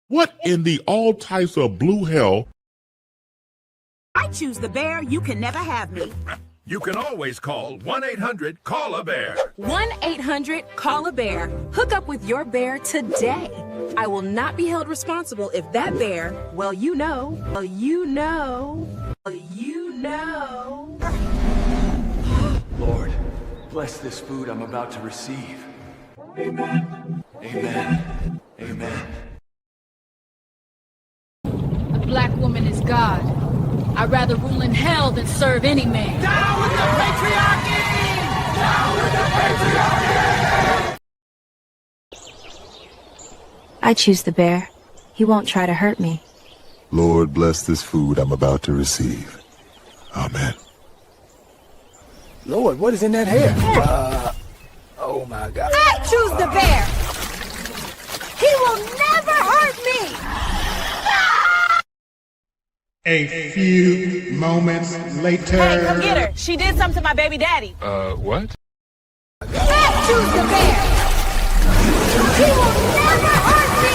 What in the all types of blue hell? I choose the bear. You can never have me. You can always call 1-800-CALL-A-BEAR. 1-800-CALL-A-BEAR. Hook up with your bear today. I will not be held responsible if that bear, well, you know. Lord, bless this food I'm about to receive. Amen. Amen. Amen. A black woman is God. I'd rather rule in hell than serve any man. Down with the patriarchy! Down with the patriarchy! I choose the bear. He won't try to hurt me. Lord, bless this food I'm about to receive. Amen. Lord, what is in that hair? Oh my God. I choose the bear. He will never hurt me. A few moments later. Hey, come get her. She did something to my baby daddy. What? I choose the bear. He will never hurt me.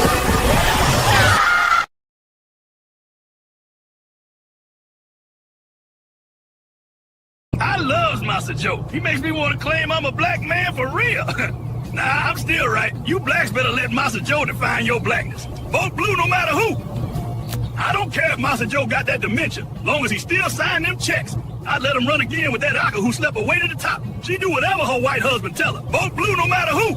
I loves Massa Joe. He makes me want to claim I'm a black man for real. Nah, I'm still right. You blacks better let Massa Joe define your blackness. Vote blue no matter who. I don't care if Massa Joe got that dementia. Long as he still signing them checks. I'd let him run again with that Aka who slept away to the top. She do whatever her white husband tell her. Vote blue no matter who.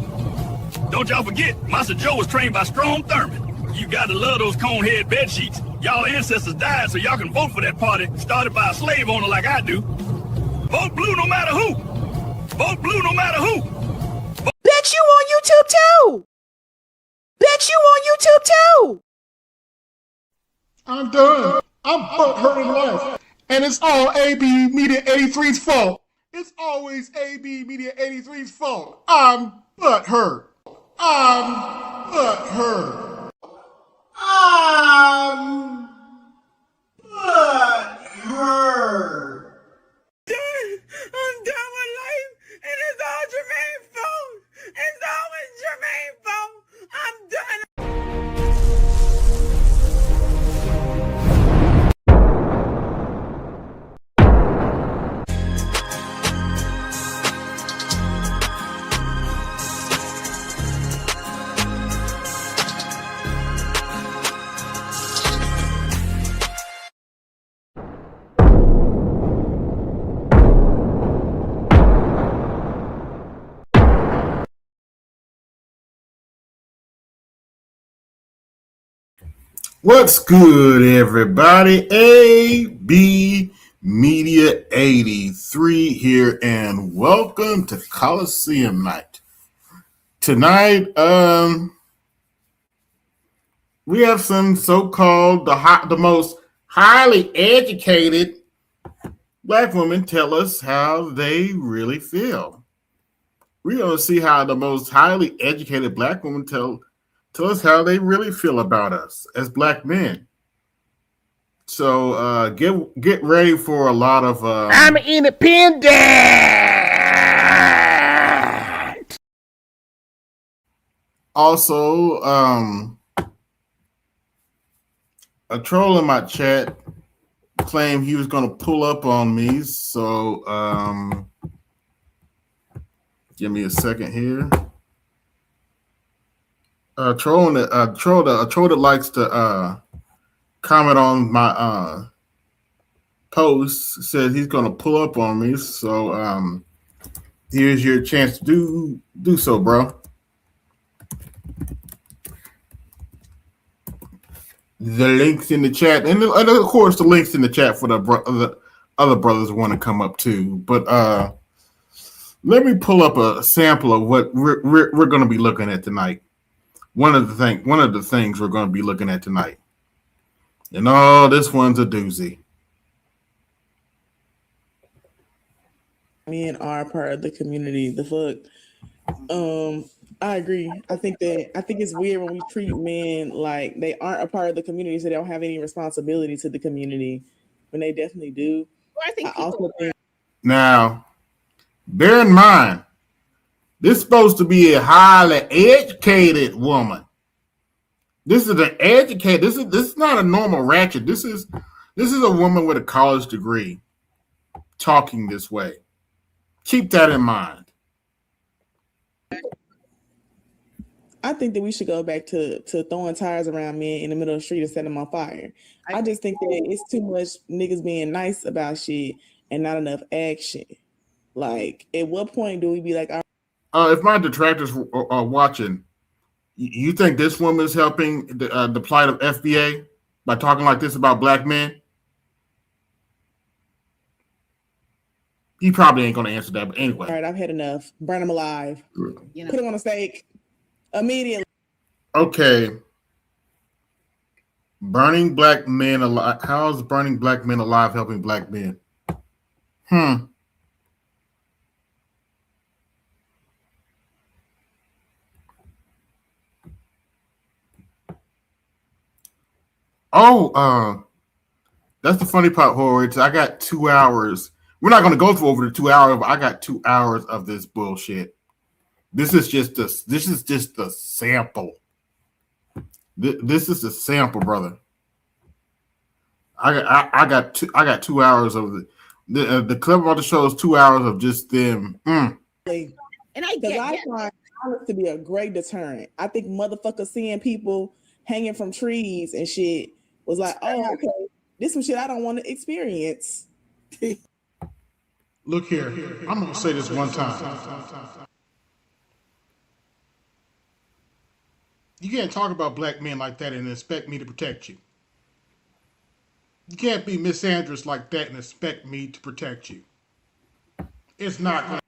Don't y'all forget, Massa Joe was trained by Strom Thurmond. You gotta love those cone-head bed sheets. Y'all ancestors died so y'all can vote for that party started by a slave owner like I do. Vote blue no matter who. Vote blue no matter who. Bet you on YouTube too. Bet you on YouTube too. I'm done. I'm hurt in life. And it's all AB Media 83's fault. It's always AB Media 83's fault. I'm butthurt. I'm butthurt. I'm butthurt. I'm done with life, and it's all Jermaine's fault. It's always Jermaine's fault. I'm done. What's good, everybody? AB Media 83 here, and welcome to Colosseum Night. Tonight, we have some so-called the most highly educated black women tell us how they really feel. We're going to see how the most highly educated black women tell us how they really feel about us as black men. So get ready for a lot of I'm independent. Also, a troll in my chat claimed he was going to pull up on me. So give me a second here. A troll that likes to comment on my post said he's gonna pull up on me. So here's your chance to do so, bro. The links in the chat, and of course the links in the chat for the other brothers want to come up too. But let me pull up a sample of what we're going to be looking at tonight. One of the things we're going to be looking at tonight. And this one's a doozy. Men are part of the community. The fuck. I agree. I think it's weird when we treat men like they aren't a part of the community, so they don't have any responsibility to the community when they definitely do. Now, bear in mind, this is supposed to be a highly educated woman. This is an educated. This is not a normal ratchet. This is a woman with a college degree talking this way. Keep that in mind. I think that we should go back to throwing tires around men in the middle of the street and setting them on fire. I just think that it's too much niggas being nice about shit and not enough action. Like, at what point do we be like, if my detractors are watching, you think this woman is helping the plight of FBA by talking like this about black men? He probably ain't going to answer that, but anyway. All right, I've had enough. Burn him alive. Put him on a stake immediately. Okay. Burning black men alive. How is burning black men alive helping black men? That's the funny part, Horowitz. I got 2 hours. We're not going to go through over the 2 hours, but I got 2 hours of this bullshit. This is just a sample. This is a sample, brother. I got 2 hours of the clip about the show is 2 hours of just them. And I find violence to be a great deterrent. I think motherfuckers seeing people hanging from trees and shit was like, oh, okay, this some shit I don't want to experience. Look here, I'm gonna say this one time. You can't talk about black men like that and expect me to protect you. You can't be misandrous like that and expect me to protect you. It's not.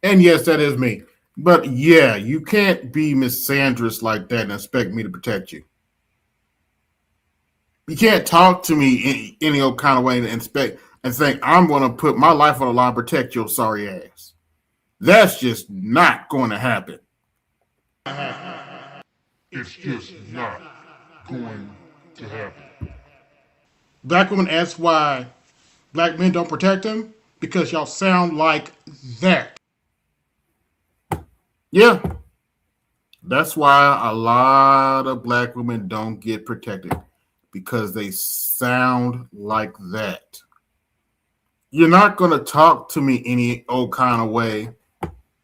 And yes, that is me. But yeah, you can't be misandrous like that and expect me to protect you. You can't talk to me any old kind of way and expect and think I'm going to put my life on the line and protect your sorry ass. That's just not going to happen. It's just not going to happen. Black woman asks why black men don't protect them because y'all sound like that. Yeah. That's why a lot of black women don't get protected because they sound like that. You're not going to talk to me any old kind of way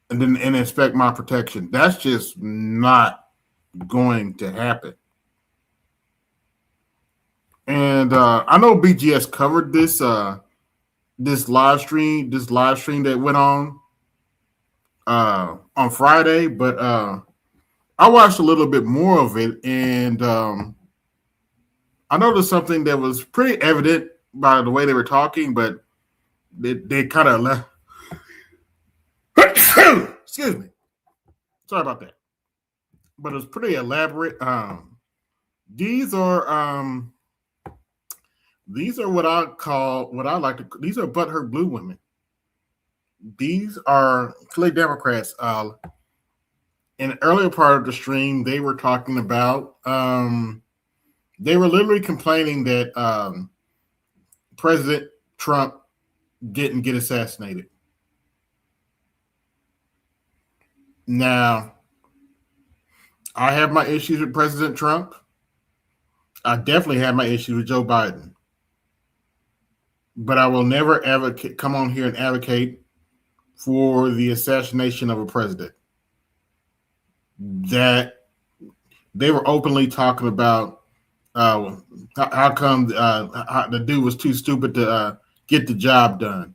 and expect my protection. That's just not going to happen. And I know BGS covered this live stream that went on Friday, but I watched a little bit more of it, and I noticed something that was pretty evident by the way they were talking, but they kind of left. Excuse me. Sorry about that. But it was pretty elaborate. These are what I like to. These are butthurt blue women. These are clearly Democrats. In the earlier part of the stream, they were talking about. They were literally complaining that President Trump didn't get assassinated. Now, I have my issues with President Trump. I definitely have my issues with Joe Biden. But I will never come on here and advocate for the assassination of a president. That they were openly talking about how come the dude was too stupid to get the job done.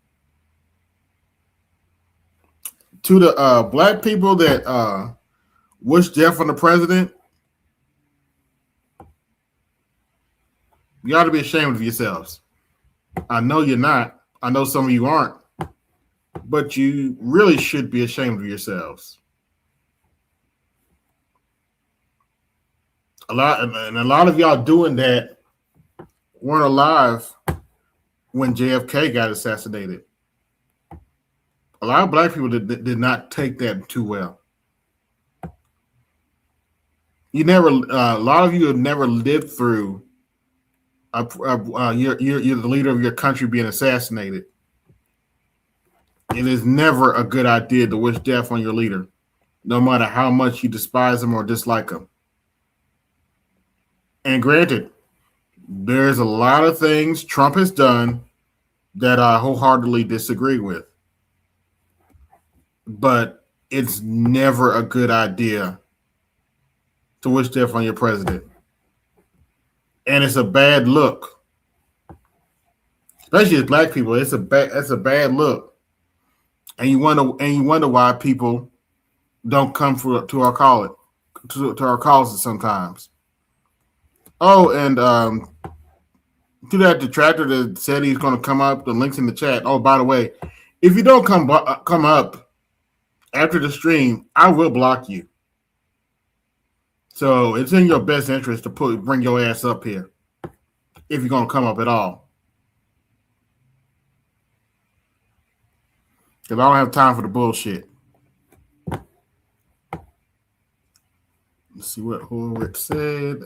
To the black people that wish death on the president, you ought to be ashamed of yourselves. I know you're not. I know some of you aren't. But you really should be ashamed of yourselves. A lot of y'all doing that weren't alive when JFK got assassinated. A lot of black people did not take that too well. A lot of you have never lived through you're the leader of your country being assassinated. It is never a good idea to wish death on your leader, no matter how much you despise him or dislike him. And granted, there's a lot of things Trump has done that I wholeheartedly disagree with. But it's never a good idea to wish death on your president. And it's a bad look. Especially as black people, that's a bad look. And you wonder why people don't come to our causes sometimes. Oh, and to that detractor that said he's going to come up, the link's in the chat. Oh, by the way, if you don't come up after the stream, I will block you. So it's in your best interest to bring your ass up here if you're going to come up at all. Because I don't have time for the bullshit. Let's see what Ulrich said.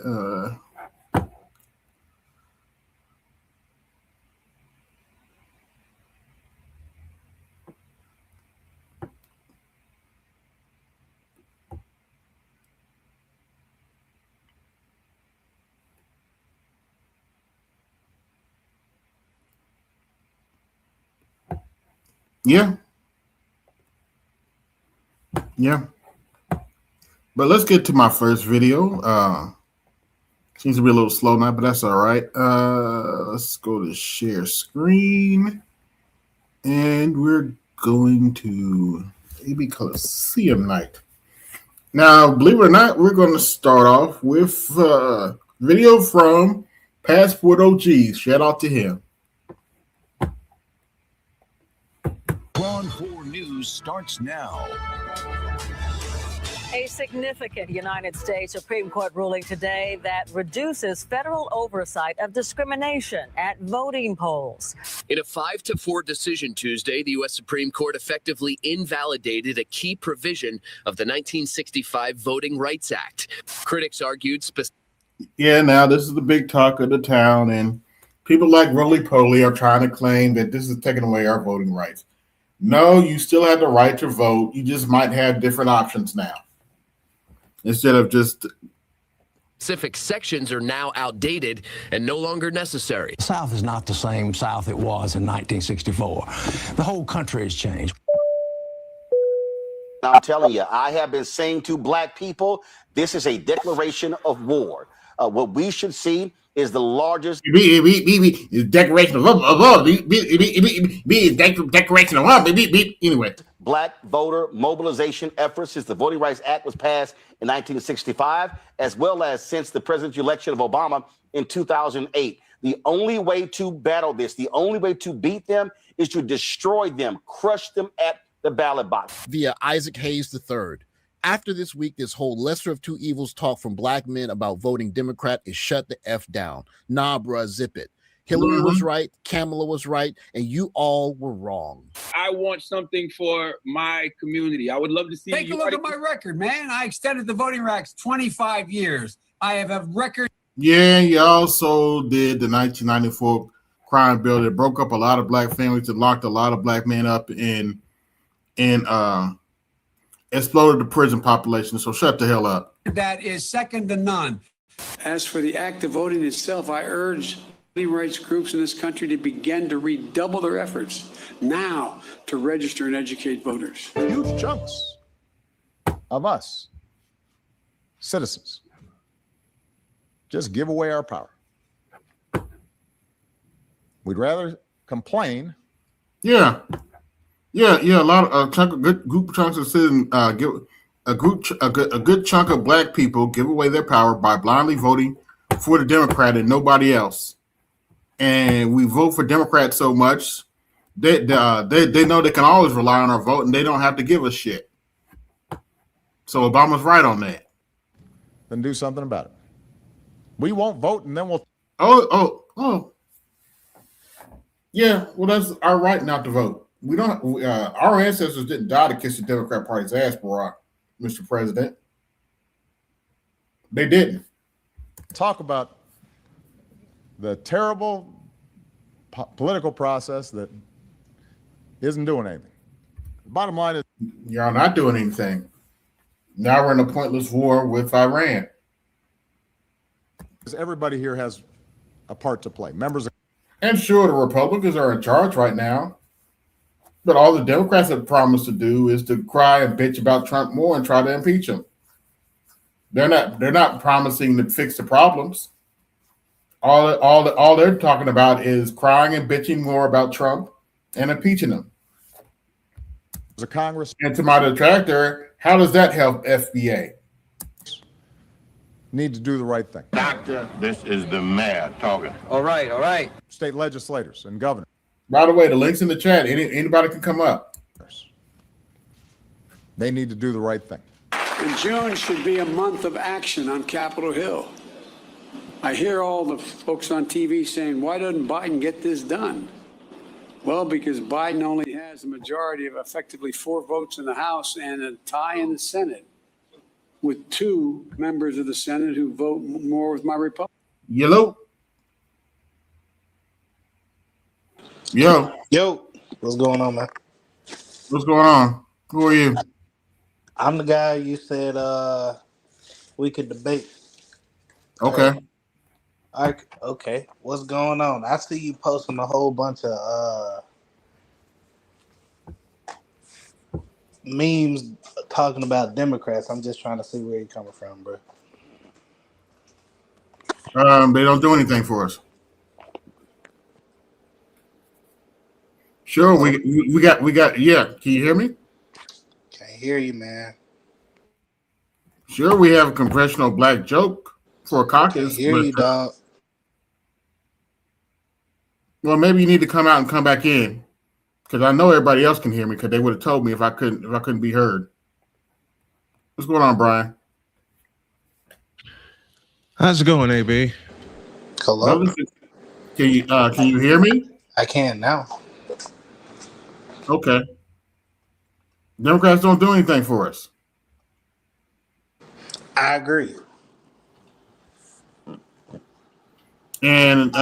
Yeah. But let's get to my first video. Seems to be a little slow now, but that's all right. Let's go to share screen. And we're going to maybe Colosseum Night. Now, believe it or not, we're going to start off with video from Passport OG. Shout out to him. Prawn 4 News starts now. A significant United States Supreme Court ruling today that reduces federal oversight of discrimination at voting polls. In a 5-4 decision Tuesday, the U.S. Supreme Court effectively invalidated a key provision of the 1965 Voting Rights Act. Critics argued now this is the big talk of the town, and people like roly-poly are trying to claim that this is taking away our voting rights. No, you still have the right to vote. You just might have different options now. Instead of just specific sections are now outdated and no longer necessary. The South is not the same South it was in 1964. The whole country has changed. I'm telling you, I have been saying to black people, this is a declaration of war. What we should see is the largest declaration of war. Declaration of war. Anyway, black voter mobilization efforts since the Voting Rights Act was passed in 1965, as well as since the presidential election of Obama in 2008. The only way to battle this, the only way to beat them is to destroy them, crush them at the ballot box. Via Isaac Hayes III. After this week, this whole lesser of two evils talk from black men about voting Democrat is shut the F down. Nah, bruh, zip it. Hillary was right, Kamala was right, and you all were wrong. I want something for my community. I would love to see. Take a look at my record, man. I extended the voting rights 25 years. I have a record. Yeah, you also did the 1994 crime bill that broke up a lot of black families and locked a lot of black men up and exploded the prison population. So shut the hell up. That is second to none. As for the act of voting itself, I urge voting rights groups in this country to begin to redouble their efforts now to register and educate voters. Huge chunks of us, citizens, just give away our power. We'd rather complain. Yeah. A lot of group chunks of citizens give a good chunk of black people give away their power by blindly voting for the Democrat and nobody else. And we vote for Democrats so much they know they can always rely on our vote and they don't have to give a shit. So Obama's right on that. Then do something about it. We won't vote and then we'll. Oh. Yeah, well, that's our right not to vote. We don't. Our ancestors didn't die to kiss the Democrat Party's ass, Barack, Mr. President. They didn't. Talk about the terrible political process that isn't doing anything. The bottom line is, y'all not doing anything. Now we're in a pointless war with Iran. Everybody here has a part to play. Members of And sure, the Republicans are in charge right now. But all the Democrats have promised to do is to cry and bitch about Trump more and try to impeach him. They're not promising to fix the problems. All they're talking about is crying and bitching more about Trump and impeaching him. the Congress. And to my detractor, how does that help FBA? Need to do the right thing. Doctor, this is the mayor talking. All right. State legislators and governors. By the way, the link's in the chat. Anybody can come up. They need to do the right thing. And June should be a month of action on Capitol Hill. I hear all the folks on TV saying, why doesn't Biden get this done? Well, because Biden only has a majority of effectively 4 votes in the House and a tie in the Senate, with 2 members of the Senate who vote more with my Republican. Yellow. Yo, what's going on, man? What's going on? Who are you? I'm the guy you said we could debate. Okay. Okay. What's going on? I see you posting a whole bunch of memes talking about Democrats. I'm just trying to see where you're coming from, bro. They don't do anything for us. Sure, we got. Yeah, can you hear me? Can't hear you, man. Sure, we have a congressional black joke for a caucus. Can't hear you, dog. Well, maybe you need to come out and come back in, because I know everybody else can hear me. Because they would have told me if I couldn't be heard. What's going on, Brian? How's it going, AB? Hello. Can you hear me? I can now. Okay. Democrats don't do anything for us. I agree. And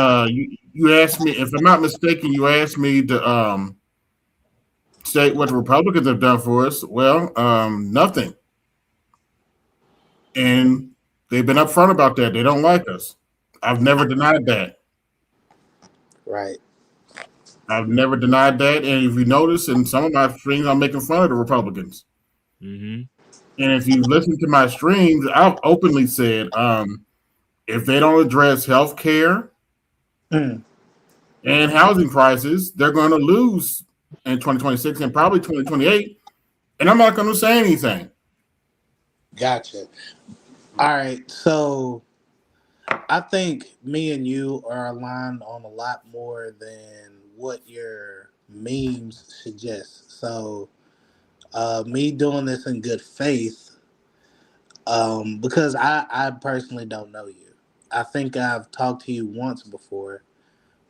you asked me, if I'm not mistaken, you asked me to state what the Republicans have done for us. Well, nothing. And they've been upfront about that. They don't like us. I've never denied that. Right. I've never denied that. And if you notice, in some of my streams, I'm making fun of the Republicans. Mm-hmm. And if you listen to my streams, I've openly said, if they don't address health care and housing prices, they're going to lose in 2026 and probably 2028. And I'm not going to say anything. Gotcha. All right. So I think me and you are aligned on a lot more than what your memes suggest. So me doing this in good faith, because I personally don't know you. I think I've talked to you once before,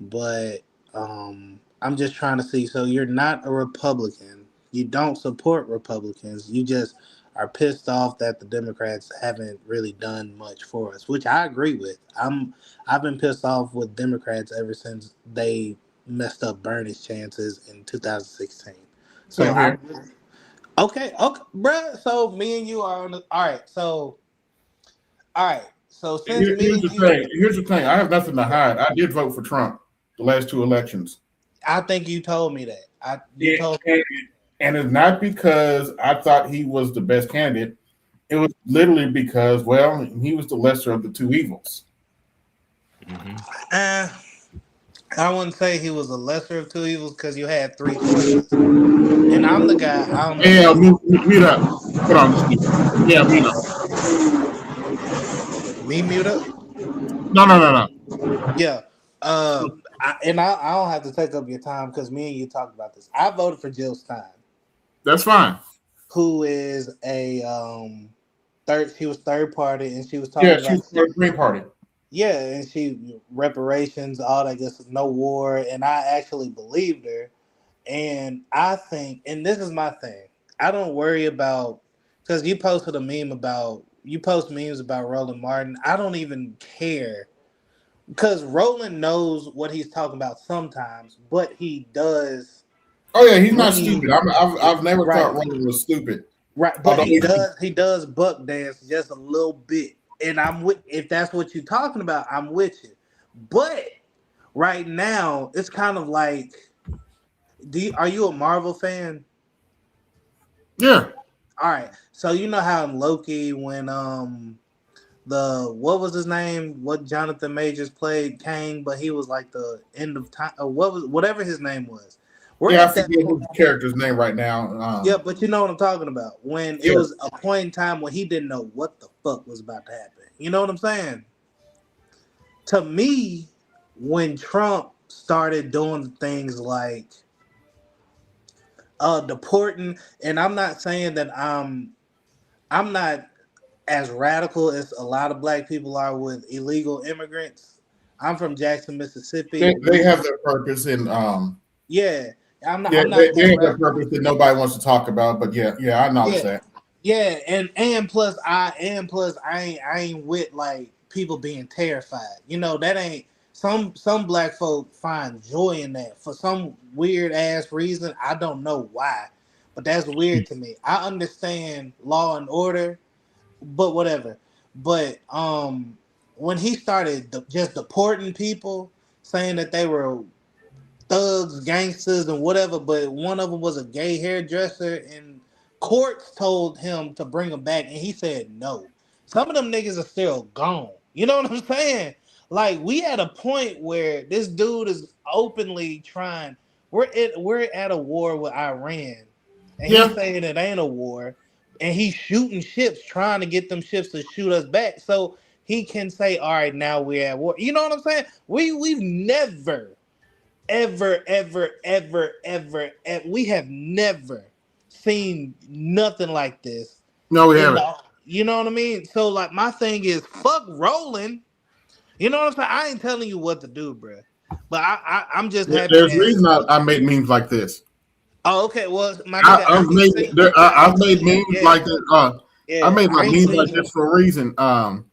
but I'm just trying to see. So you're not a Republican. You don't support Republicans. You just are pissed off that the Democrats haven't really done much for us, which I agree with. I've been pissed off with Democrats ever since they messed up Bernie's chances in 2016. So okay, bruh. So me and you are on the all right. So since Here's the thing. I have nothing to hide. I did vote for Trump the last 2 elections. I think you told me that. And it's not because I thought he was the best candidate. It was literally because, well, he was the lesser of the 2 evils. Mm-hmm. I wouldn't say he was a lesser of 2 evils because you had 3 choices. And I'm the guy. I don't know. Yeah, mute up. Hold on. Yeah, mute up. Me mute up? No. Yeah. I don't have to take up your time because me and you talked about this. I voted for Jill Stein. That's fine. Who is she was third party, and she was talking about... Yeah, she was for the Green Party. Yeah, and she, reparations, all that, just no war, and I actually believed her. And I think, and this is my thing, I don't worry about, because you post memes about Roland Martin. I don't even care, because Roland knows what he's talking about sometimes, but he does. Oh yeah, he's not stupid. I've never thought Roland was stupid. Right, but he does buck dance just a little bit. and I'm with if that's what you're talking about, I'm with you. But right now, it's kind of like, are you a Marvel fan? Yeah. All right. So you know how in Loki when what was his name? What Jonathan Majors played Kang, but he was like the end of time. Or whatever his name was. We're Yeah, I at that forget point. his character's name right now. Yeah, but you know what I'm talking about. When it was a point in time when he didn't know what the fuck was about to happen. You know what I'm saying? To me, when Trump started doing things like deporting, and I'm not saying that I'm not as radical as a lot of black people are with illegal immigrants. I'm from Jackson, Mississippi. They have their purpose in Yeah, I'm not. yeah, I'm not they that have their radical. purpose that nobody wants to talk about, but yeah, I acknowledge Yeah, that. yeah, and plus I ain't with like people being terrified. You know that ain't some black folk find joy in that for some weird ass reason. I don't know why, but that's weird to me. I understand law and order, but whatever. But when he started just deporting people, saying that they were thugs, gangsters, and whatever, but one of them was a gay hairdresser, and courts told him to bring him back, and he said no. Some of them niggas are still gone. You know what I'm saying? Like we at a point where this dude is openly trying. We're at a war with Iran, and he's saying it ain't a war, and he's shooting ships, trying to get them ships to shoot us back, so he can say, "All right, now we're at war." You know what I'm saying? We've never we have never seen nothing like this. No, we haven't. You know what I mean? So like my thing is fuck rolling. You know what I'm saying? I ain't telling you what to do, bro. But I'm just happy There's a that. reason I made memes like this. Oh, okay. Well, my nigga, I've made memes like that. I made my memes like this for a reason. I'm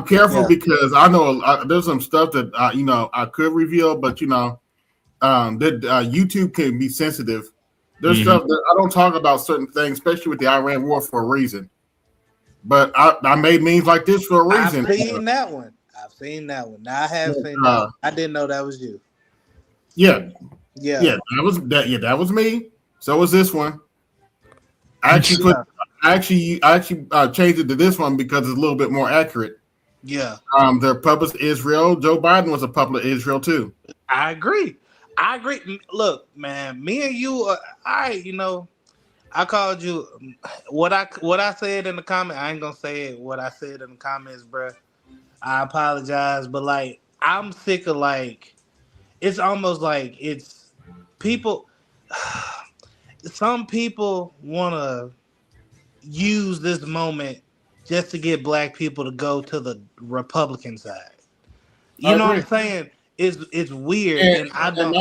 careful because I know there's some stuff that I could reveal, but that YouTube can be sensitive. There's stuff that I don't talk about certain things, especially with the Iran war, for a reason. But I made memes like this for a reason. I've seen that one. Now I have seen that one. I didn't know that was you. Yeah. That was me. So was this one. I actually changed it to this one because it's a little bit more accurate. Yeah. They're published Israel. Joe Biden was a public Israel too. I agree. Look, man, me and you, I called you what I said in the comment. I ain't gonna say it. What I said in the comments, bro. I apologize, but like I'm sick of like it's almost like it's people. Some people want to use this moment just to get black people to go to the Republican side. You know what I'm saying? It's weird, and I don't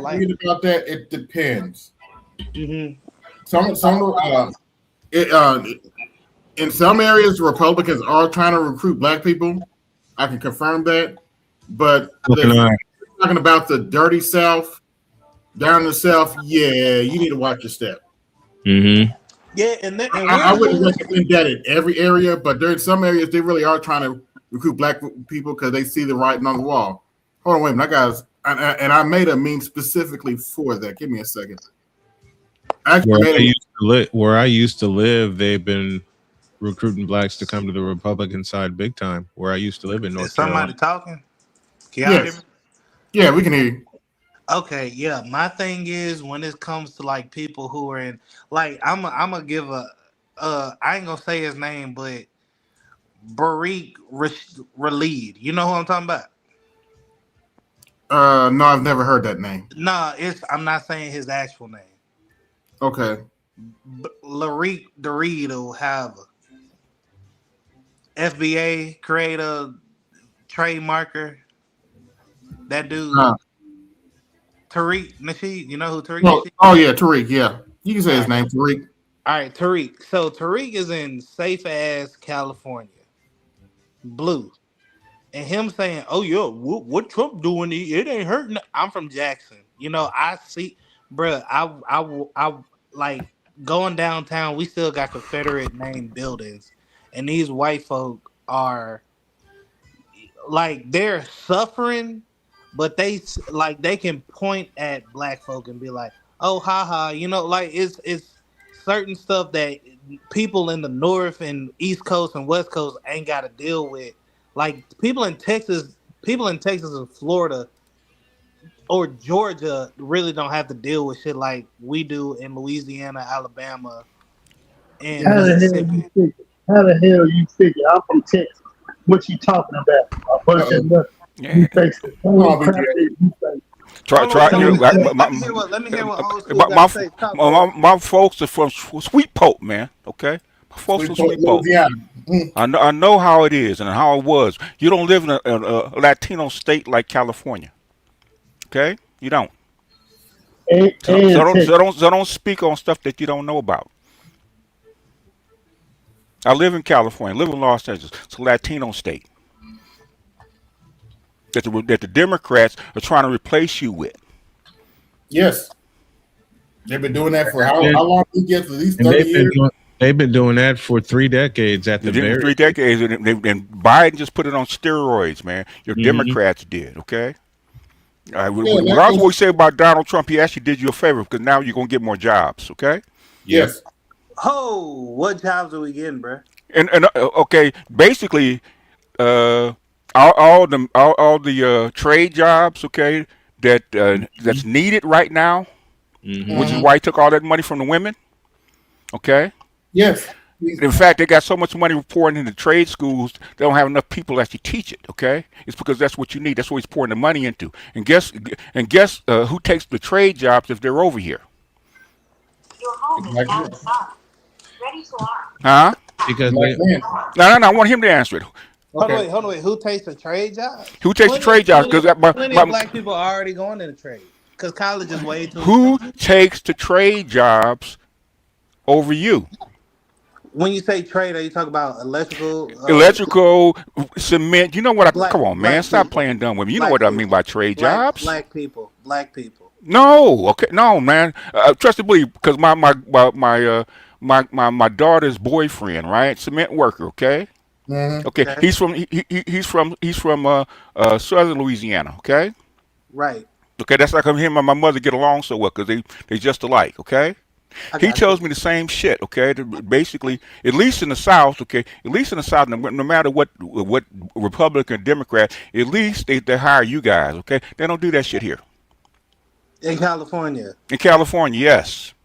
like it. About that. It depends. Mm-hmm. In some areas, Republicans are trying to recruit black people. I can confirm that. But talking about the dirty South, down in the South, yeah, you need to watch your step. Mm-hmm. Yeah, and I wouldn't recommend that in every area, but there in some areas they really are trying to recruit black people because they see the writing on the wall. Hold on, wait a minute, guys, and I made a meme specifically for that. Give me a second. Where I used to live, they've been recruiting blacks to come to the Republican side big time. Where I used to live in North Carolina. Somebody talking? Can y'all hear me? Yeah, we can hear you. Okay, yeah. My thing is when it comes to like people who are in like I'm gonna give I ain't gonna say his name, but Barik Raleed. You know who I'm talking about? No, I've never heard that name. No, I'm not saying his actual name. Okay. Larik Dorito, however. FBA creator, trademarker. That dude. Tariq Nasheed. You know who Tariq Nasheed? Oh yeah, Tariq, yeah. You can say his name, Tariq. All right, Tariq. So Tariq is in safe ass California. Blue. And him saying, "Oh yeah, what Trump doing? It ain't hurting." I'm from Jackson. You know, I see, bruh. I like going downtown. We still got Confederate named buildings, and these white folk are like they're suffering, but they can point at black folk and be like, "Oh, haha," like it's certain stuff that people in the North and East Coast and West Coast ain't got to deal with. Like people in Texas and Florida or Georgia really don't have to deal with shit like we do in Louisiana, Alabama, and How the hell you Mississippi. figure? How the hell you figure? I'm from Texas. What you talking about? A bunch of nothing. You face the same crap that you face. Try. Let me hear what old school got to say. Talk, My folks are from Sweet Pope, man. Okay, my folks from Sweet Pope. I know how it is and how it was. You don't live in a Latino state like California. Okay, you don't. So don't speak on stuff that you don't know about. I live in California, live in Los Angeles. It's a Latino state that the Democrats are trying to replace you with. Yes. They've been doing that for how long? You get at least 30 years. They've been doing that for 3 decades at the very 3 decades, and Biden just put it on steroids, man. Your Democrats did, okay? Regardless of what we say about Donald Trump, he actually did you a favor because now you're gonna get more jobs, okay? Yes. Oh, what jobs are we getting, bro? And okay, basically, all the trade jobs, okay, that's needed right now, which is why he took all that money from the women, okay? Yes. In fact, they got so much money pouring into trade schools, they don't have enough people to actually teach it. Okay, it's because that's what you need. That's what he's pouring the money into. And guess who takes the trade jobs if they're over here? Your home is now stocked. Ready to arm. Huh? Because no, I want him to answer it. Okay. Hold on, wait. Who takes the trade jobs? Who takes the trade jobs? Because plenty of black people are already going into trade. Because college is way too. Who takes the trade jobs over you? When you say trade, are you talking about electrical, cement? You know what? Come on, man, stop playing dumb with me. You know what I mean by trade jobs? Black people. No, okay, no, man. Trust and believe, because my daughter's boyfriend, right? Cement worker, okay. Okay, he's from southern Louisiana, okay. Right. Okay, that's like him and my mother get along so well because they just alike, okay. He tells me the same shit, okay? Basically, at least in the South, okay? At least in the South, no matter what Republican, Democrat, at least they hire you guys, okay? They don't do that shit here. In California. In California, yes.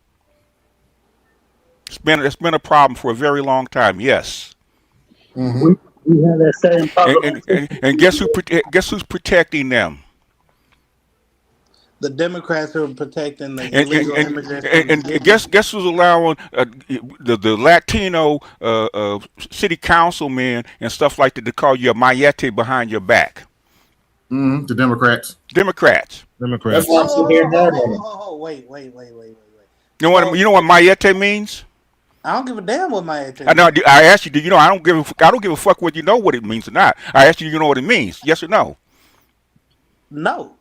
It's been a problem for a very long time, yes. We have that same problem. And guess who's protecting them? The Democrats are protecting the illegal immigrants. And guess who's allowing the Latino city councilmen and stuff like that to call you a mayete behind your back? The Democrats. Democrats. That's why I'm sitting here mad at them. Wait. You know what mayete means? I don't give a damn what mayete means. I know. I asked you. Do you know? I don't give a fuck whether you know what it means or not. I asked you. You know what it means? Yes or no? No.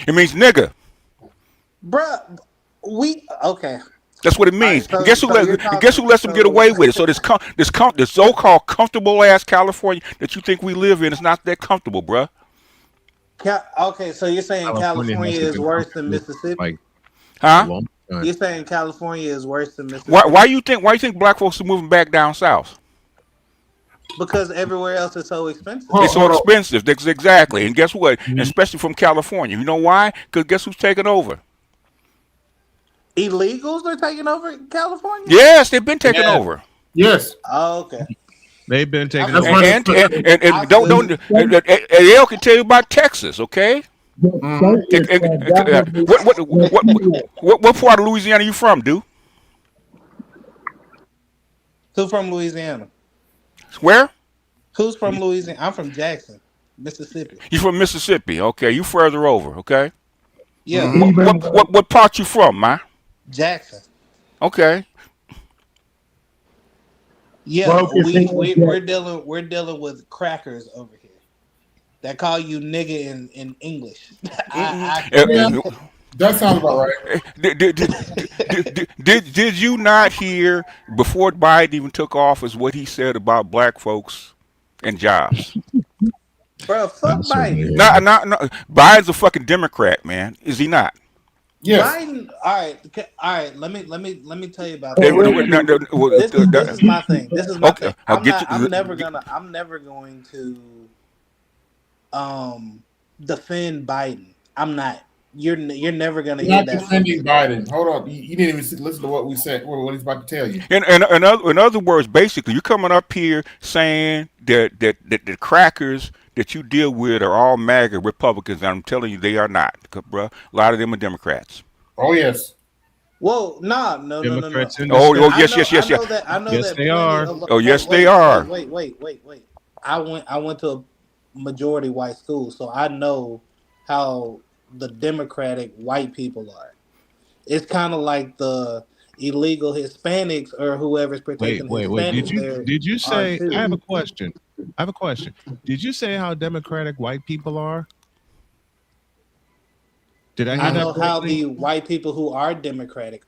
It means nigga. Bruh, okay. That's what it means. Right, guess who lets them get away with it? So this so-called comfortable ass California that you think we live in is not that comfortable, bruh. Okay, so you're saying California is worse than Mississippi? Huh? You're saying California is worse than Mississippi? Why you think black folks are moving back down south? Because everywhere else is so expensive. It's so expensive. Exactly. And guess what? Especially from California. You know why? Because guess who's taking over? Illegals are taking over California? Yes, they've been taking over. Yes. Oh, okay. They've been taking over. And Ariel can tell you about Texas, okay? What part of Louisiana are you from, dude? Who's from Louisiana? Where? Who's from Louisiana? I'm from Jackson, Mississippi. You from Mississippi? Okay, you further over, okay? Yeah. What part you from, man? Jackson. Okay. Yeah, we're dealing with crackers over here that call you nigga in English. That sounds about right. Did you not hear before Biden even took office what he said about black folks and jobs. Bro, fuck Biden. No. Biden's a fucking Democrat, man. Is he not? Yes. Biden. All right. Let me tell you about this. This is my thing. This is my thing. I'm never going to defend Biden. I'm not. You're never gonna You're hear not that. defending Biden. Hold on. You didn't even listen to what we said. What he's about to tell you. In other words, basically, you're coming up here saying that the crackers that you deal with are all MAGA Republicans, and I'm telling you they are not, bro. A lot of them are Democrats. Oh yes. Whoa, no. Yes. I know that they are. They are. Wait. I went to a majority white school, so I know how the Democratic white people are. It's kind of like the illegal Hispanics or whoever's protecting Hispanics. Did you say? I have a question. Did you say how Democratic white people are? Did I hear I know that how correctly? the white people who are Democrats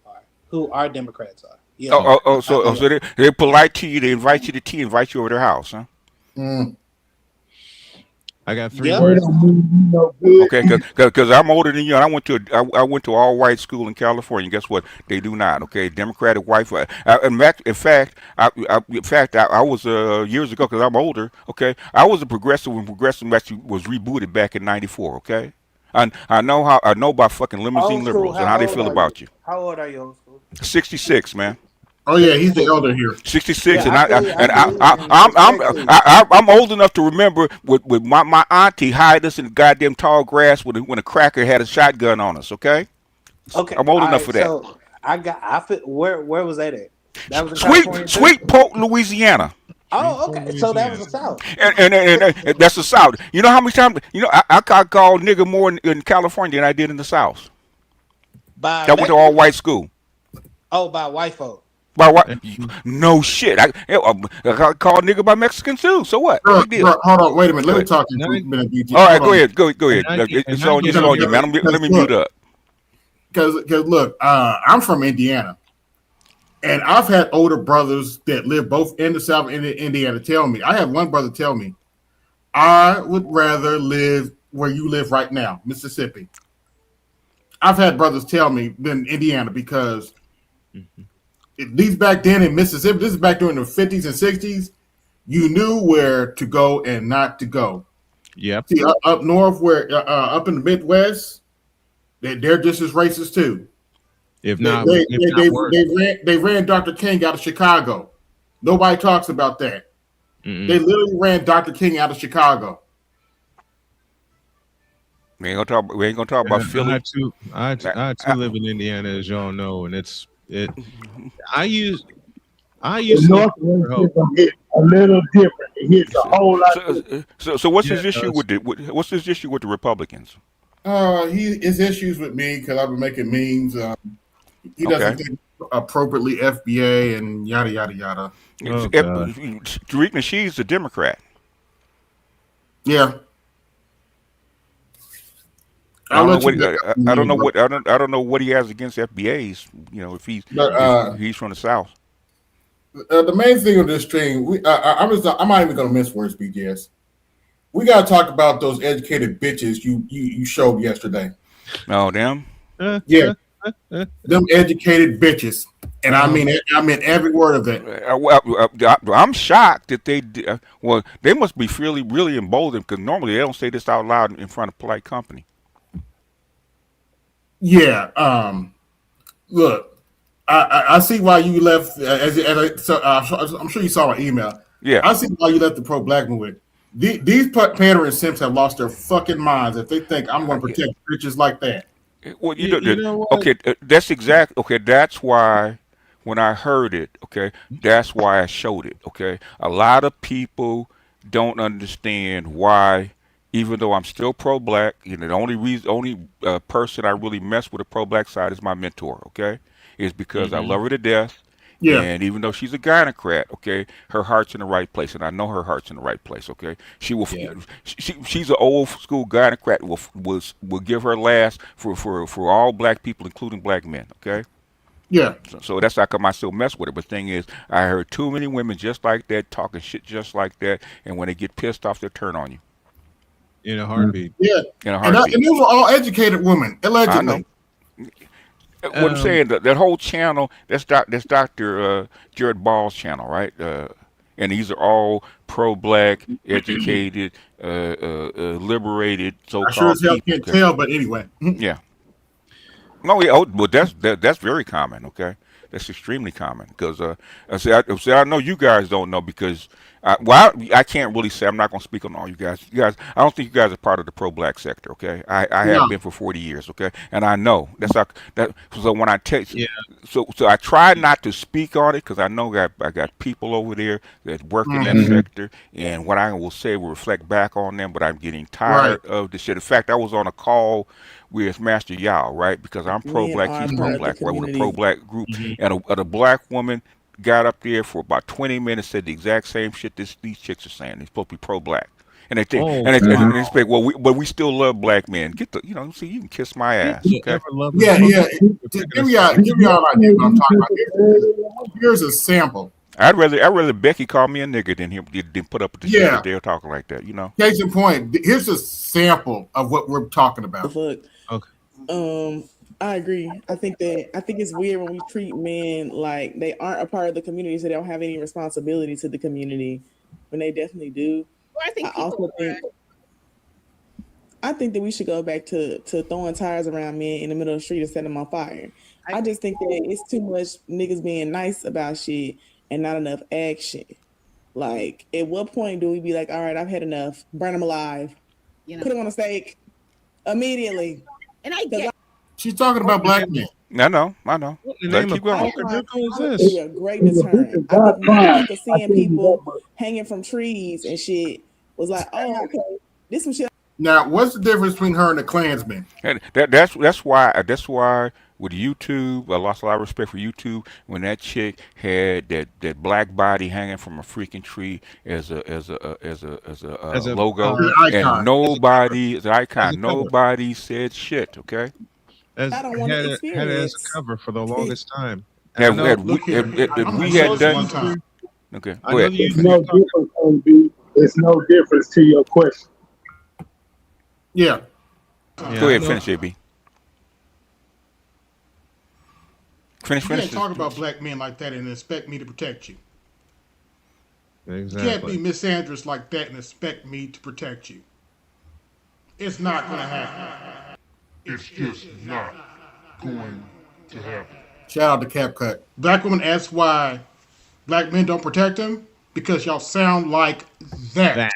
are. Yeah. So they're polite to you. They invite you to tea, invite you over their house, huh? I got 3 Yep. words. Okay, because I'm older than you, and I went to all white school in California. Guess what? They do not. Okay, Democratic white. In fact, I was years ago because I'm older. Okay, I was a progressive when progressive actually was rebooted back in '94. Okay, I know about fucking limousine liberals and how they feel about you. How old are you, old school? 66, man. Oh yeah, he's the elder here. 66, Yeah, I'm old enough to remember with my auntie hide us in the goddamn tall grass when a cracker had a shotgun on us. Okay, I'm old enough for that. So where was that at? That was in California, Sweet Port, Louisiana. Oh, okay. So that was the South. And that's the South. You know how many times? I called nigga more in California than I did in the South. I went to all white school. Oh, by white folk. By what? No shit. I called nigga by Mexicans too. So what? Hold on, wait a minute. Let me talk to you for a minute, BG. All right, go ahead. It's on you, man. Let me mute up. Because look, I'm from Indiana, and I've had older brothers that live both in the South and in Indiana tell me. I have one brother tell me, I would rather live where you live right now, Mississippi. I've had brothers tell me than Indiana because. These back then in Mississippi, this is back during the 50s and 60s, you knew where to go and not to go. Yep. See, up north, up in the Midwest, they're just as racist too. If not, they ran Dr. King out of Chicago. Nobody talks about that. They literally ran Dr. King out of Chicago. We ain't gonna talk about Philly. I live in Indiana, as y'all know, and I use North is a little different. It hits a whole lot. So what's his issue with the Republicans? His issues with me because I've been making memes. He doesn't think appropriately FBA and yada yada yada. Tariq she's a Democrat. Yeah. I don't know what he has against FBAs. If he's from the South. The main thing of this stream, I'm not even going to miss words, BGS. We got to talk about those educated bitches you showed yesterday. Oh, them? Yeah, them educated bitches, and I mean every word of it. I'm shocked that they. Well, they must be really emboldened because normally they don't say this out loud in front of polite company. Yeah. Look, I see why you left. I'm sure you saw my email. Yeah. I see why you left the pro-black movement. These pandering simps have lost their fucking minds if they think I'm going to protect bitches like that. Well, you know what? Okay, that's exact. Okay, that's why when I heard it. Okay, that's why I showed it. Okay, a lot of people don't understand why. Even though I'm still pro-black, the only person I really mess with the pro-black side is my mentor. Okay, is because I love her to death. Yeah. And even though she's a gynocrat, okay, her heart's in the right place, and I know her heart's in the right place. Okay, she will. Yeah. She's an old school gynocrat. Will give her last for all black people, including black men. Okay, Yeah. So that's how come I still mess with it. But the thing is, I heard too many women just like that, talking shit just like that, and when they get pissed off, they turn on you. In a heartbeat. Yeah. In a And heartbeat. those were all educated women, I know. allegedly. What I'm saying, that whole channel, that's Dr. Jared Ball's channel, right? And these are all pro-black, educated, liberated, I sure so-called as hell people. can't Okay? tell, but anyway. Yeah. No, yeah, well, that's very common. Okay, that's extremely common because I know you guys don't know because I can't really say. I'm not going to speak on all you guys. I don't think you guys are part of the pro-black sector. Okay, I have No. been for 40 years. Okay, and I know that's how that. So when I text, Yeah. so I try not to speak on it because I know I got people over there that work in that sector, and what I will say will reflect back on them. But I'm getting tired of the shit. In fact, I was on a call with Master Yao, right? Because I'm Men pro-black, are he's part of the pro-black, right? With a community. pro-black group, and a black woman got up there for about 20 minutes, said the exact same shit these chicks are saying. They're supposed to be pro-black, and they think, and they say, well, but we still love black men. Get the, see, you can kiss my ass, okay? Yeah. Give me an idea what I'm talking about. Here's a sample. I'd rather Becky call me a nigger than put up with the shit that they're talking like that, Case in point, here's a sample of what we're talking about. The fuck. I agree. I think it's weird when we treat men like they aren't a part of the community, so they don't have any responsibility to the community, when they definitely do. I think that we should go back to throwing tires around men in the middle of the street and setting them on fire. I just think that it's too much niggas being nice about shit and not enough action. Like, at what point do we be like, all right, I've had enough, burn them alive, put them on a stake immediately? And I get. She's talking about black men. I know. Let's keep going. It be a great deterrent. I think when people seeing people hanging from trees and shit was like, oh, okay, this some shit. Now, what's the difference between her and the Klansman? And that's why with YouTube, I lost a lot of respect for YouTube when that chick had that black body hanging from a freaking tree as a logo, and nobody as an icon, nobody said shit. Okay. I don't want to Had experience. it as a cover for the longest time. We had done. Okay, go ahead. It's no difference, OB. It's no difference to your question. Yeah. Go ahead, finish, AB. You can't talk about black men like that and expect me to protect you. Exactly. You can't be misandrous like that and expect me to protect you. It's not going to happen. It's just not going to happen. Shout out to CapCut. Black woman asks why black men don't protect them because y'all sound like that.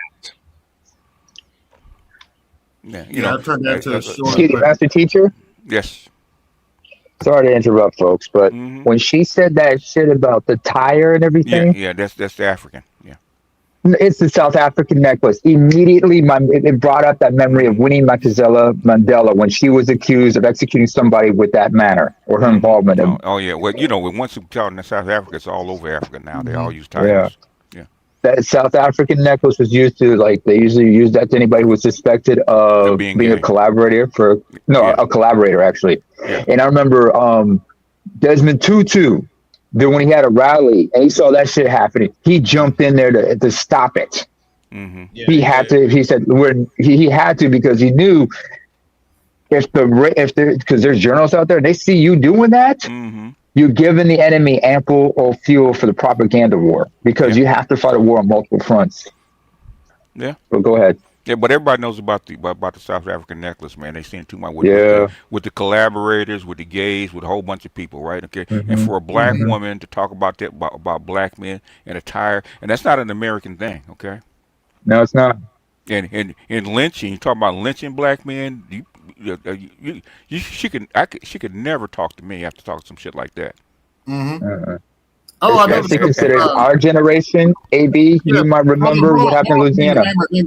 Yeah, I turned that to a short. Excuse me, Master Teacher? Yes. Sorry to interrupt, folks, but when she said that shit about the tire and everything, Yeah, that's the African. Yeah. it's the South African necklace. Immediately, it brought up that memory of Winnie Mandela when she was accused of executing somebody with that manner or her involvement in. Oh yeah. Well, once you tell in South Africa, it's all over Africa now. They all use tires. Yeah. That South African necklace was used to, they usually use that to anybody who was suspected of being a collaborator a collaborator actually. Yeah. And I remember Desmond Tutu, when he had a rally and he saw that shit happening, he jumped in there to stop it. Mm-hmm. Yeah, he had to. He said he had to because he knew because there's journalists out there and they see you doing that. Mm-hmm. You're giving the enemy ample fuel for the propaganda war because you have to fight a war on multiple fronts. Yeah. But go ahead. Yeah, but everybody knows about the South African necklace, man. They seen too much with the collaborators, with the gays, with a whole bunch of people, right? Okay. And for a black woman to talk about that about black men and attire, and that's not an American thing, okay? No, it's not. And lynching, you talk about lynching black men. She could never talk to me after talking some shit like that. Especially considering our generation, AB, you might remember what happened in Louisiana.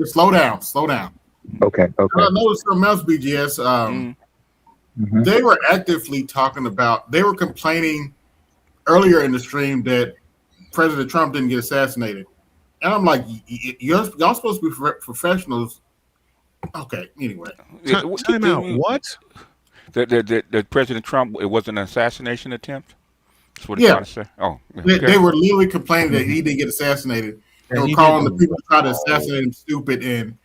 Slow down. Okay. I noticed something else, BGS. They were actively talking about, they were complaining earlier in the stream that President Trump didn't get assassinated. And I'm like, y'all supposed to be professionals. Okay, anyway. Time out. What? That President Trump, it was an assassination attempt? That's what he's trying to say. Oh, they were literally complaining that he didn't get assassinated. They were calling the people who tried to assassinate him stupid. And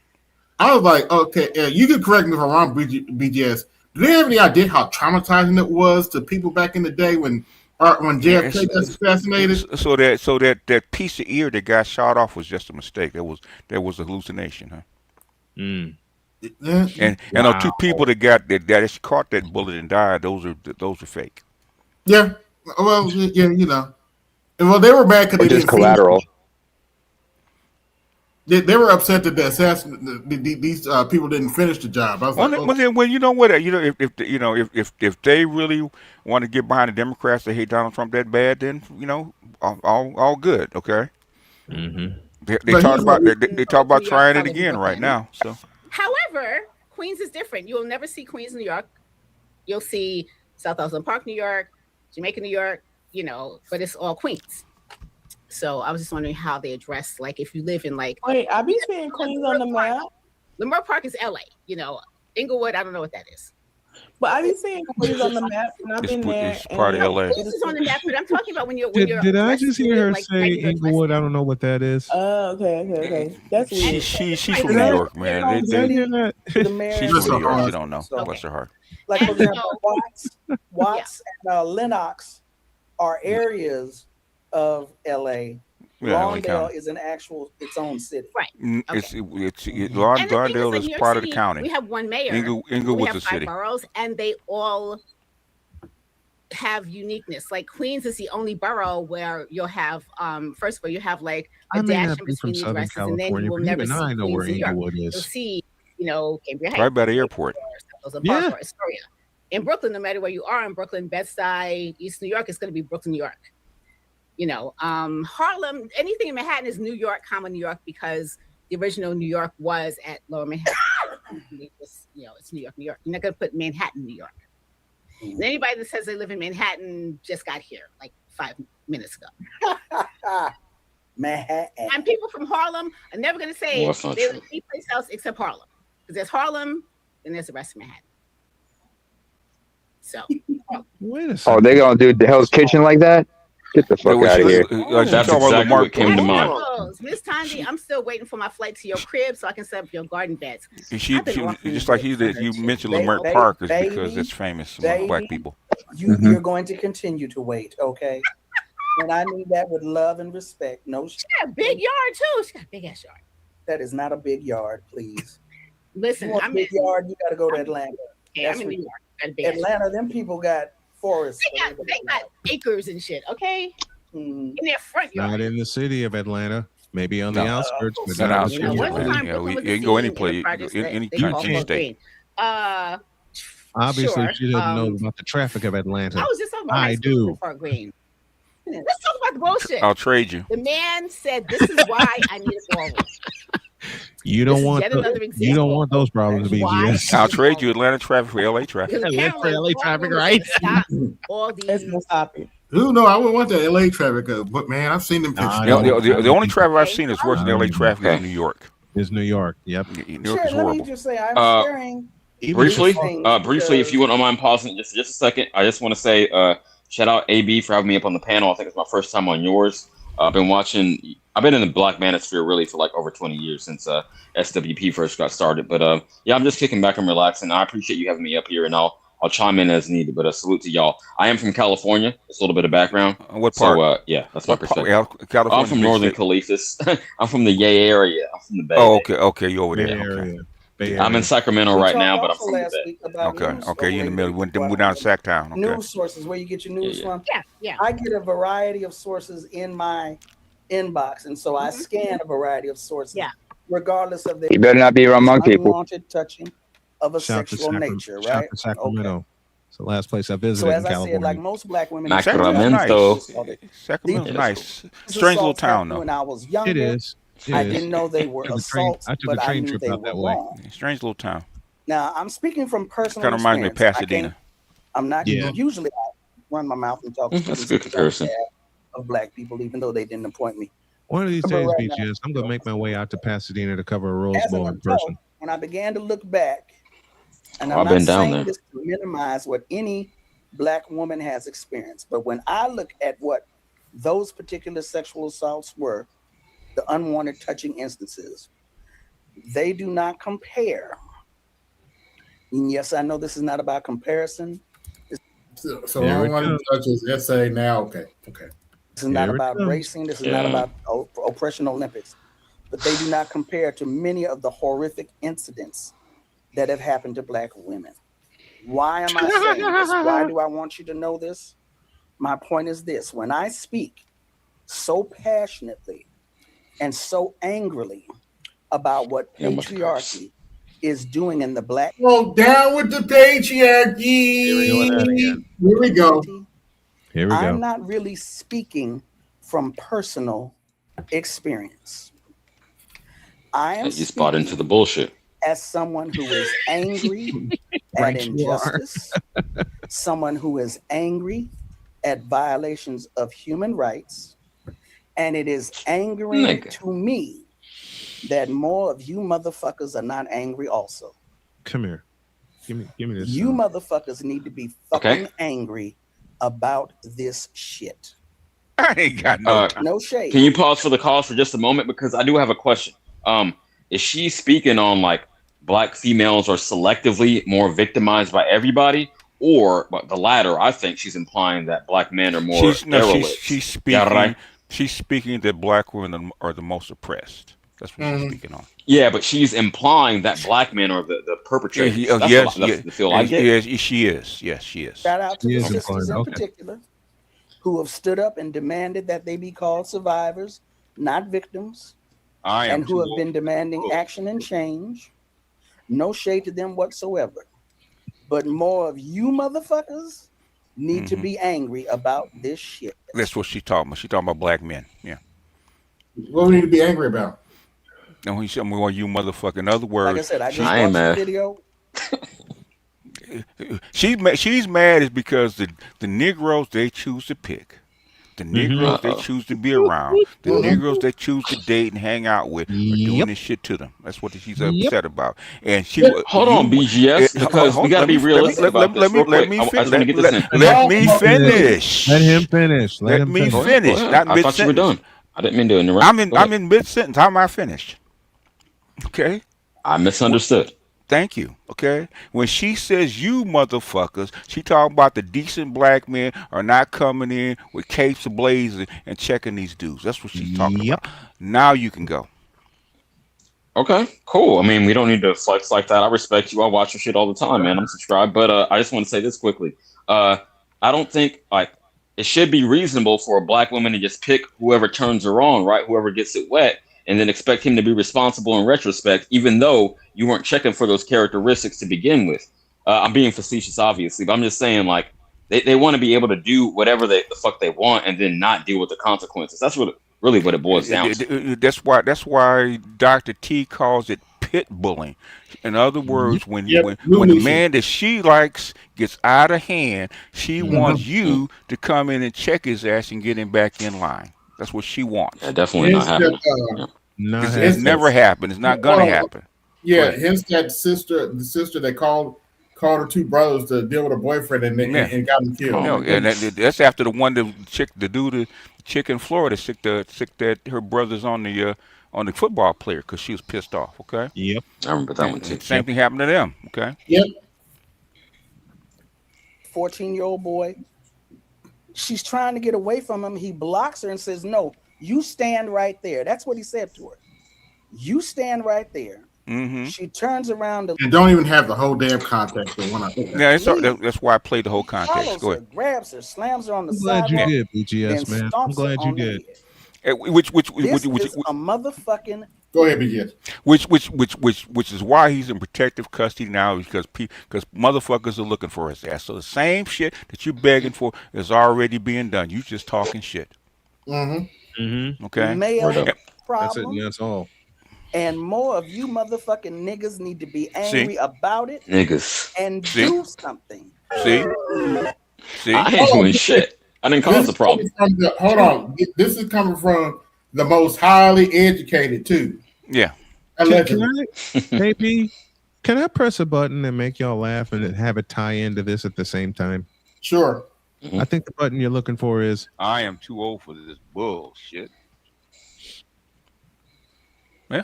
I was like, okay, you can correct me if I'm wrong, BGS. Do they have any idea how traumatizing it was to people back in the day when JFK got assassinated? So that piece of ear that got shot off was just a mistake. That was a hallucination, huh? Mm. And the two people that caught that bullet and died, those are fake. Yeah. Well, yeah, you know. Well, they were mad because they just didn't collateral. They were upset that these people didn't finish the job. I was like, well, you know what? If they really want to get behind the Democrats that hate Donald Trump that bad, then all good. Okay. Mm-hmm. They talk about trying it again right now. So. However, Queens is different. You will never see Queens, New York. You'll see South Osland Park, New York, Jamaica, New York. But it's all Queens. So I was just wondering how they address, like, if you live in like. Wait, I be seeing Queens on the map. Leimert Park is LA. Inglewood, I don't know what that is. But I be seeing Queens on the map, and I've been there. It's part of LA. Queens is on the map, but I'm talking about when you're. Did I just hear her say Inglewood? I don't know what that is. Oh, okay. That's weird. She's from New York, man. She's from New York. She don't know. Bless her heart. Like, for example, Watts and Lenox are areas of LA. Lawndale is its own city. Right. Lawndale is part of the county. We have one mayor. Inglewood's a city. 5 boroughs, and they all have uniqueness. Like Queens is the only borough where you'll have, first of all, you have like a dash in between the addresses, and then you will never see Queens, New York. You'll see, Cambria Heights. Right by the airport. Astoria. In Brooklyn, no matter where you are in Brooklyn, Bed-Stuy, East New York, it's going to be Brooklyn, New York. Harlem, anything in Manhattan is New York, New York, because the original New York was at Lower Manhattan. It's New York, New York. You're not going to put Manhattan, New York. And anybody that says they live in Manhattan just got here like 5 minutes ago. Manhattan. And people from Harlem are never going to say they live any place else except Harlem. Because there's Harlem, then there's the rest of Manhattan. So. Wait a second. Oh, they're going to do the Hell's Kitchen like that? Get the fuck out of here. That's exactly what came to mind. Miss Tandy, I'm still waiting for my flight to your crib so I can set up your garden beds. She just like you mentioned Leimert Park is because it's famous among black people. You're going to continue to wait, okay? And I need that with love and respect. No, she got a big yard too. She got a big ass yard. That is not a big yard, please. Listen, I'm big yard. You got to go to Atlanta. Yeah, I'm in New York. Atlanta, them people got forests. They got acres and shit, okay? In their front yard. Not in the city of Atlanta. Maybe on the outskirts. But not outskirts. You can go any place, any country, state. Obviously, she doesn't know about the traffic of Atlanta. I was just talking about I do. Park Green. Let's talk about the bullshit. I'll trade you. The man said, "This is why I need a forward." You don't want those problems, BGS. I'll trade you Atlanta traffic for LA traffic. For LA traffic, right? All these. No, I wouldn't want that LA traffic, but man, I've seen them pictures. The only traffic I've seen that's worse than LA traffic is New York. Is New York? Yep. New York is horrible. Let me just say, I'm sharing. Briefly, if you wouldn't mind pausing just a second, I just want to say, shout out AB for having me up on the panel. I think it's my first time on yours. I've been in the Black Manosphere really for like over 20 years since SWP first got started. But I'm just kicking back and relaxing. I appreciate you having me up here, and I'll chime in as needed. But salute to y'all. I am from California. Just a little bit of background. What part? So that's my perspective. California, I'm from Northern Calesis. I'm from the Yay area. I'm from the Bay. Oh, okay, you over there. I'm in Sacramento right now, but I'm from the Bay. Okay, you in the middle. We're down to Sacktown. Okay. News sources, where you get your news from. Yeah. I get a variety of sources in my inbox, and so I scan a variety of sources, regardless of their. You better not be around among people. Unwanted touching of a sexual nature, right? Shout to Sacramento. Okay. It's the last place I visited. So as in I California. said, like most black women, Sacramento's nice. Strange little town, though. When I was younger, it is. I didn't know they were assaults, but I knew they were wrong. Strange little town. Now I'm speaking from personal. Kind of reminds me of Pasadena. I'm not usually I run my mouth and talk. That's a good comparison. Of black people, even though they didn't appoint me. One of these days, BGS, I'm going to make my way out to Pasadena to cover a Rose Bowl in person. When I began to look back, and I've I'm been not down saying there. this to minimize what any Black woman has experienced. But when I look at what those particular sexual assaults were, the unwanted touching instances, they do not compare. And yes, I know this is not about comparison. So I don't want to judge his essay now. Okay. This is not about racing. This is not about oppression Olympics. But they do not compare to many of the horrific incidents that have happened to Black women. Why am I saying this? Why do I want you to know this? My point is this. When I speak so passionately and so angrily about what patriarchy is doing in the Black... Well, down with the patriarchy. Here we go. I'm not really speaking from personal experience. I am You spot into the bullshit. As someone who is angry at injustice, someone who is angry at violations of human rights, and it is angering to me that more of you motherfuckers are not angry also. Come here. Give me this. You motherfuckers need to be fucking angry about this shit. I ain't got no shade. Can you pause for the cause for just a moment? Because I do have a question. Is she speaking on like Black females are selectively more victimized by everybody, or the latter? I think she's implying that Black men are more derelict. She's speaking. She's speaking that Black women are the most oppressed. That's what she's speaking on. Yeah, but she's implying that Black men are the perpetrators. That's the feel I get. Yes, she is. Yes, she is. Shout out to the sisters in particular who have stood up and demanded that they be called survivors, not victims, and who have been demanding action and change. No shade to them whatsoever. But more of you motherfuckers need to be angry about this shit. That's what she's talking about. She's talking about Black men. Yeah. What we need to be angry about? No, he's saying more you motherfucker. In other words, like I said, I just watched the video. She's mad is because the Negroes they choose to pick, the Negroes they choose to be around, the Negroes they choose to date and hang out with are doing this shit to them. That's what she's upset about. And she hold on, BGS, because we gotta be realistic about this. Let me finish. Let him finish. Let me finish. I thought you were done. I didn't mean to interrupt. I'm in mid sentence. How am I finished? Okay. I misunderstood. Thank you. Okay. When she says you motherfuckers, she talking about the decent Black men are not coming in with capes ablazing and checking these dudes. That's what she's talking about. Now you can go. Okay, cool. I mean, we don't need to flex like that. I respect you. I watch your shit all the time, man. I'm subscribed. But I just want to say this quickly. I don't think it should be reasonable for a Black woman to just pick whoever turns her on, right? Whoever gets it wet, and then expect him to be responsible in retrospect, even though you weren't checking for those characteristics to begin with. I'm being facetious, obviously, but I'm just saying, they want to be able to do whatever the fuck they want and then not deal with the consequences. That's really what it boils down to. That's why Dr. T calls it pit bullying. In other words, when the man that she likes gets out of hand, she wants you to come in and check his ass and get him back in line. That's what she wants. Yeah, definitely not happening. It's never happened. It's not gonna happen. Yeah, hence the sister that called her two brothers to deal with her boyfriend and got him killed. And that's after the chick in Florida sick that her brothers on the football player because she was pissed off. Okay. Yep. I remember that one too. Same thing happened to them. Okay. Yep. 14-year-old boy. She's trying to get away from him. He blocks her and says, "No, you stand right there." That's what he said to her. You stand right there. Mm-hmm. She turns around and don't even have the whole damn context. That's why I played the whole context. Go ahead. Grabs her, slams her on the sidewalk. I'm glad you did, BGS, man. I'm glad you did. Which is a motherfucking. Go ahead, BGS. Which is why he's in protective custody now because motherfuckers are looking for his ass. So the same shit that you're begging for is already being done. You just talking shit. Okay. Male That's problem. it. That's all. And more of you motherfucking niggas need to be angry about it. Niggas. And do something. See? I ain't doing shit. I didn't cause the problem. Hold on. This is coming from the most highly educated too. Yeah. Maybe can I press a button and make y'all laugh and have it tie into this at the same time? Sure. I think the button you're looking for is I am too old for this bullshit. Yeah.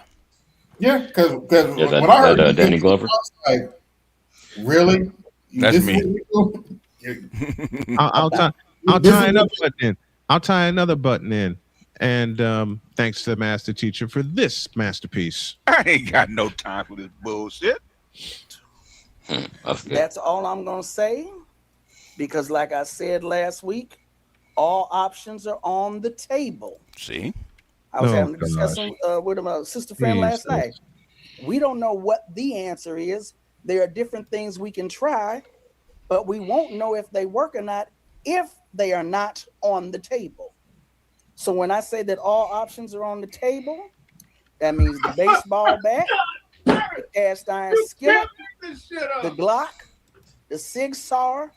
Yeah, because Yeah, when I heard that Danny Glover. I was like, really? That's me. I'll tie another button in. I'll tie another button in. And thanks to the master teacher for this masterpiece. I ain't got no time for this bullshit. That's good. That's all I'm gonna say, because like I said last week, all options are on the table. See, I was having a discussion with my sister friend last night. We don't know what the answer is. There are different things we can try, but we won't know if they work or not if they are not on the table. So when I say that all options are on the table, that means the baseball bat, the cast iron skillet, the Glock, the Sig Sauer.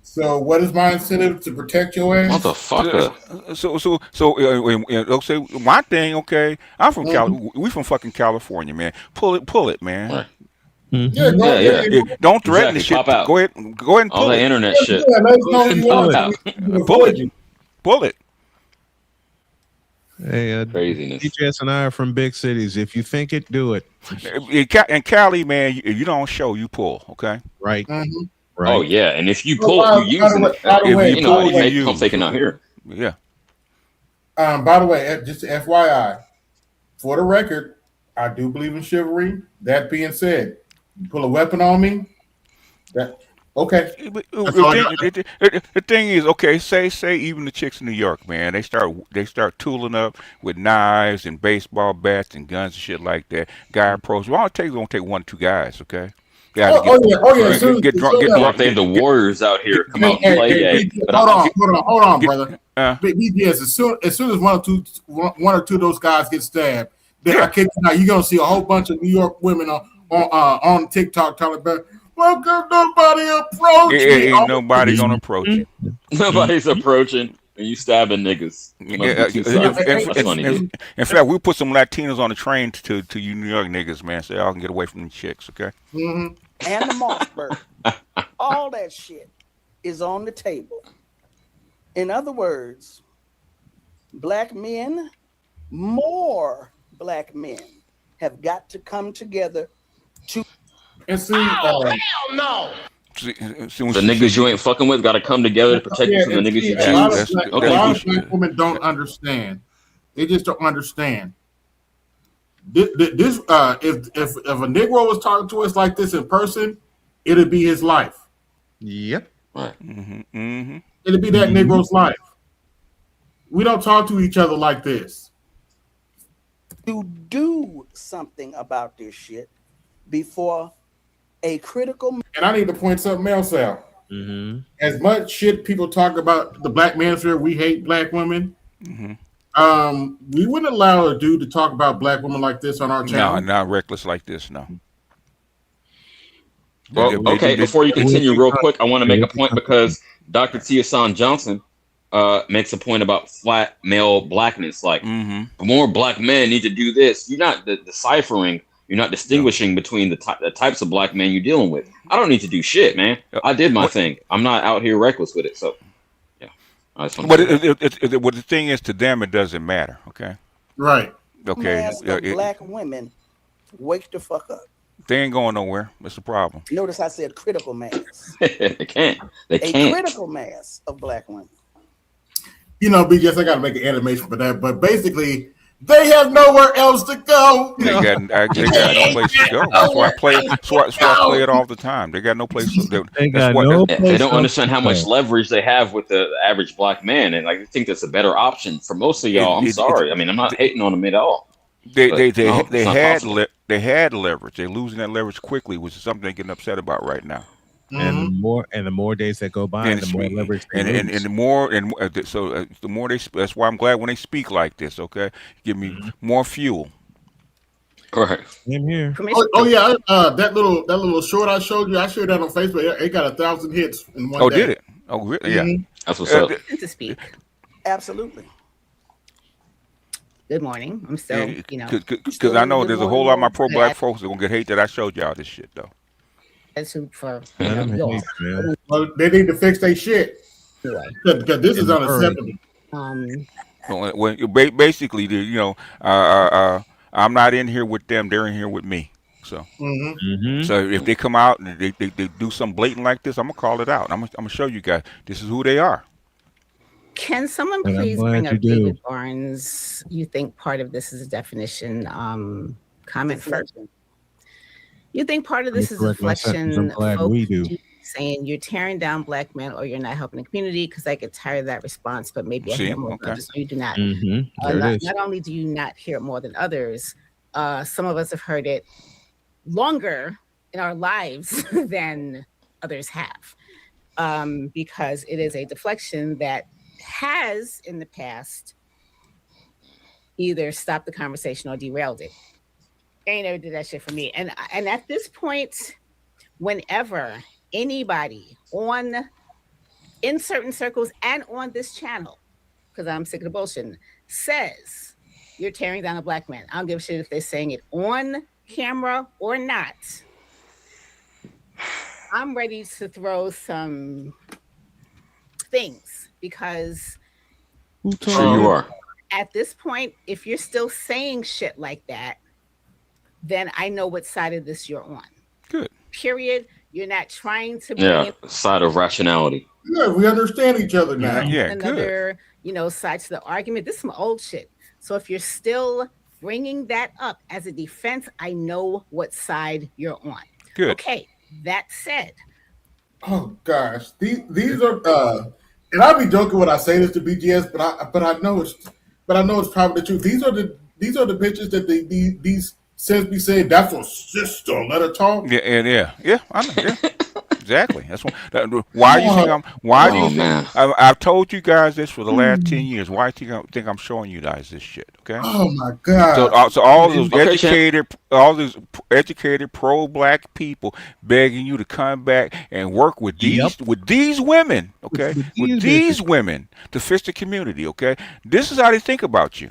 So what is my incentive to protect your ass? Motherfucker. So say my thing. Okay, I'm from we from fucking California, man. Pull it, man. Right. Yeah. Don't threaten the shit. Pop out. Go ahead and pull all that it. internet shit. Pull it. Hey, craziness. DJS and I are from big cities. If you think it, do it. In Cali, man, you don't show, you pull. Okay. Right. Mm-hmm. Right. Oh yeah, and if you pull it, you use it. If you pull, you come taking out here. Yeah. By the way, just FYI, for the record, I do believe in chivalry. That being said, you pull a weapon on me, that okay. The thing is, okay, say even the chicks in New York, man, they start tooling up with knives and baseball bats and guns and shit like that. Guy approach. Well, it's gonna take 1 or 2 guys, okay? Yeah. Get drunk. They have the Warriors out here come out and play. Hold on, brother. BDS, as soon as one or two of those guys get stabbed, then I kid you not, you're gonna see a whole bunch of New York women on TikTok talking about, well, nobody approach me. Ain't nobody gonna approach you. Nobody's approaching. And you stabbing niggas. That's funny. In fact, we put some Latinos on the train to you New York niggas, man, so y'all can get away from the chicks, okay? Mm-hmm. And the Mossberg. All that shit is on the table. In other words, black men, more black men, have got to come together to. And see, hell no. The niggas you ain't fucking with got to come together to protect you from the niggas you choose. A lot of black women don't understand. They just don't understand. This if a Negro was talking to us like this in person, it'd be his life. Yep. Right. It'd be that Negro's life. We don't talk to each other like this. To do something about this shit before a critical. And I need to point something else out. As much shit people talk about the black manosphere, we hate black women. We wouldn't allow a dude to talk about black women like this on our channel. No, not reckless like this. No. Well, okay. Before you continue, real quick, I want to make a point because Dr. Tia Johnson makes a point about flat male blackness. Like more black men need to do this. You're not deciphering. You're not distinguishing between the types of black men you're dealing with. I don't need to do shit, man. I did my thing. I'm not out here reckless with it. So, yeah. But the thing is, to them, it doesn't matter. Okay. Right. Okay. Black women, wake the fuck up. They ain't going nowhere. That's the problem. Notice I said critical mass. They can't. A critical mass of black women. You know, BGS, I got to make an animation for that. But basically, they have nowhere else to go. They got no place to go. That's why I play it. That's why I play it all the time. They got no place to go. They don't understand how much leverage they have with the average black man, and I think that's a better option for most of y'all. I'm sorry. I mean, I'm not hating on them at all. They had leverage. They're losing that leverage quickly, which is something they're getting upset about right now. And the more days that go by, the more leverage they lose. So the more they. That's why I'm glad when they speak like this. Okay, give me more fuel. All right. I'm here. Oh yeah, that little short I showed you. I shared that on Facebook. It got 1,000 hits in one day. Oh, did it? Oh, really? Yeah. That's what's up. To speak. Absolutely. Good morning. I'm still, because I know there's a whole lot of my pro-black folks that are gonna get hate that I showed y'all this shit though. attitude for Well, they need to fix their shit. Because this is unacceptable. Basically, I'm not in here with them; they're in here with me. So, so if they come out and they do something blatant like this, I'm gonna call it out. I'm gonna show you guys this is who they are. Can someone please bring up David Barnes? You think part of this is a definition? Comment first. You think part of this is a reflection of folks saying you're tearing down Black men or you're not helping the community? Because I get tired of that response, but maybe I hear more than others. You do not. Not only do you not hear it more than others, some of us have heard it longer in our lives than others have, because it is a deflection that has in the past either stopped the conversation or derailed it. They never did that shit for me. And at this point, whenever anybody in certain circles and on this channel, because I'm sick of the bullshit, says you're tearing down a Black man, I don't give a shit if they're saying it on camera or not. I'm ready to throw some things because sure you are. At this point, if you're still saying shit like that, then I know what side of this you're on. Good. Period. You're not trying to bring side of rationality. Yeah, we understand each other now. Another, side to the argument. This is some old shit. So if you're still bringing that up as a defense, I know what side you're on. Good. Okay. That said. Oh gosh, these are and I'll be joking when I say this to BGS, but I know it's probably the truth. These are the bitches that these since be saying that's a sister. Let her talk. Yeah, I know. Yeah. Exactly. That's why do you think I've told you guys this for the last 10 years. Why do you think I'm showing you guys this shit? Okay. Oh my God. So all those educated pro-Black people begging you to come back and work with these women. Okay. With these women to fix the community. Okay. This is how they think about you.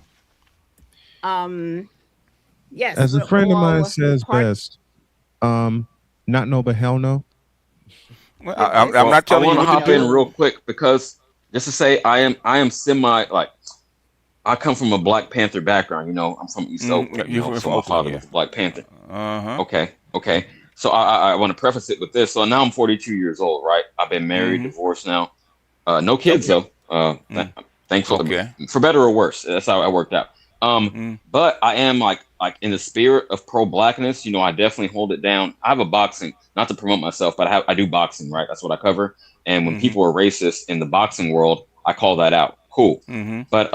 Yes. As a friend of mine says best, not no, but hell no. Well, I'm not telling you. I want to hop in real quick because just to say I am semi I come from a Black Panther background. I'm from East Oakland. So my father was Black Panther. Okay. So I want to preface it with this. So now I'm 42 years old, right? I've been married, divorced now. No kids though. Thankfully, for better or worse. That's how it worked out. But I am like in the spirit of pro-Blackness, I definitely hold it down. I have a boxing, not to promote myself, but I do boxing, right? That's what I cover. And when people are racist in the boxing world, I call that out. Cool. But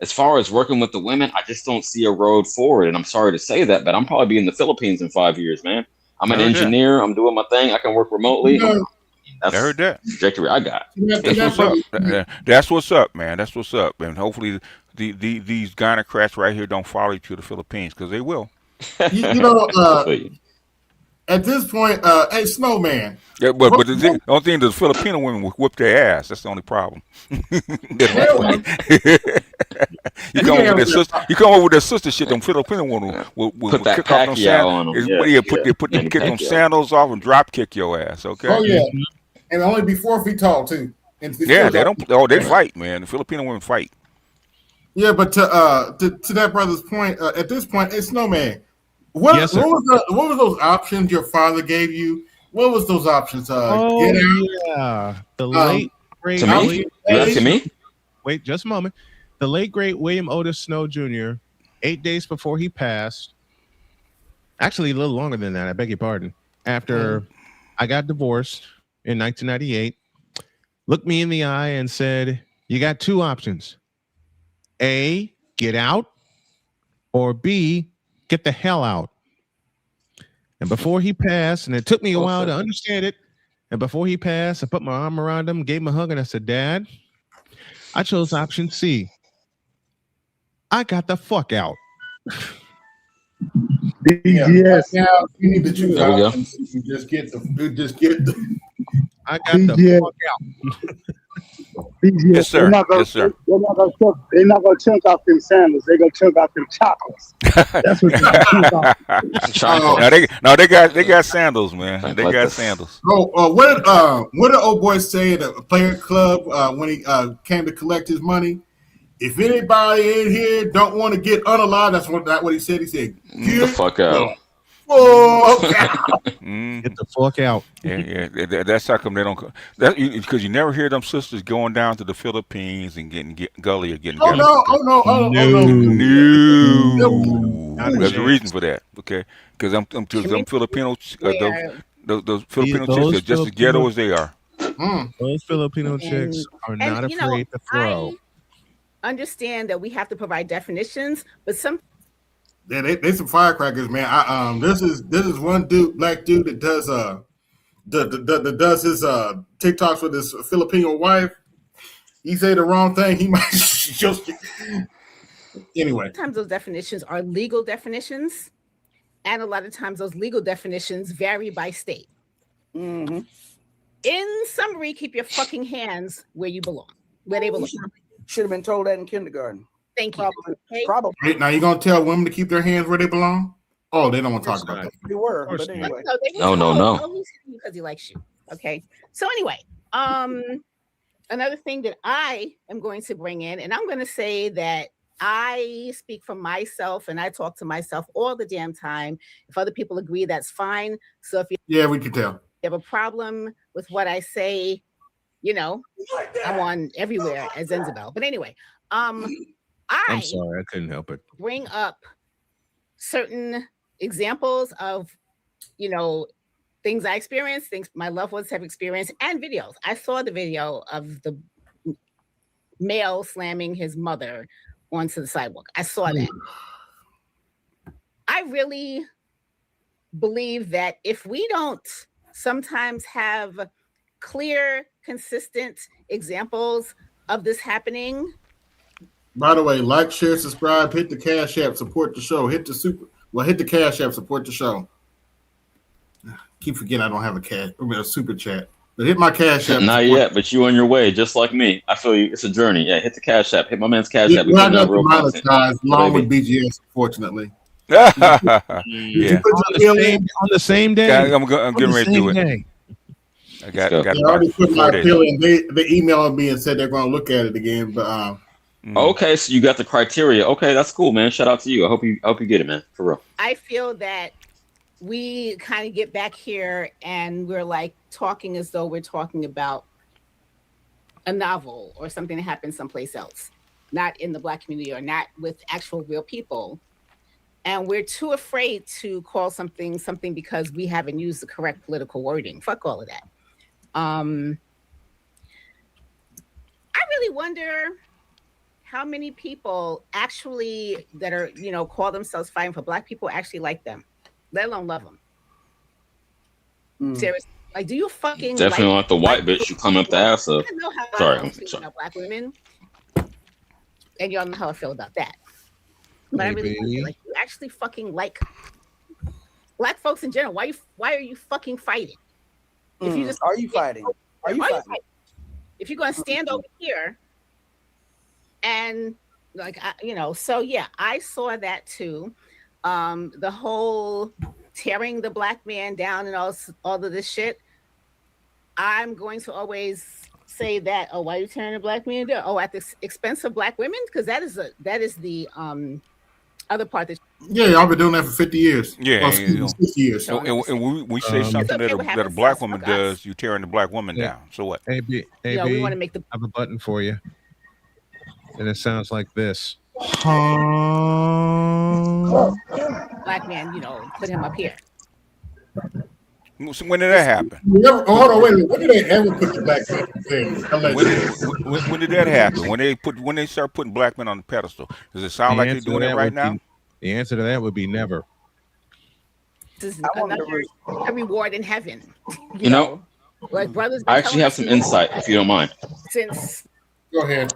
as far as working with the women, I just don't see a road forward. And I'm sorry to say that, but I'm probably be in the Philippines in 5 years, man. I'm an engineer. I'm doing my thing. I can work remotely. That's the trajectory I got. That's what's up. That's what's up, man. That's what's up. And hopefully these gynocrats right here don't follow you to the Philippines because they will. At this point, hey, Snowman. Yeah, but the only thing is the Filipino women will whip their ass. That's the only problem. You come over with their sister shit. Them Filipino women will put that kick off them sandals. Kick them sandals off and drop kick your ass. Okay. Oh yeah, and only be 4 feet tall too. Yeah, they don't. Oh, they fight, man. The Filipino women fight. Yeah, but to that brother's point, at this point, it's Snowman. What was those options your father gave you? What was those options? Get out. The late great. To me? Wait, just a moment. The late great William Otis Snow Jr. 8 days before he passed, actually a little longer than that. I beg your pardon. After I got divorced in 1998, looked me in the eye and said, "You got two options: A, get out, or B, get the hell out." And before he passed, and it took me a while to understand it, and before he passed, I put my arm around him, gave him a hug, and I said, "Dad, I chose option C. I got the fuck out." Yes. Right now, you need to choose options. You just get the. I got the fuck out. Yes, They're sir. not gonna, Yes, sir. they're not gonna chunk off them sandals. They're gonna chunk off them chocolates. That's what they're gonna chunk off. They got sandals, man. They got sandals. Oh, what did old boy say at a player club when he came to collect his money? If anybody in here don't want to get unalive, that's what he said. He said, "Get the fuck out." Get the fuck out. Yeah. That's how come they don't. That because you never hear them sisters going down to the Philippines and getting gully or getting. No. There's a reason for that. Okay, because them Filipino those Filipino chicks are just as ghetto as they are. Those Filipino chicks are not afraid to throw. I understand that we have to provide definitions, but some. Yeah, they some firecrackers, man. This is one black dude that does does his TikToks with his Filipino wife. He say the wrong thing, he might just anyway. Sometimes those definitions are legal definitions, and a lot of times those legal definitions vary by state. Mm-hmm. In summary, keep your fucking hands where you belong, where they belong. Should have been told that in kindergarten. Thank you. Probably. Wait, now you gonna tell women to keep their hands where they belong? Oh, they don't want to talk about that. They were, but anyway. No. Oh, he's hitting you because he likes you. Okay. So anyway, another thing that I am going to bring in, and I'm going to say that I speak for myself and I talk to myself all the damn time. If other people agree, that's fine. So if you we can tell. have a problem with what I say, I'm on everywhere as Zenzabel. But anyway, I'm sorry, I couldn't help it. Bring up certain examples of, things I experienced, things my loved ones have experienced, and videos. I saw the video of the male slamming his mother onto the sidewalk. I saw that. I really believe that if we don't sometimes have clear, consistent examples of this happening. By the way, like, share, subscribe, hit the Cash App, support the show. Hit the Cash App, support the show. Keep forgetting I don't have a super chat. But hit my Cash App. Not yet, but you on your way, just like me. I feel you. It's a journey. Yeah, hit the Cash App. Hit my man's Cash App. I got monetized along with BGS, unfortunately. On the same day. Yeah, I'm getting ready to do it. I got already put my appeal in. They emailed me and said they're going to look at it again. But okay, so you got the criteria. Okay, that's cool, man. Shout out to you. I hope you get it, man. For real. I feel that we kind of get back here and we're like talking as though we're talking about a novel or something that happened someplace else, not in the Black community or not with actual real people. And we're too afraid to call something because we haven't used the correct political wording. Fuck all of that. I really wonder how many people actually that are, call themselves fighting for Black people actually like them, let alone love them. Seriously, like, do you fucking definitely like the white bitch you come up the ass of? Sorry, I'm sorry. About Black women, and y'all know how I feel about that. But I really feel like you actually fucking like Black folks in general. Why are you fucking fighting? If you just are you fighting? Are you fighting? If you're gonna stand over here and so yeah, I saw that too. The whole tearing the Black man down and all of this shit. I'm going to always say that. Oh, why are you tearing the Black man down? Oh, at the expense of Black women, because that is the other part that. Yeah, I've been doing that for 50 years. Yeah, 60 years. And we say something that a Black woman does, you tearing the Black woman down. So what? AB, we want to make the. I have a button for you, and it sounds like this. Black man, put him up here. So when did that happen? Hold on, wait a minute. When did they ever put the Black man? When did that happen? When they start putting Black men on the pedestal? Does it sound like they're doing it right now? The answer to that would be never. This is a reward in heaven. Like brothers. I actually have some insight, if you don't mind. Go ahead.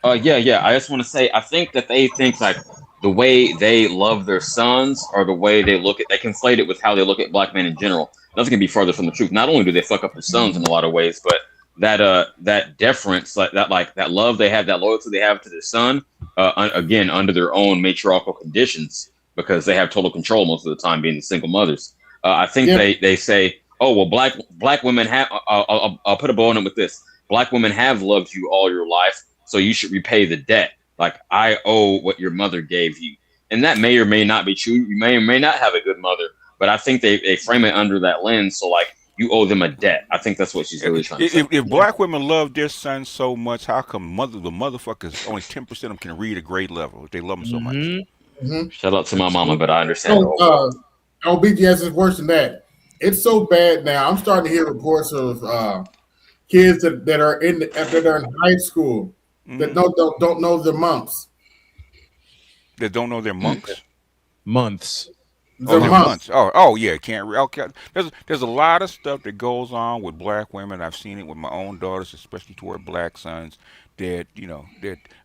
Yeah. I just want to say, I think that they think like the way they love their sons or the way they conflate it with how they look at Black men in general. Nothing can be further from the truth. Not only do they fuck up their sons in a lot of ways, but that deference, that love they have, that loyalty they have to their son, again under their own matriarchal conditions, because they have total control most of the time, being the single mothers. I think they say, oh well, black women have. I'll put a bow on it with this: black women have loved you all your life, so you should repay the debt. Like, I owe what your mother gave you, and that may or may not be true. You may or may not have a good mother, but I think they frame it under that lens. So like, you owe them a debt. I think that's what she's really trying to say. If black women love their sons so much, how come the motherfuckers only 10% of them can read a grade level if they love them so much? Shout out to my mama, but I understand. BDS is worse than that. It's so bad now. I'm starting to hear reports of kids that are in high school that don't know their months. That don't know their monks? Months. Months. Oh yeah, can't read. Okay. There's a lot of stuff that goes on with black women. I've seen it with my own daughters, especially toward black sons. That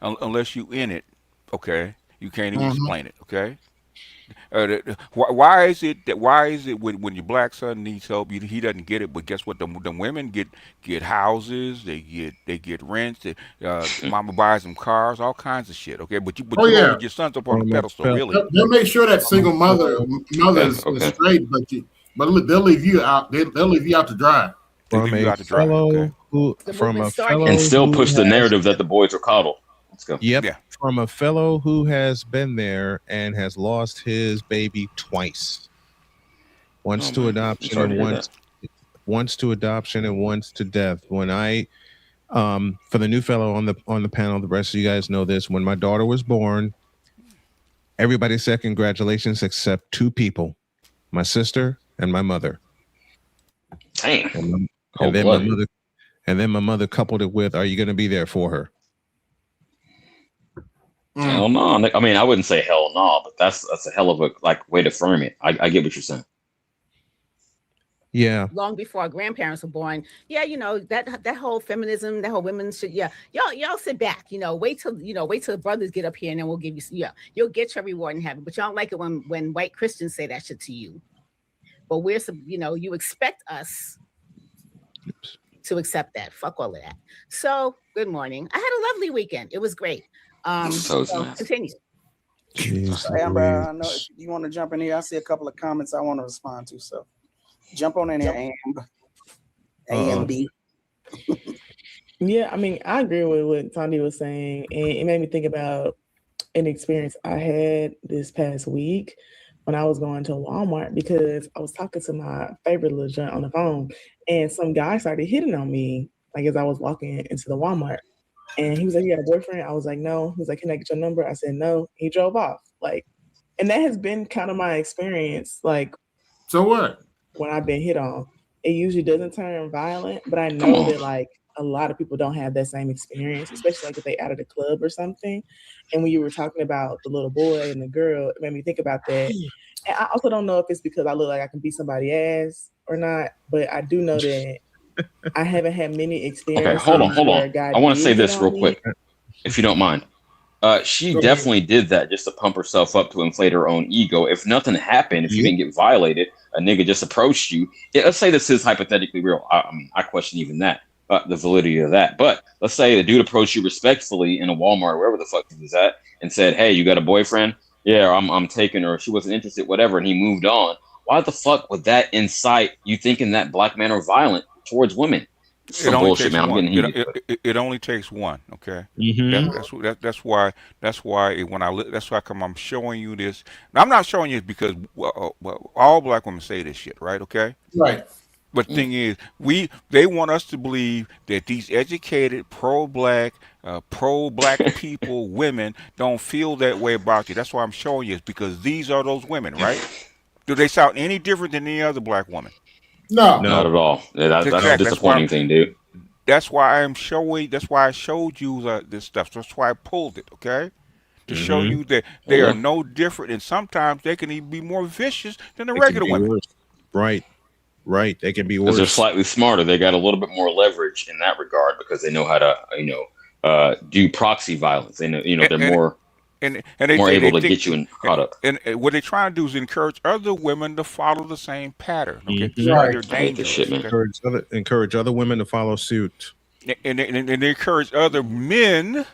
unless you in it, okay, you can't even explain it. Okay. Why is it when your black son needs help, he doesn't get it? But guess what? The women get houses, they get rents. Mama buys them cars, all kinds of shit. Okay, but you hold your sons up on the pedestal, really. They'll make sure that single mother is straight, but they'll leave you out. They'll leave you out to dry. And still push the narrative that the boys are coddled. Let's go. Yep. Yeah. From a fellow who has been there and has lost his baby twice. Once to adoption and once to adoption and once to death. When I for the new fellow on the panel, the rest of you guys know this. When my daughter was born, everybody said congratulations except two people. My sister and my mother. Damn. And then my mother coupled it with, are you going to be there for her? Hell no. I mean, I wouldn't say hell no, but that's a hell of a way to frame it. I get what you're saying. Yeah. Long before our grandparents were born. Yeah, that whole feminism, that whole women should. Yeah, y'all sit back. Wait till the brothers get up here, and then we'll give you. Yeah, you'll get your reward in heaven. But y'all don't like it when white Christians say that shit to you. But you expect us to accept that. Fuck all of that. So good morning. I had a lovely weekend. It was great. So continue. Amber, I know if you want to jump in here. I see a couple of comments I want to respond to. So jump on in here, Amber. AMB. Yeah, I mean, I agree with what Tandy was saying, and it made me think about an experience I had this past week when I was going to Walmart, because I was talking to my favorite little joint on the phone, and some guy started hitting on me as I was walking into the Walmart. And he was like, you got a boyfriend? I was like, no. He was like, can I get your number? I said, no. He drove off. And that has been kind of my experience. So what? When I've been hit on, it usually doesn't turn violent, but I know that a lot of people don't have that same experience, especially if they out of the club or something. And when you were talking about the little boy and the girl, it made me think about that. And I also don't know if it's because I look like I can beat somebody's ass or not, but I do know that I haven't had many experiences. Okay, hold on. I want to say this real quick, if you don't mind. She definitely did that just to pump herself up, to inflate her own ego. If nothing happened, if you didn't get violated, a nigga just approached you. Let's say this is hypothetically real. I question even that, the validity of that. But let's say the dude approached you respectfully in a Walmart, wherever the fuck he was at, and said, "Hey, you got a boyfriend?" "Yeah, I'm taking her." She wasn't interested, whatever, and he moved on. Why the fuck would that incite you thinking that black men are violent towards women? Some bullshit, man. I'm getting heated. It only takes one. Okay. That's why I'm showing you this. Now, I'm not showing you it because all black women say this shit, right? Okay. Right. But the thing is, they want us to believe that these educated, pro-black people, women don't feel that way about you. That's why I'm showing you, because these are those women, right? Do they sound any different than any other black woman? No, not at all. That's a disappointing thing, dude. That's why I'm showing. That's why I showed you this stuff. That's why I pulled it. Okay, to show you that they are no different, and sometimes they can even be more vicious than the regular women. Worse. Right. They can be worse. Because they're slightly smarter. They got a little bit more leverage in that regard, because they know how to, do proxy violence. They know, they're more. And more able to get you caught up. And what they're trying to do is encourage other women to follow the same pattern. Okay, Right. They're dangerous. Shit, man. Encourage other women to follow suit. and they encourage other men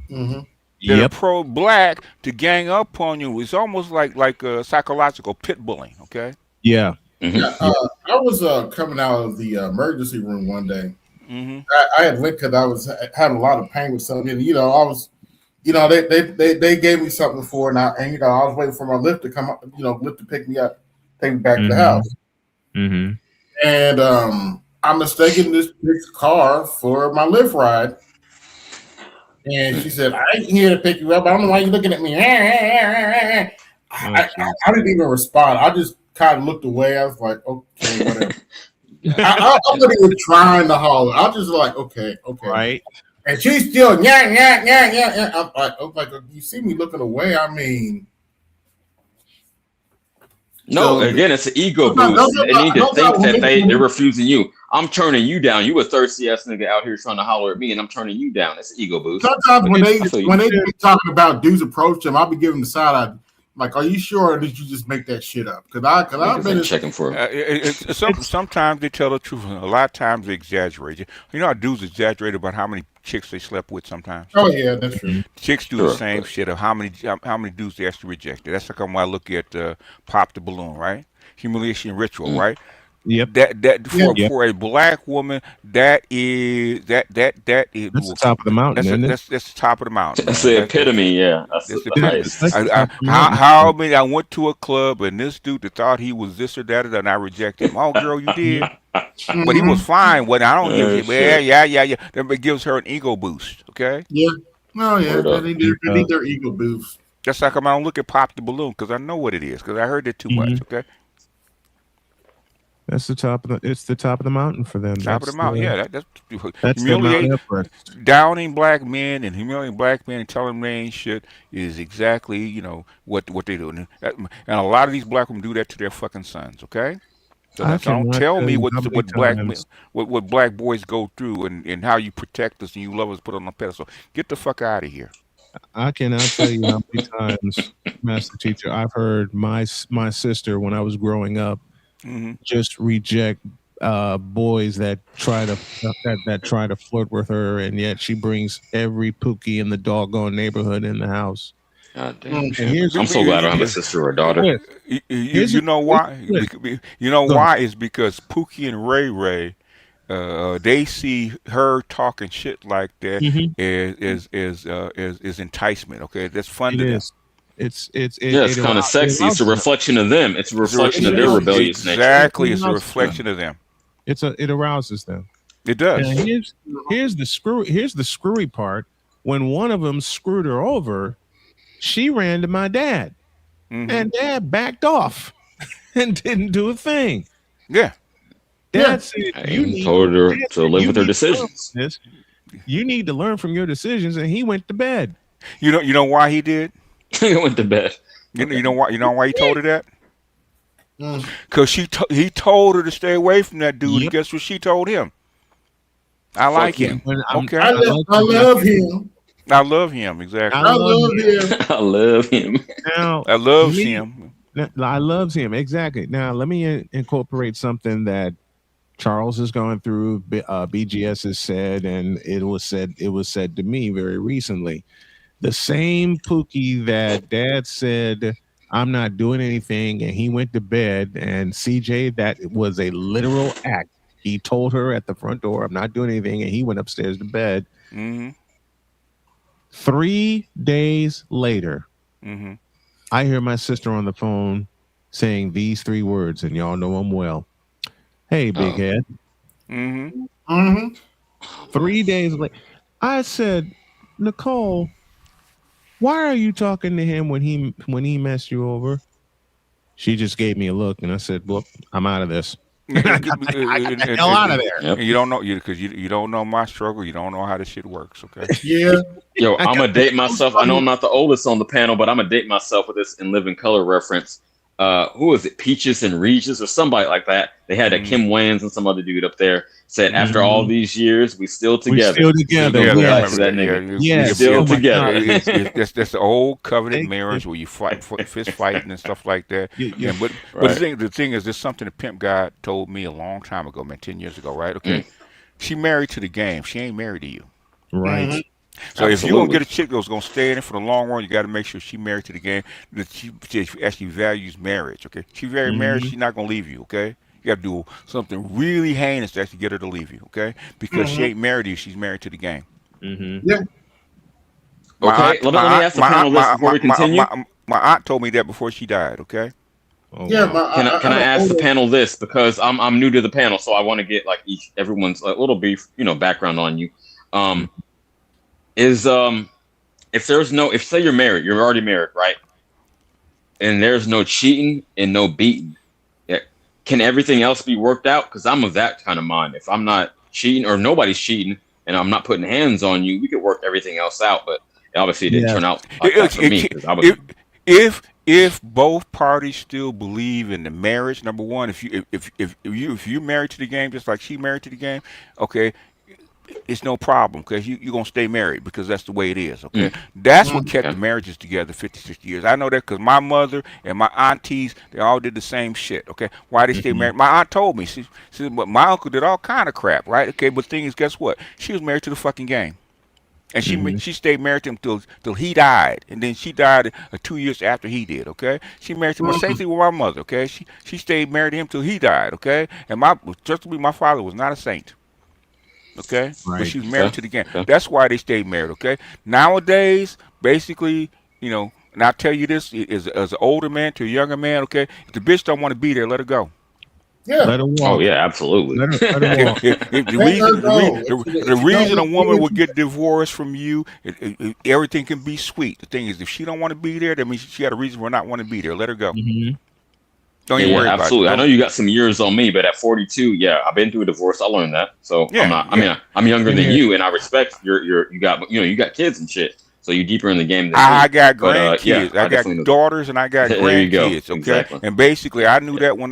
Mm-hmm. that are pro-black to gang up on you. It's almost like psychological pit bullying. Okay. Yeah. Yeah, I was coming out of the emergency room one day. Mm-hmm. I had went because I was having a lot of pain with something. And, I was, they gave me something before, and I was waiting for my lift to come up, lift to pick me up, take me back to the house. Mm-hmm. And I'm mistaking this car for my lift ride. And she said, "I ain't here to pick you up. I don't know why you're looking at me." I didn't even respond. I just kind of looked away. I was like, "Okay, whatever." I wasn't even trying to holler. I was just like, "Okay." Right. And she's still yeah. I'm like, you see me looking away? I mean, no. Again, it's an ego boost. They need to think that they're refusing you. I'm turning you down. You a thirsty ass nigga out here trying to holler at me, and I'm turning you down. It's an ego boost. Sometimes when they be talking about dudes approach them, I'll be giving the side eye. Like, are you sure, or did you just make that shit up? Because I've been checking for sometimes they tell the truth. A lot of times they exaggerate. You know how dudes exaggerate about how many chicks they slept with sometimes. Oh yeah, that's true. Chicks do the same shit of how many dudes they actually rejected. That's like when I look at Pop the Balloon, right? Humiliation ritual, right? Yep. For a black woman, that is that's the top of the mountain. That's the top of the mountain. That's the epitome. Yeah, that's the highest. How many? I went to a club and this dude that thought he was this or that, and I rejected him. Oh, girl, you did, but he was fine. What I don't give you, yeah. That gives her an ego boost. Okay. Yeah. No, yeah. They need their ego boost. That's like I don't look at Pop the Balloon because I know what it is because I heard it too much. Okay. That's the top of the mountain for them. Top of the mountain, that's humiliating. Downing black men and humiliating black men and telling them they ain't shit is exactly what they do, and a lot of these black women do that to their fucking sons. Okay, so don't tell me what black boys go through and how you protect us and you love us, put on a pedestal. Get the fuck out of here. I cannot tell you how many times, Master Teacher, I've heard my sister when I was growing up. Mm-hmm. Just reject boys that try to flirt with her, and yet she brings every pookie in the doggone neighborhood in the house. God damn. I'm so glad I don't have a sister or a daughter. You know why? You know why? Is because Pookie and Ray Ray, they see her talking shit like that is enticement. Okay, that's fun to them. It's kind of sexy. It's a reflection of them. It's a reflection of their rebellious nature. Exactly, it's a reflection of them. It arouses them. It does. And here's the screwy part. When one of them screwed her over, she ran to my dad, and Dad backed off and didn't do a thing. Yeah, Dad said told her to live with her decisions. You need to learn from your decisions, and he went to bed. You know why he did? He went to bed. You know why? You know why he told her that? Because he told her to stay away from that dude. And guess what she told him? I like him. Okay. I love him. I love him. Exactly. I love him. I love him. Now, I love him. I love him. Exactly. Now, let me incorporate something that Charles is going through. BGS has said, and it was said to me very recently. The same Pookie that Dad said, I'm not doing anything, and he went to bed, and CJ, that was a literal act. He told her at the front door, I'm not doing anything, and he went upstairs to bed. 3 days later, I hear my sister on the phone saying these 3 words, and y'all know them well. Hey, big head. 3 days later, I said, Nicole, why are you talking to him when he messed you over? She just gave me a look, and I said, "Well, I'm out of this. I got the hell out of there." Yep. You don't know because you don't know my struggle. You don't know how this shit works. Okay. Yeah. Yo, I'm gonna date myself. I know I'm not the oldest on the panel, but I'm gonna date myself with this in living color reference. Who was it? Peaches and Regis or somebody like that. They had a Kim Wayans and some other dude up there said, after all these years, we still together. We still together. Yeah, still together. That's the old covenant marriage where you fight, fist fighting and stuff like that. But the thing is, there's something the pimp guy told me a long time ago, man, 10 years ago, right? Okay. She married to the game. She ain't married to you. Right. Mhm. So if you're gonna Absolutely. get a chick that's gonna stay in it for the long run, you got to make sure she married to the game. That she actually values marriage. Okay, she very marriage. Mhm. She's not gonna leave you. Okay, you got to do something really heinous to actually get her to leave you. Okay, because she Mhm. ain't married to you. She's married to the game. Mhm. Yeah. Okay, let me ask the panel this before we continue. My aunt told me that before she died. Okay. Oh, Yeah. wow. Can I ask the panel this, because I'm new to the panel, so I want to get like everyone's a little brief background on you. Is if there's no, if say you're already married, right, and there's no cheating and no beating, can everything else be worked out? Because I'm of that kind of mind. If I'm not cheating or nobody's cheating and I'm not putting hands on you, we could work everything else out. But obviously, it didn't turn out like that for me. If both parties still believe in the marriage, number one, if you're married to the game just like she married to the game, okay, it's no problem because you're going to stay married because that's the way it is. Okay, that's what kept the marriages together 50, 60 years. I know that because my mother and my aunties, they all did the same shit. Okay, why they stay married? My aunt told me, she said, but my uncle did all kind of crap, right? Okay, but the thing is, guess what? She was married to the fucking game. And she stayed married to him till he died, and then she died 2 years after he did. Okay, she married to him. Same thing with my mother. Okay, she stayed married to him till he died. Okay, and my father was not a saint. Okay, but she was married to the game. That's why they stayed married. Okay, nowadays, basically, and I'll tell you this as an older man to a younger man. Okay, if the bitch don't want to be there, let her go. Yeah. Let her walk. Oh yeah, absolutely. Let her walk. The reason a woman would get divorced from you, everything can be sweet. The thing is, if she don't want to be there, that means she got a reason for not want to be there. Let her go. Mhm. Don't even worry absolutely. about it. I know you got some years on me, but at 42, yeah, I've been through a divorce. I learned that. So I'm not. I mean, I'm younger than you, and I respect you got kids and shit. So you're deeper in the game than me. I got grandkids. But, I got daughters, and I got there you go. grandkids. Okay, Exactly. and basically, I knew that when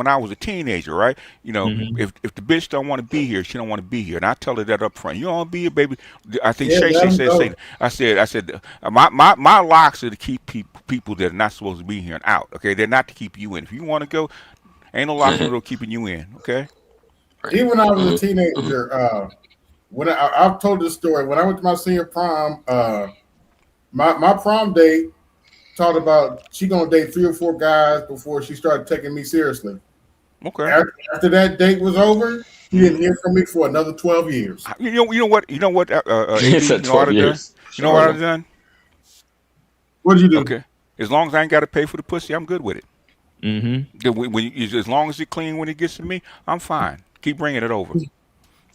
I was a teenager, right? If the bitch don't want to be here, she don't want to be here, and I tell her that up front. You don't want to be here, baby. I think Shay said. I said, my locks are to keep people that are not supposed to be here and out. Okay, they're not to keep you in. If you want to go, ain't no locks on the door keeping you in. Okay. Even when I was a teenager, when I've told this story, when I went to my senior prom, my prom date talked about she gonna date 3 or 4 guys before she started taking me seriously. Okay. After that date was over, he didn't hear from me for another 12 years. You know what? AB, It's at 12 years. You know what I've done? What'd you do? Okay. As long as I ain't got to pay for the pussy, I'm good with it. Mm-hmm. As long as it's clean when it gets to me, I'm fine. Keep bringing it over.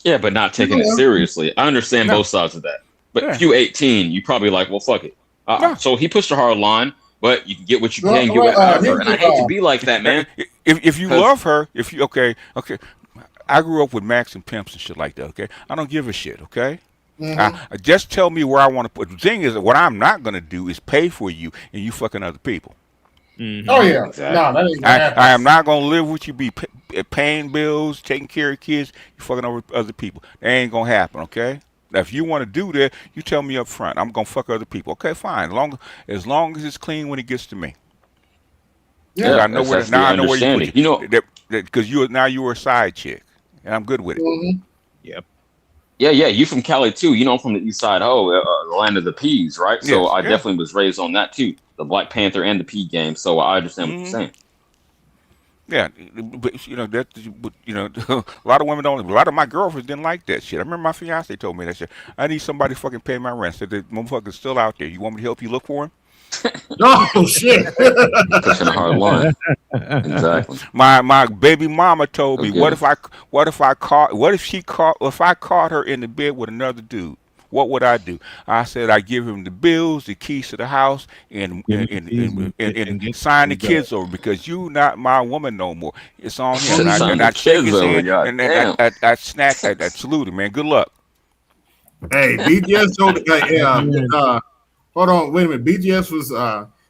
Yeah, but not taking it seriously. I understand both sides of that. But if you're 18, you probably like, well, fuck it. So he pushed a hard line, but you can get what you can get with her. And I hate to be like that, man. If you love her, okay. I grew up with Max and pimps and shit like that. Okay, I don't give a shit. Okay. Just tell me where I want to put. The thing is, what I'm not gonna do is pay for you and you fucking other people. Oh yeah, exactly. No, that ain't gonna happen. I am not gonna live with you, be paying bills, taking care of kids, you fucking over other people. That ain't gonna happen, okay? Now, if you want to do that, you tell me up front. I'm gonna fuck other people. Okay, fine. As long as it's clean when it gets to me. Yeah, I know where. Now I know where you put you know, because you're a side chick, and I'm good with it. Yep. Yeah, you from Cali too. You know, I'm from the East Side, the land of the peas, right? So I definitely was raised on that too, the Black Panther and the pea game. So I understand what you're saying. Yeah, but a lot of women don't. A lot of my girlfriends didn't like that shit. I remember my fiance told me that shit. I need somebody to fucking pay my rent. Said the motherfucker's still out there. You want me to help you look for him? Oh shit! Pushing a hard line. Exactly. My baby mama told me, what if I caught her in the bed with another dude? What would I do? I said I give him the bills, the keys to the house, and sign the kids over because you not my woman no more. It's on him. And I shake his hand and I snack. I salute him, man. Good luck. Hey, BGS told hold on, wait a minute. BGS was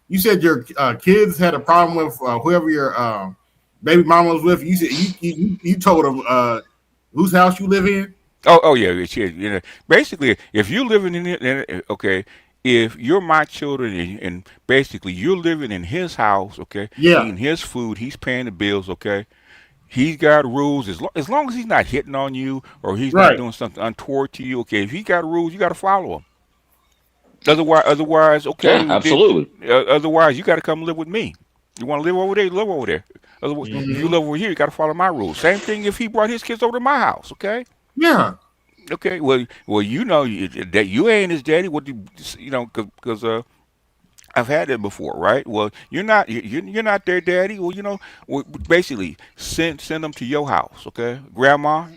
you said your kids had a problem with whoever your baby mama was with. You said you told them whose house you live in. Oh yeah. Basically, if you're living in it, okay. If you're my children and basically you're living in his house, okay, eating his food, he's paying the bills, okay. He's got rules as long as he's not hitting on you or he's not Right. doing something untoward to you. Okay, if he got rules, you got to follow him. Otherwise, okay. Yeah, absolutely. Otherwise, you got to come live with me. You want to live over there? Live over there. Otherwise, if you live over here, you got to follow my rules. Same thing if he brought his kids over to my house. Okay. Yeah. Okay. Well, you know that you ain't his daddy. What you know? Because I've had that before, right? Well, you're not their daddy. Well, you know, basically send them to your house. Okay, grandma.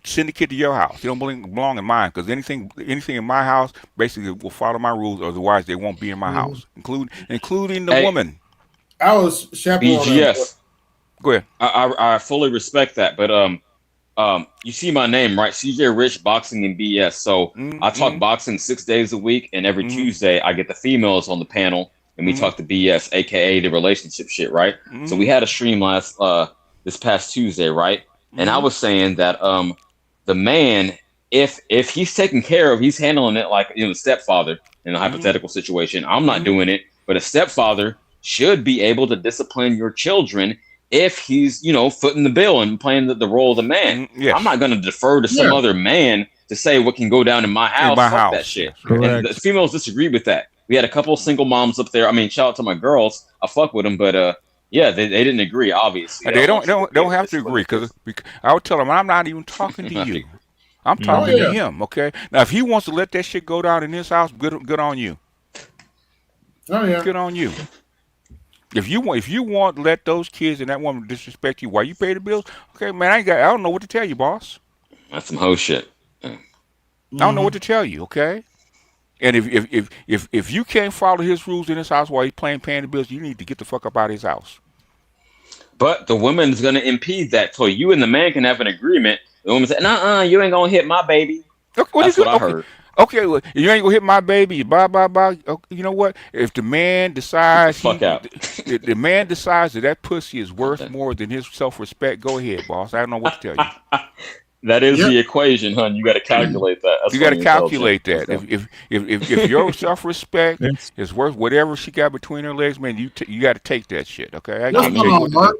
Send the kid to your house. They don't belong in mine because anything in my house basically will follow my rules. Otherwise, they won't be in my house, including the woman. I was chaperoning. BGS. Go ahead. I fully respect that, but you see my name, right? CJ Rich Boxing and BS. So I talk boxing 6 days a week, and every Tuesday I get the females on the panel, and we talk the BS, aka the relationship shit, right? So we had a stream this past Tuesday, right? And I was saying that the man, if he's taken care of, he's handling it like the stepfather in a hypothetical situation. I'm not doing it, but a stepfather should be able to discipline your children if he's, footing the bill and playing the role of the man. Yes. I'm not going to defer to some other man to say what can go down in my house. Fuck that shit. And the females disagree with that. We had a couple of single moms up there. I mean, shout out to my girls. I fuck with them, but yeah, they didn't agree. Obviously, they don't have to agree because I would tell them I'm not even talking to you. I'm talking to him. Okay. Now, if he wants to let that shit go down in his house, good on you. Oh yeah. Good on you. If you want to let those kids and that woman disrespect you while you pay the bills, okay, man, I don't know what to tell you, boss. That's some hoe shit. I don't know what to tell you, okay? And if you can't follow his rules in his house while he's paying the bills, you need to get the fuck up out of his house. But the woman is going to impede that. So you and the man can have an agreement. The woman said, "Nuh-uh, you ain't gonna hit my baby." That's what I heard. Okay, well, you ain't gonna hit my baby. Bye. You know what? If the man decides, the man decides that pussy is worth more than his self-respect, go ahead, boss. I don't know what to tell you. That is the equation, hun. You got to calculate that. That's you got to calculate that. If your self-respect is worth whatever she got between her legs, man, you got to take that shit. Okay. What's going on, Bart?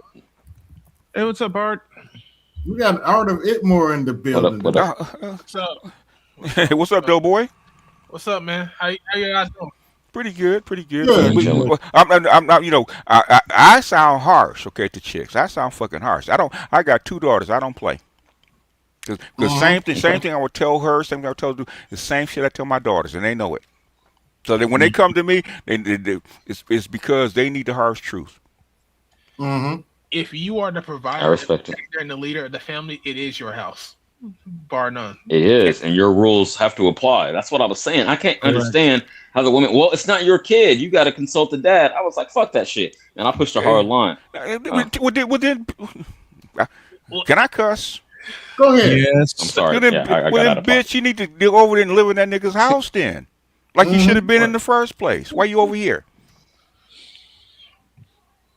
Hey, what's up, Bart? We got Art of Itmore in the building. What's up? Hey, what's up, doughboy? What's up, man? How you guys doing? Pretty good. I sound harsh, okay, to chicks. I sound fucking harsh. I got 2 daughters. I don't play. Because same thing I would tell her, same thing I would tell her, the same shit I tell my daughters, and they know it. So when they come to me, it's because they need the harsh truth. If you are the provider, I respect it. And the leader of the family, it is your house, bar none. It is, and your rules have to apply. That's what I was saying. I can't understand how the woman. Well, it's not your kid. You got to consult the dad. I was like, fuck that shit, and I pushed a hard line. Can I cuss? Go ahead. Yes. I'm sorry. Then, bitch, you need to go over there and live in that nigga's house then, like you should have been in the first place. Why you over here?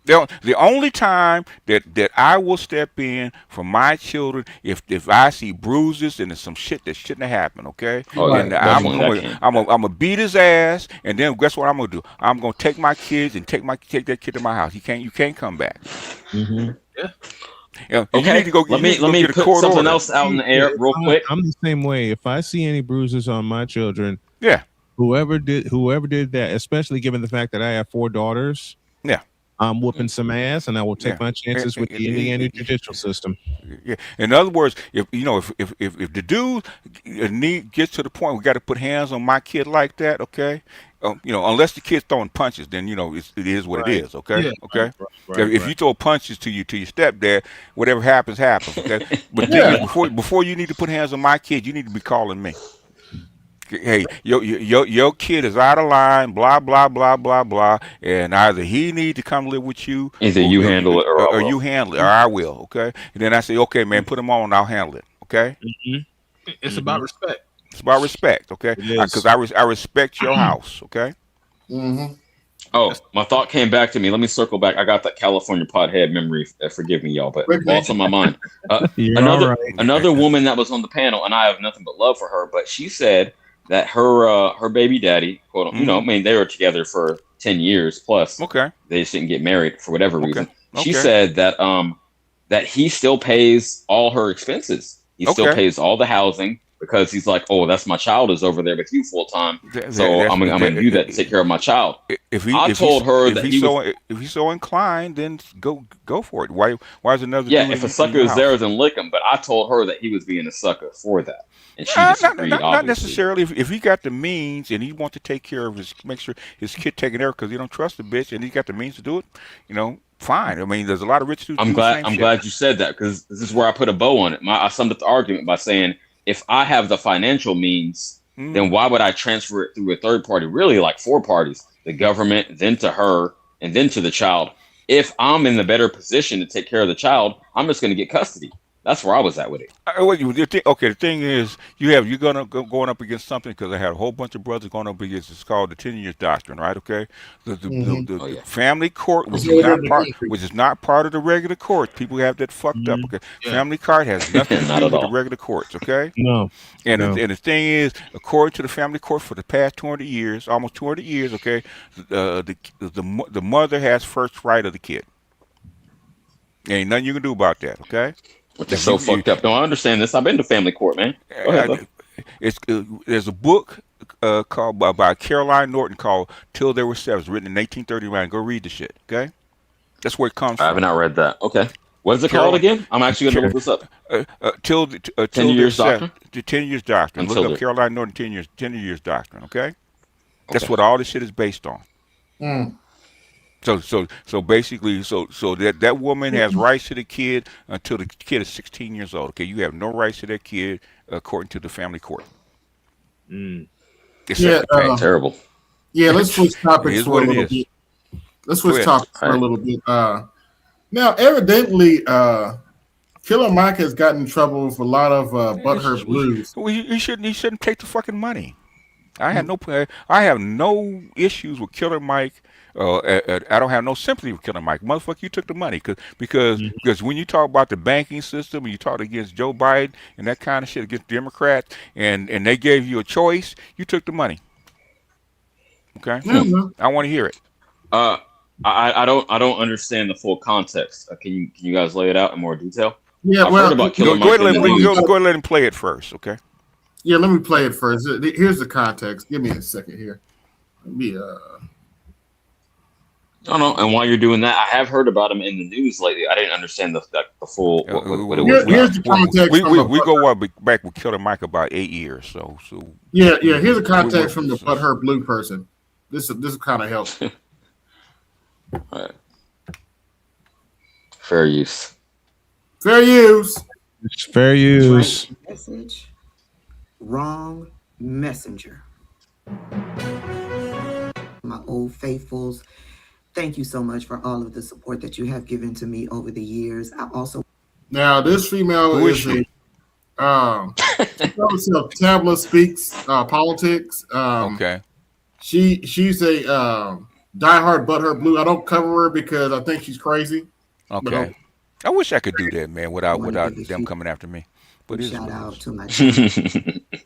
The only time that I will step in for my children if I see bruises and there's some shit that shouldn't have happened, okay? And I'm gonna beat his ass, and then guess what I'm gonna do? I'm gonna take my kids and take that kid to my house. You can't come back. Yeah, okay. You need to go, let me put something else out in the air real quick. I'm the same way. If I see any bruises on my children, whoever did that, especially given the fact that I have 4 daughters, I'm whooping some ass, and I will take my chances with the Indiana judicial system. Yeah. In other words, if the dude gets to the point we got to put hands on my kid like that, okay? Unless the kid's throwing punches, then it is what it is, okay? Yeah. Okay. Right. If you throw punches to your stepdad, whatever happens, okay. But then before you need to put hands on my kid, you need to be calling me. Hey, your kid is out of line, blah, blah, blah, blah, blah, and either he need to come live with you, either you handle it or you handle it, or I will, okay? And then I say, okay, man, put him on and I'll handle it, okay? It's about respect. It's about respect, okay? Because I respect your house, okay? Oh, my thought came back to me. Let me circle back. I got that California pothead memory. Forgive me, y'all, but it's on my mind. Another woman that was on the panel, and I have nothing but love for her, but she said that her baby daddy, quote, they were together for 10 years plus. Okay. They just didn't get married for whatever reason. She said that that he still pays all her expenses. He still Okay. pays all the housing because he's like, oh, that's my child is over there with you full time, so I'm gonna do that to take care of my child. If I told her that if he's so inclined, then go for it. Why is another yeah, dude if a in sucker your is house? there, then lick him. But I told her that he was being a sucker for that, and she Not disagreed. Obviously, necessarily. If he got the means and he wants to take care of make sure his kid taken care of because he don't trust the bitch and he got the means to do it, fine. I mean, there's a lot of rich dudes. I'm glad you said that, because this is where I put a bow on it. I summed up the argument by saying, if I have the financial means, then why would I transfer it through a third party? Really, like 4 parties: the government, then to her, and then to the child. If I'm in the better position to take care of the child, I'm just going to get custody. That's where I was at with it. Okay, the thing is, you're going up against something, because I had a whole bunch of brothers going up against. It's called the 10 years doctrine, right? Okay, the family court, which is not part of the regular court. People have that fucked up. Okay, family court has nothing to do with the regular courts. Okay, no. And the thing is, according to the family court, for the past 200 years, almost 200 years, okay, the mother has first right of the kid. Ain't nothing you can do about that. Okay. Which is so fucked up. No, I understand this. I've been to family court, man. Go ahead. There's a book called by Caroline Norton called "Till There Were Seven," written in 1839. Go read the shit. Okay, that's where it comes from. I have not read that. Okay, what is it called again? I'm actually going to look this up. 10 years doctrine. The 10 years doctrine. Look up Caroline Norton 10 years doctrine. Okay, that's what all this shit is based on. So basically, that woman has rights to the kid until the kid is 16 years old. Okay, you have no rights to that kid according to the family court. Terrible. Yeah, let's switch topics for a little bit. Let's switch topics for a little bit. Now, evidently, Killer Mike has gotten in trouble with a lot of butthurt blues. Well, he shouldn't take the fucking money. I have no issues with Killer Mike. I don't have no sympathy with Killer Mike. Motherfucker, you took the money because when you talk about the banking system and you talk against Joe Biden and that kind of shit against Democrats and they gave you a choice, you took the money. Okay, I want to hear it. I don't understand the full context. Can you guys lay it out in more detail? Yeah, I've heard about Killer Mike. Go ahead and let him play it first. Okay. Yeah, let me play it first. Here's the context. Give me a second here. Let me No. And while you're doing that, I have heard about him in the news lately. I didn't understand the full what it was. Here's the context. We go back with Killer Mike about 8 years. So yeah. Here's the context from the butthurt blue person. This kind of helps. All right. Fair use. Fair use. Message. Wrong messenger. My old faithfuls, thank you so much for all of the support that you have given to me over the years. I also this female is a Tabla speaks politics. Okay. She's a diehard butthurt blue. I don't cover her because I think she's crazy. Okay. I wish I could do that, man, without them coming after me. But shout out to my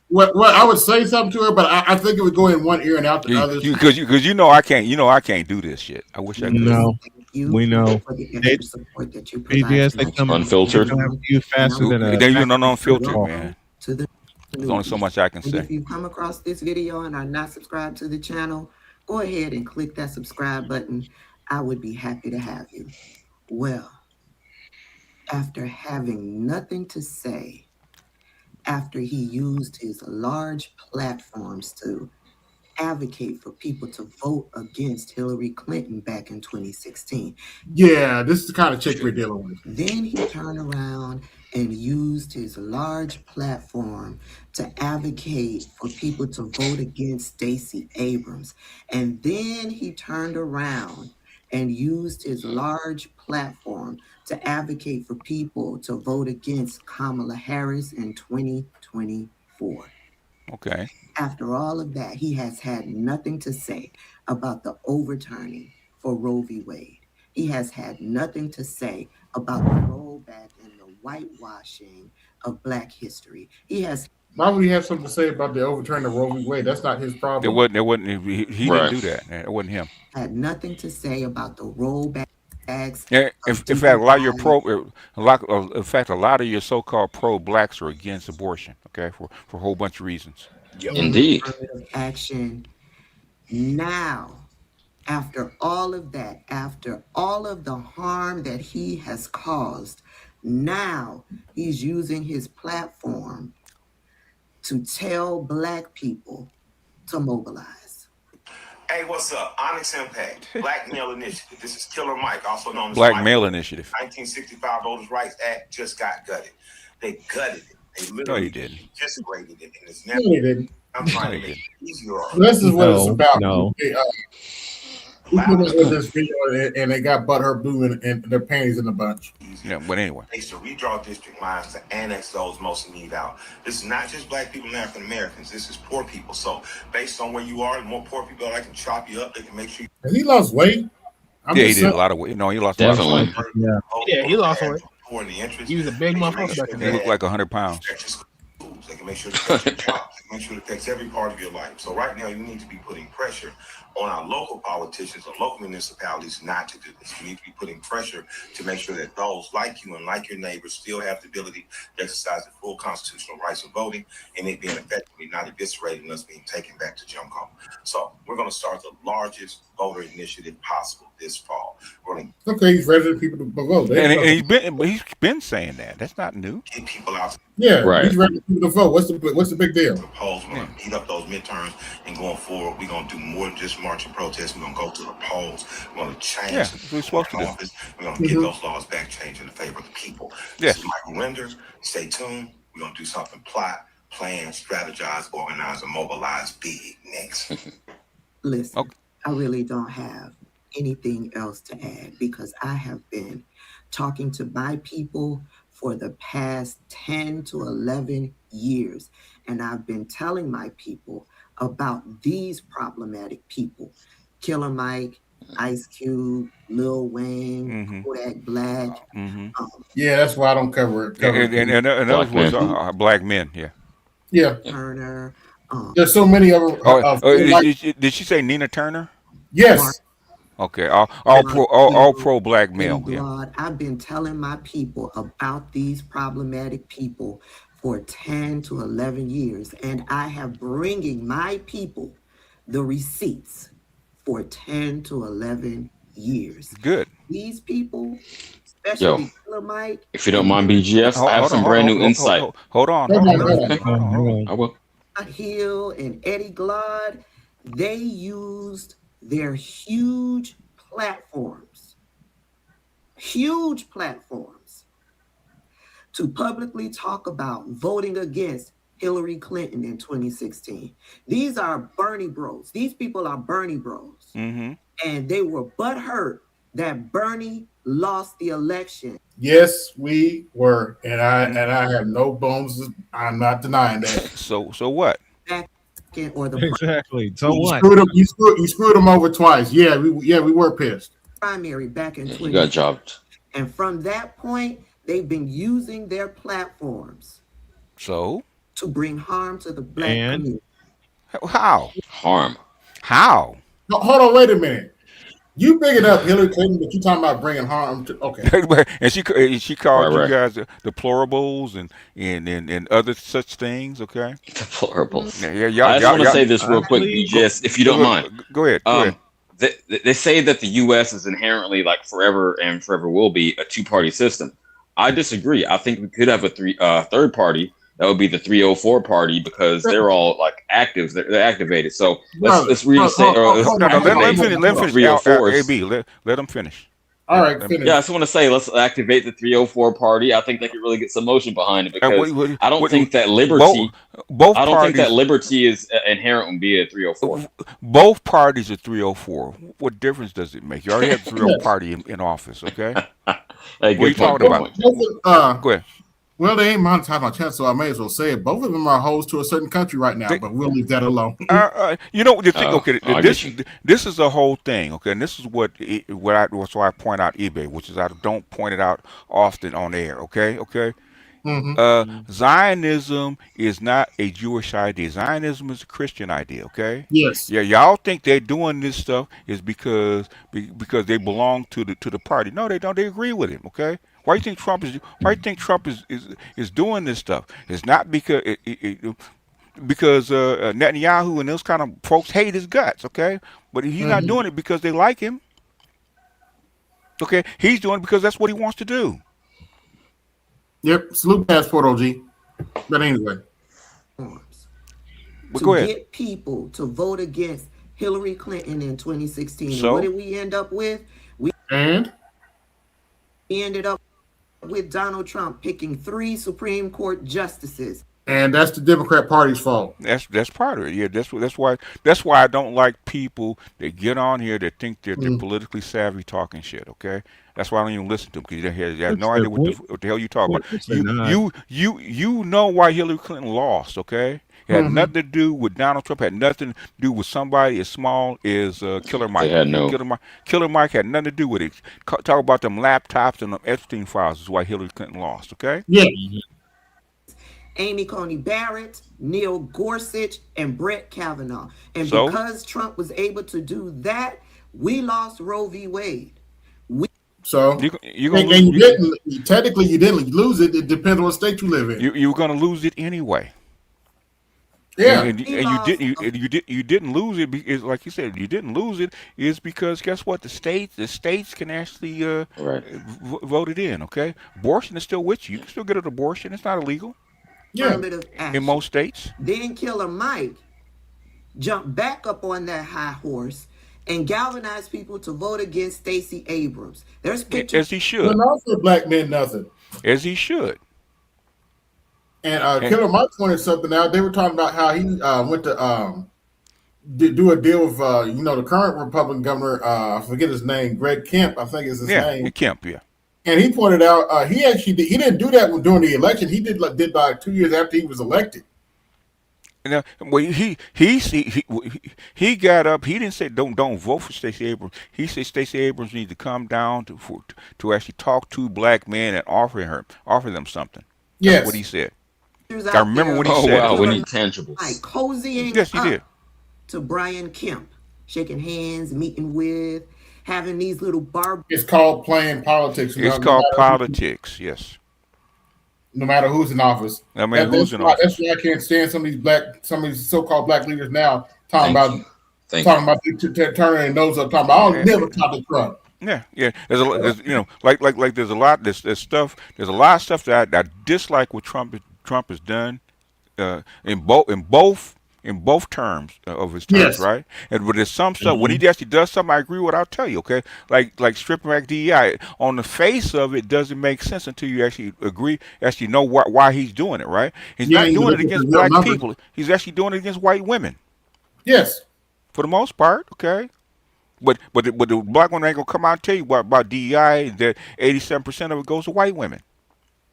well, I would say something to her, but I think it would go in one ear and out the other. Because I can't do this shit. I wish I could. No, we know. BGS, they come unfiltered. You faster than a. You're not unfiltered, man. There's only so much I can say. If you come across this video and are not subscribed to the channel, go ahead and click that subscribe button. I would be happy to have you. Well, after having nothing to say, after he used his large platforms to advocate for people to vote against Hillary Clinton back in 2016. Yeah, this is the kind of chick we're dealing with. Then he turned around and used his large platform to advocate for people to vote against Stacey Abrams. And then he turned around and used his large platform to advocate for people to vote against Kamala Harris in 2024. Okay. After all of that, he has had nothing to say about the overturning for Roe v. Wade. He has had nothing to say about the rollback and the whitewashing of Black history. He has. Why would he have something to say about the overturning of Roe v. Wade? That's not his problem. It wasn't. He didn't do that. It wasn't him. Had nothing to say about the rollback. acts Yeah, of in fact, a lot of your dehumanizing. in fact, a lot of your so-called pro-blacks are against abortion. Okay, for a whole bunch of reasons. Indeed. Affirmative action now, after all of that, after all of the harm that he has caused, now he's using his platform to tell Black people to mobilize. Hey, what's up? Onyx Impact, Black Male Initiative. This is Killer Mike, also known as Black Mike. Male Initiative. 1965 Voters' Rights Act just got gutted. They gutted it. They No, literally you didn't. disintegrated it, and it's No, never. they didn't. I'm No, trying you to make didn't. it easier. This is what it's about. No. We put them in this video and they got butthurt blue and their panties in a bunch. Yeah, but anyway. They to redraw district lines to annex those most in need out. This is not just Black people and African Americans. This is poor people. So based on where you are, the more poor people are, they can chop you up. They can make sure. Has he lost weight? Yeah, he did a lot of weight. No, he lost Definitely. a lot of weight. Yeah. Yeah, he lost weight. Poor in the interest. He was a big motherfucker back in He the looked day. like 100 pounds. They can make sure it affects your job. They can make sure it affects every part of your life. So right now, you need to be putting pressure on our local politicians or local municipalities not to do this. We need to be putting pressure to make sure that those like you and like your neighbors still have the ability to exercise the full constitutional rights of voting, and it being effectively not eviscerated and us being taken back to Jim Crow. So we're going to start the largest voter initiative possible this fall. We're going to Okay, he's ready for people to vote. And he's been saying that. That's not new. get people out. Yeah, Right. he's ready for people to vote. What's the big deal? Polls. We're going to beat up those midterms, and going forward, we're going to do more than just march and protest. We're going to go to the polls. We're going to change. Yeah, that's what we're supposed to do. Office. We're going to get those laws back changed in favor of the people. Yes. This is Michael Render. Stay tuned. We're going to do something plot, plan, strategize, organize, and mobilize big next. Listen, Okay. I really don't have anything else to add because I have been talking to my people for the past 10 to 11 years. And I've been telling my people about these problematic people. Killer Mike, Ice Cube, Lil Wayne, Kodak Black. Yeah, that's why I don't cover it. And those was black men. Yeah. Yeah. Turner. There's so many of them. Did she say Nina Turner? Yes. Okay. All pro black male. Yeah. Blood. I've been telling my people about these problematic people for 10 to 11 years, and I have bringing my people the receipts for 10 to 11 years. Good. These people, especially Killer Mike. If you don't mind, BGS, I have some brand new insight. Hold on. I will. Hill and Eddie Glaude, they used their huge platforms to publicly talk about voting against Hillary Clinton in 2016. These are Bernie bros. These people are Bernie bros. And they were butthurt that Bernie lost the election. Yes, we were, and I have no bones. I'm not denying that. So what? Or the Exactly. So you what? You screwed them over twice. Yeah, we were pissed. Primary back in 20. You got jobbed. And from that point, they've been using their platforms to bring harm to the Black community. How? Harm. How? No, hold on, wait a minute. You bigging up Hillary Clinton, but you talking about bringing harm to okay. And she called you guys deplorables and other such things. Okay. Deplorables. Yeah, I just want to say this real quick, BGS, if you don't mind. Go ahead. They say that the U.S. is inherently, like, forever and forever will be a two-party system. I disagree. I think we could have a third party. That would be the 304 party because they're all like actives. They're activated. So let's reinstate. Let him finish. Let him finish. All right, finish. Yeah, I just want to say let's activate the 304 party. I think they could really get some motion behind it because I don't think that liberty. I don't think that liberty is inherent in being a 304. Both parties are 304. What difference does it make? You already have the 304 party in office. Okay. Hey, what are you talking about? Go ahead. Well, they ain't monetized my chance, so I may as well say it. Both of them are hosts to a certain country right now, but we'll leave that alone. You know the thing. Okay, this is the whole thing. Okay, and this is why I point out eBay, which is I don't point it out often on air. Okay. Zionism is not a Jewish idea. Zionism is a Christian idea. Okay. Yes. Yeah, y'all think they're doing this stuff is because they belong to the party. No, they don't. They agree with him. Okay. Why do you think Trump is? Why do you think Trump is doing this stuff? It's not because Netanyahu and those kind of folks hate his guts. Okay, but he's not doing it because they like him. Okay, he's doing it because that's what he wants to do. Yep, salute passport OG. But anyway. To get people to vote against Hillary Clinton in 2016. So? And what did we end up with? We ended up with Donald Trump picking 3 Supreme Court justices. And that's the Democrat Party's fault. That's part of it. Yeah, that's why I don't like people that get on here that think that they're politically savvy talking shit. Okay, that's why I don't even listen to them because you have no idea what the hell you talking about. You know why Hillary Clinton lost. Okay, it had nothing to do with Donald Trump. Had nothing to do with somebody as small as Killer Mike. Killer Mike had nothing to do with it. Talk about them laptops and them Epstein files is why Hillary Clinton lost. Okay. Yeah. Amy Coney Barrett, Neil Gorsuch, and Brett Kavanaugh. And because Trump was able to do that, we lost Roe v. Wade. Technically you didn't lose it. It depends on what state you live in. You were going to lose it anyway. Yeah, and you didn't lose it because, like you said, you didn't lose it is because guess what? The states can actually vote it in. Okay, abortion is still with you. You can still get an abortion. It's not illegal. Yeah. In most states. Then Killer Mike jumped back up on that high horse and galvanized people to vote against Stacey Abrams. There's pictures. As he should. But also black men nothing. As he should. And Killer Mike pointed something out. They were talking about how he went to do a deal with the current Republican governor. I forget his name. Greg Kemp, I think is his name. Yeah, Kemp. Yeah. And he pointed out he didn't do that during the election. He did like 2 years after he was elected. Now, well, he got up. He didn't say don't vote for Stacey Abrams. He said Stacey Abrams needs to come down to actually talk to black men and offer them something. Yes, that's what he said. I remember what he said. Oh wow, we need tangibles. Like cozying yes, he did. To Brian Kemp, shaking hands, meeting with. Having these little It's called playing politics. It's called politics, yes. No matter who's in office. No matter who's in office. That's why I can't stand some of these so-called black leaders now talking about turning their nose up, talking about I'll never talk to Trump. Yeah. There's a there's a lot there's stuff. There's a lot of stuff that I dislike what Trump has done in both terms of his terms, right? But there's some stuff when he actually does something I agree with. I'll tell you, okay? Like stripping back DEI. On the face of it, doesn't make sense until you actually know why he's doing it, right? He's not doing it against black people. He's actually doing it against white women. Yes, for the most part, okay. But the black women ain't gonna come out and tell you about DEI. That 87% of it goes to white women.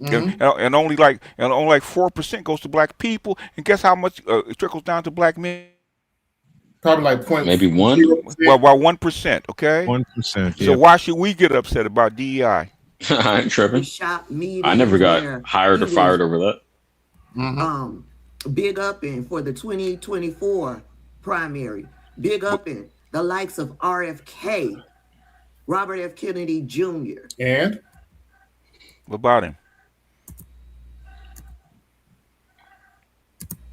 And only like 4% goes to black people, and guess how much it trickles down to black men? Probably like maybe 1. Well, 1%, okay. 1%. So why should we get upset about DEI? I ain't tripping. I never got hired or fired over that. Big up in for the 2024 primary. Big up in the likes of RFK, Robert F. Kennedy Jr. And what about him?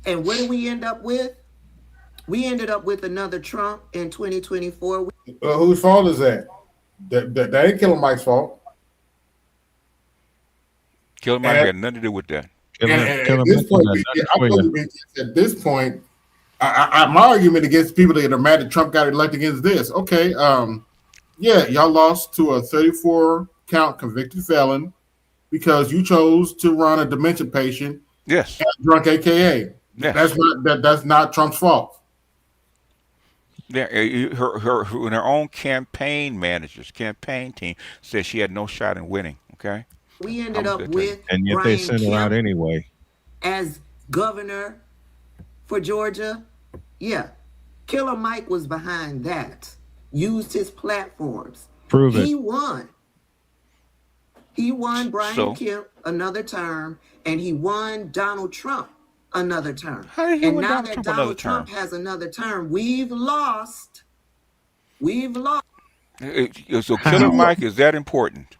And what did we end up with? We ended up with another Trump in 2024. Whose fault is that? That ain't Killer Mike's fault. Killer Mike had nothing to do with that. At this point, my argument against people that are mad that Trump got elected against this. Okay, y'all lost to a 34-count convicted felon because you chose to run a dementia patient. Yes, drunk, AKA. Yes. That's not Trump's fault. Yeah, her own campaign team said she had no shot in winning. Okay, we ended up with and yet Brian they sent her out anyway as governor for Georgia. Yeah, Killer Mike was behind that. Used his platforms. Prove it. He won. He won Brian So Kemp another term, and he won Donald Trump another term. how did he And win now Donald that Trump another Donald term? Trump has another term, we've lost. We've lost. So Killer Mike, is that important?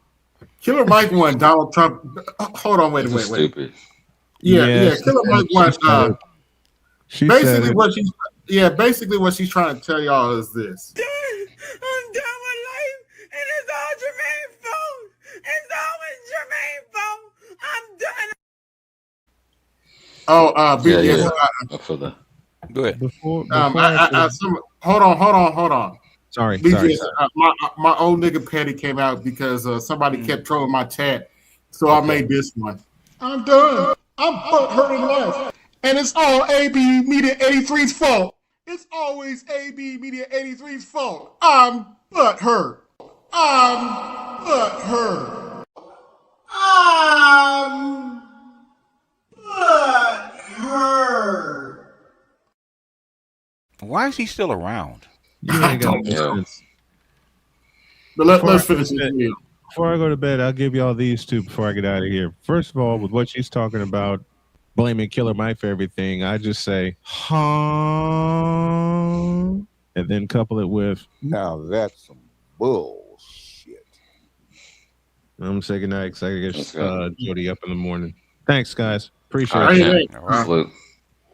Killer Mike won Donald Trump. Hold on, wait. Stupid. Yeah. Killer Mike won. Basically, what she's trying to tell y'all is this. I'm done with life, and it's all Jermaine's fault. It's always Jermaine's fault. I'm done. Oh, I feel that. Go ahead. Hold on. Sorry. My old nigga Petty came out because somebody kept trolling my chat, so I made this one. I'm done. I'm butthurt in life, and it's all AB Media 83's fault. It's always AB Media 83's fault. I'm butthurt. I'm butthurt. I'm butthurt. Why is he still around? You ain't got no sense. But let's finish this video. Before I go to bed, I'll give y'all these two before I get out of here. First of all, with what she's talking about, blaming Killer Mike for everything, I just say, huh? And then couple it with, now that's some bullshit. I'm going to say goodnight because I get Jody up in the morning. Thanks, guys. Appreciate it. Absolutely.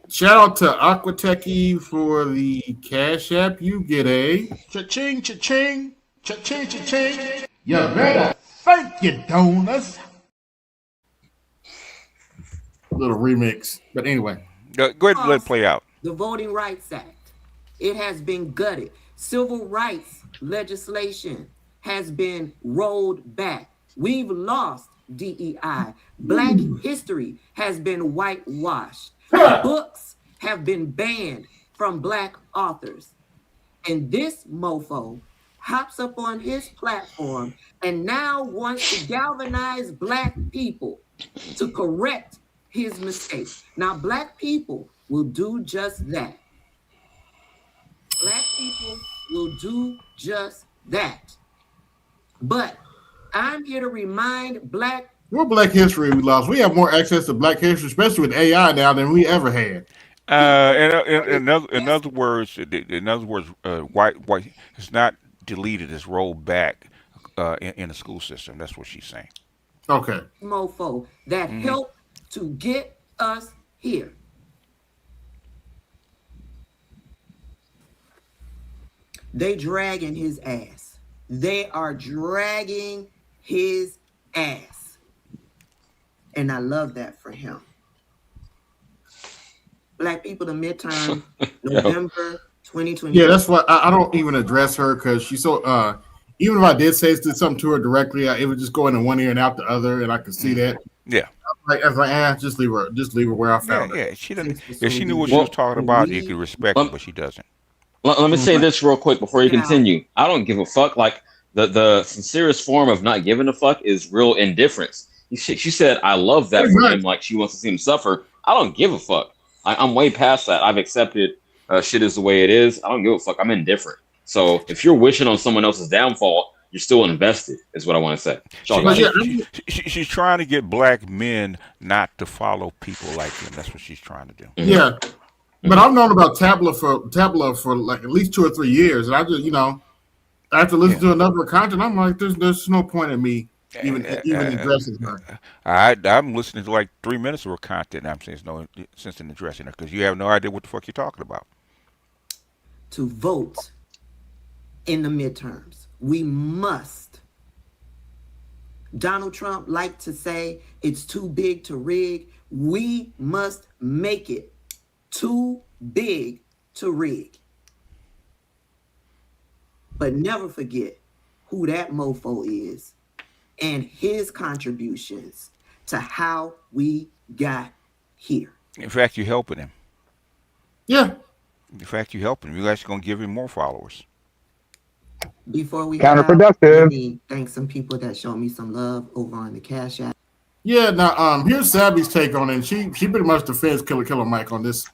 Shout out to Aquatechy for the Cash App. You get a cha-ching, cha-ching, cha-ching, cha-ching. You better thank you, donuts. Little remix. But anyway. Go ahead and let it play out. The Voting Rights Act. It has been gutted. Civil rights legislation has been rolled back. We've lost DEI. Black history has been whitewashed. Books have been banned from Black authors. And this mofo hops up on his platform and now wants to galvanize Black people to correct his mistakes. Now, Black people will do just that. Black people will do just that. But I'm here to remind Black. What Black history we lost? We have more access to Black history, especially with AI now, than we ever had. In other words, white it's not deleted; it's rolled back in the school system. That's what she's saying. Okay. Mofo that helped to get us here. They dragging his ass. They are dragging his ass. And I love that for him. Black people, the midterm, November 2020. Yeah, that's why I don't even address her because she's so. Even if I did say something to her directly, it would just go into one ear and out the other, and I could see that. Yeah. Just leave her where I found her. Yeah, she didn't. If she knew what she was talking about, you could respect her, but she doesn't. Let me say this real quick before you continue. I don't give a fuck. Like the sincerest form of not giving a fuck is real indifference. She said, "I love that for him." Like she wants to see him suffer. I don't give a fuck. I'm way past that. I've accepted shit is the way it is. I don't give a fuck. I'm indifferent. So if you're wishing on someone else's downfall, you're still invested. Is what I want to say. She's trying to get Black men not to follow people like him. That's what she's trying to do. Yeah. But I've known about Tabla for like at least 2 or 3 years, and I just after listening to enough of her content, I'm like, there's no point in me even addressing her. I'm listening to like 3 minutes of her content, and I'm saying there's no sense in addressing her because you have no idea what the fuck you're talking about. To vote in the midterms, we must. Donald Trump liked to say it's too big to rig. We must make it too big to rig. But never forget who that mofo is and his contributions to how we got here. In fact, you're helping him. Yeah. In fact, you're helping him. You're actually going to give him more followers. Before we counterproductive. let me thank some people that showed me some love over on the Cash App. Yeah. Now, here's Sabby's take on it. She pretty much defends Killer Mike on this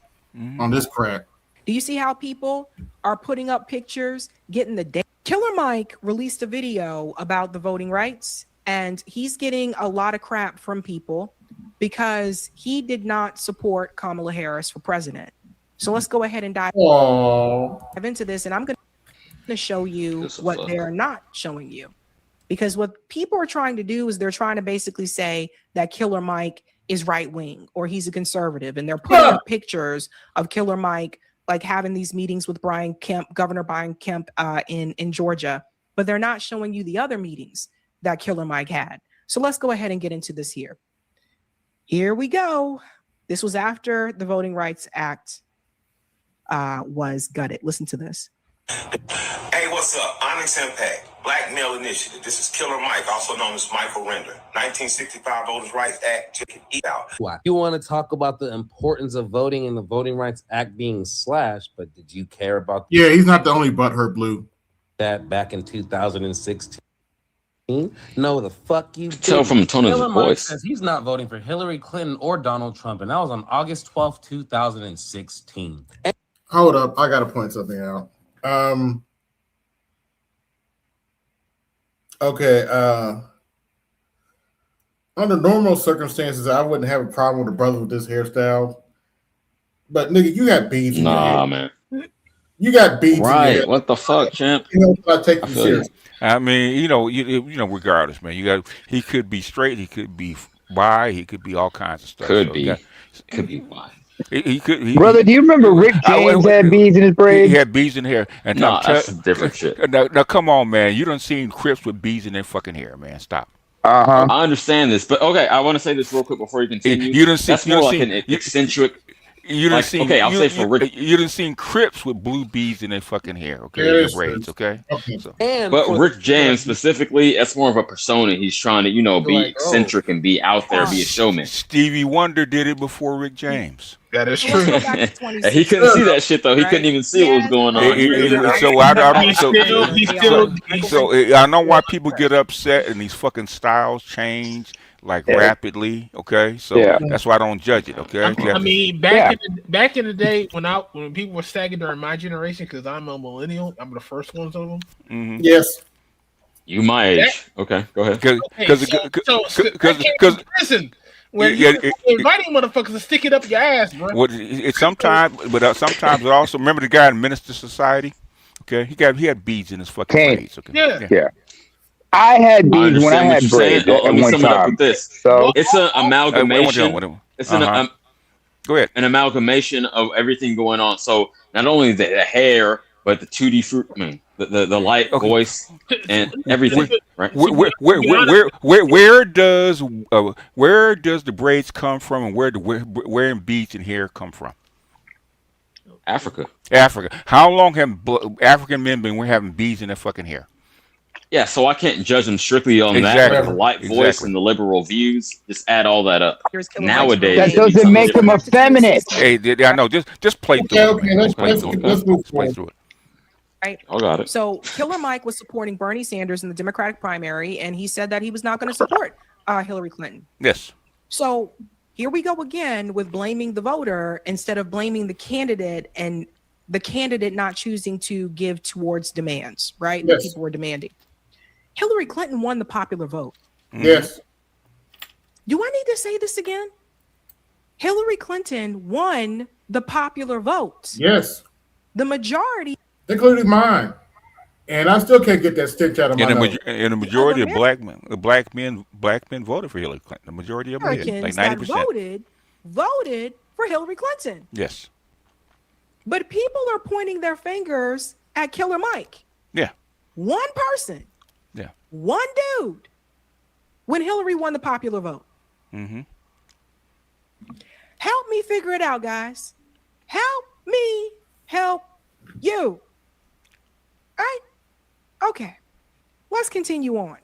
crap. Do you see how people are putting up pictures, getting the day? Killer Mike released a video about the voting rights, And he's getting a lot of crap from people because he did not support Kamala Harris for president. So let's go ahead and dive into this. And I'm going to show you what they're not showing you. Because what people are trying to do is they're trying to basically say that Killer Mike is right wing or he's a conservative. And they're putting up pictures of Killer Mike like having these meetings with Brian Kemp, Governor Brian Kemp in Georgia. But they're not showing you the other meetings that Killer Mike had. So let's go ahead and get into this here. Here we go. This was after the Voting Rights Act was gutted. Listen to this. Hey, what's up? Onyx Impact, Black Male Initiative. This is Killer Mike, also known as Michael Render. 1965 Voters' Rights Act, check it out. You want to talk about the importance of voting and the Voting Rights Act being slashed, but did you care about Yeah, he's not the only butthurt blue. That back in 2016? No, the fuck you didn't. Tell from the tone of his voice. Says he's not voting for Hillary Clinton or Donald Trump, and that was on August 12th, 2016. Hold up, I gotta point something out. Okay, under normal circumstances, I wouldn't have a problem with a brother with this hairstyle. But nigga, you got beads in your hair. Man. You got beads in your hair. What the fuck, champ? You know, I take you serious. I mean, you know, regardless, man. He could be straight, he could be bi, he could be all kinds of stuff. Could be bi. He could. Brother, do you remember Rick James had beads in his braids? He had beads in hair. And no, that's different shit. Now, come on, man. You done seen Crips with beads in their fucking hair, man. Stop. I understand this, but okay, I want to say this real quick before you continue. You done seen, that's more like an eccentric. You done seen, okay, I'll say for Rick. You done seen Crips with blue beads in their fucking hair, okay? Their braids, okay? So. But Rick James specifically, that's more of a persona. He's trying to, be eccentric and be out there, be a showman. Stevie Wonder did it before Rick James. That is true. He couldn't see that shit though. He couldn't even see what was going on. So I know why people get upset and these fucking styles change rapidly. Okay, so that's why I don't judge it. Okay, I mean, back in the day when people were sagging during my generation, because I'm a millennial, I'm the first ones of them. Mm-hmm. Yes. You my age. Okay, go ahead. Because listen. When you inviting motherfuckers to stick it up your ass, bro. Sometimes it also remember the guy in Minister Society. Okay, he had beads in his fucking braids. Okay, yeah. I had beads when I had braids at one time. So it's an amalgamation. It's go ahead. An amalgamation of everything going on. So not only the hair, but the 2D fruit, the light, voice, and everything. Right? Where does the braids come from, and where beads and hair come from? Africa. How long have African men been having beads in their fucking hair? Yeah, so I can't judge them strictly on that. But the light voice and the liberal views, just add all that up. Nowadays, that doesn't make them effeminate. Hey, I know. Just play through it. Let's play through it. Right. I got it. So Killer Mike was supporting Bernie Sanders in the Democratic primary, and he said that he was not going to support Hillary Clinton. Yes. So here we go again with blaming the voter instead of blaming the candidate and the candidate not choosing to give towards demands, right? Yes. That people were demanding. Hillary Clinton won the popular vote. Yes. Do I need to say this again? Hillary Clinton won the popular vote. Yes. The majority, including mine, and I still can't get that stench out of my nose. And the majority of black men voted for Hillary Clinton. The majority of them did, like 90%. Voted for Hillary Clinton. Yes. But people are pointing their fingers at Killer Mike. Yeah. One person. Yeah. One dude. When Hillary won the popular vote. Mm-hmm. Help me figure it out, guys. Help me help you. All right? Okay. Let's continue on.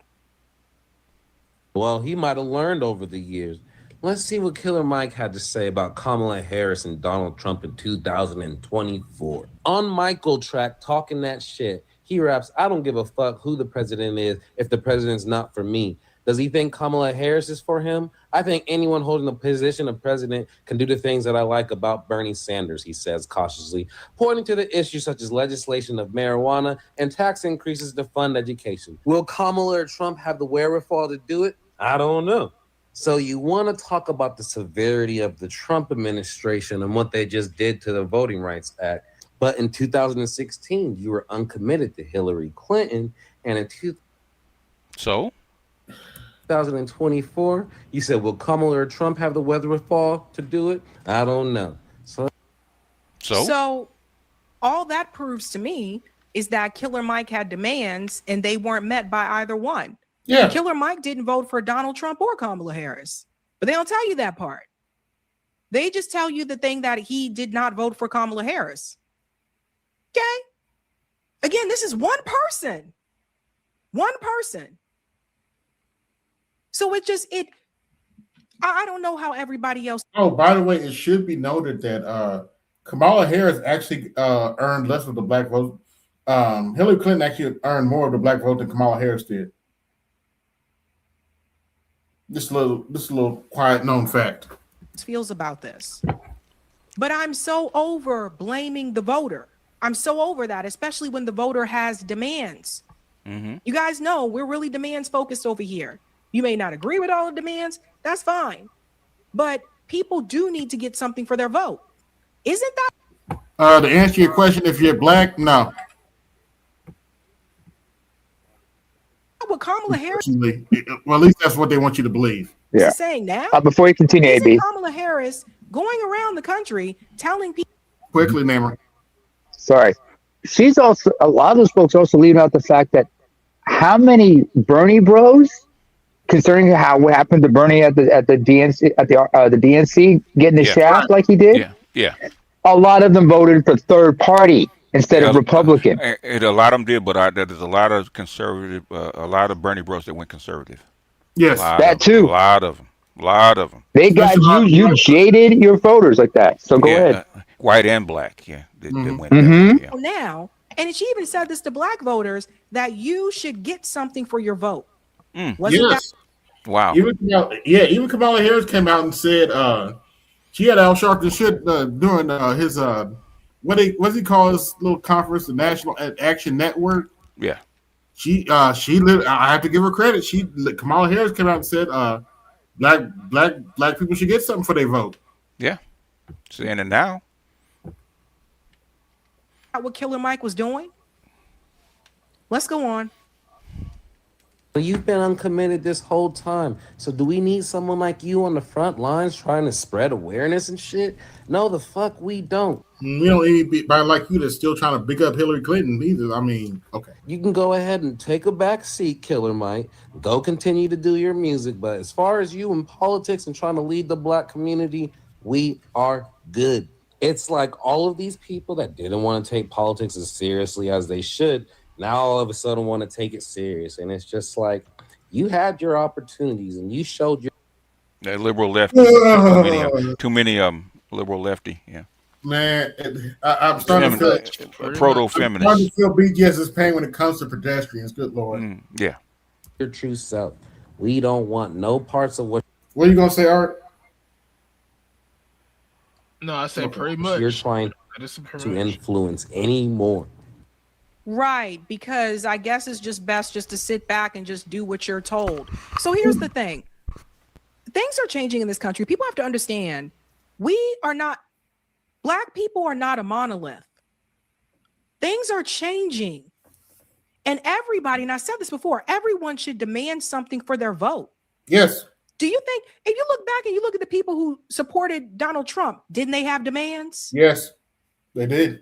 Well, he might have learned over the years. Let's see what Killer Mike had to say about Kamala Harris and Donald Trump in 2024. On Michael Track, talking that shit, he raps, I don't give a fuck who the president is if the president's not for me. Does he think Kamala Harris is for him? I think anyone holding the position of president can do the things that I like about Bernie Sanders, he says cautiously, pointing to the issues such as legislation of marijuana and tax increases to fund education. Will Kamala or Trump have the wherewithal to do it? I don't know. So you want to talk about the severity of the Trump administration and what they just did to the Voting Rights Act. But in 2016, you were uncommitted to Hillary Clinton, and in 2024, you said, will Kamala or Trump have the wherewithal to do it? I don't know. So all that proves to me is that Killer Mike had demands and they weren't met by either one. Yeah. Killer Mike didn't vote for Donald Trump or Kamala Harris, but they don't tell you that part. They just tell you the thing that he did not vote for Kamala Harris. Okay. Again, this is one person. One person. So I don't know how everybody else. Oh, by the way, it should be noted that Kamala Harris actually earned less of the black vote. Hillary Clinton actually earned more of the black vote than Kamala Harris did. Just a little quiet known fact. Feels about this. But I'm so over blaming the voter. I'm so over that, especially when the voter has demands. Mm-hmm. You guys know we're really demands focused over here. You may not agree with all the demands. That's fine. But people do need to get something for their vote. Isn't that? To answer your question, if you're black, no. What Kamala Harris well, at least that's what they want you to believe. Yeah. is saying now? Before you continue, Isn't AB. Kamala Harris going around the country telling people? Quickly, Namer. Sorry. She's also, a lot of those folks also leaving out the fact that how many Bernie bros, concerning what happened to Bernie at the DNC at the DNC getting the shaft like he did. Yeah. A lot of them voted for third party instead of Republican. A lot of them did, but there's a lot of conservative, a lot of Bernie bros that went conservative. Yes, that too. A lot of them. They got you jaded your voters like that. So go ahead. White and black, yeah. They went Now, and she even said this to black voters that you should get something for your vote. Yes. Wow. Even Kamala Harris came out and said she had Al Sharpton shit during his what's he call his little conference, the National Action Network. Yeah. She lived. I have to give her credit. Kamala Harris came out and said black people should get something for their vote. Yeah. Saying it now. What Killer Mike was doing. Let's go on. But you've been uncommitted this whole time. So do we need someone like you on the front lines trying to spread awareness and shit? No, the fuck we don't. We don't need anybody like you that's still trying to big up Hillary Clinton either. I mean, okay. You can go ahead and take a back seat, Killer Mike. Go continue to do your music. But as far as you in politics and trying to lead the black community, we are good. It's like all of these people that didn't want to take politics as seriously as they should now all of a sudden want to take it serious. And it's just like, you had your opportunities and you showed your... That liberal lefty. Too many liberal lefty, yeah. Man, I'm starting to feel... Proto-feminist. I'm starting to feel BDS's pain when it comes to pedestrians. Good Lord. Yeah. Your true self. We don't want no parts of what... What are you going to say, Art? No, I said pretty much. You're trying to influence anymore. Right, because I guess it's just best just to sit back and just do what you're told. So here's the thing. Things are changing in this country. People have to understand black people are not a monolith. Things are changing. And everybody, and I said this before, everyone should demand something for their vote. Yes. Do you think, if you look back and you look at the people who supported Donald Trump, didn't they have demands? Yes, they did.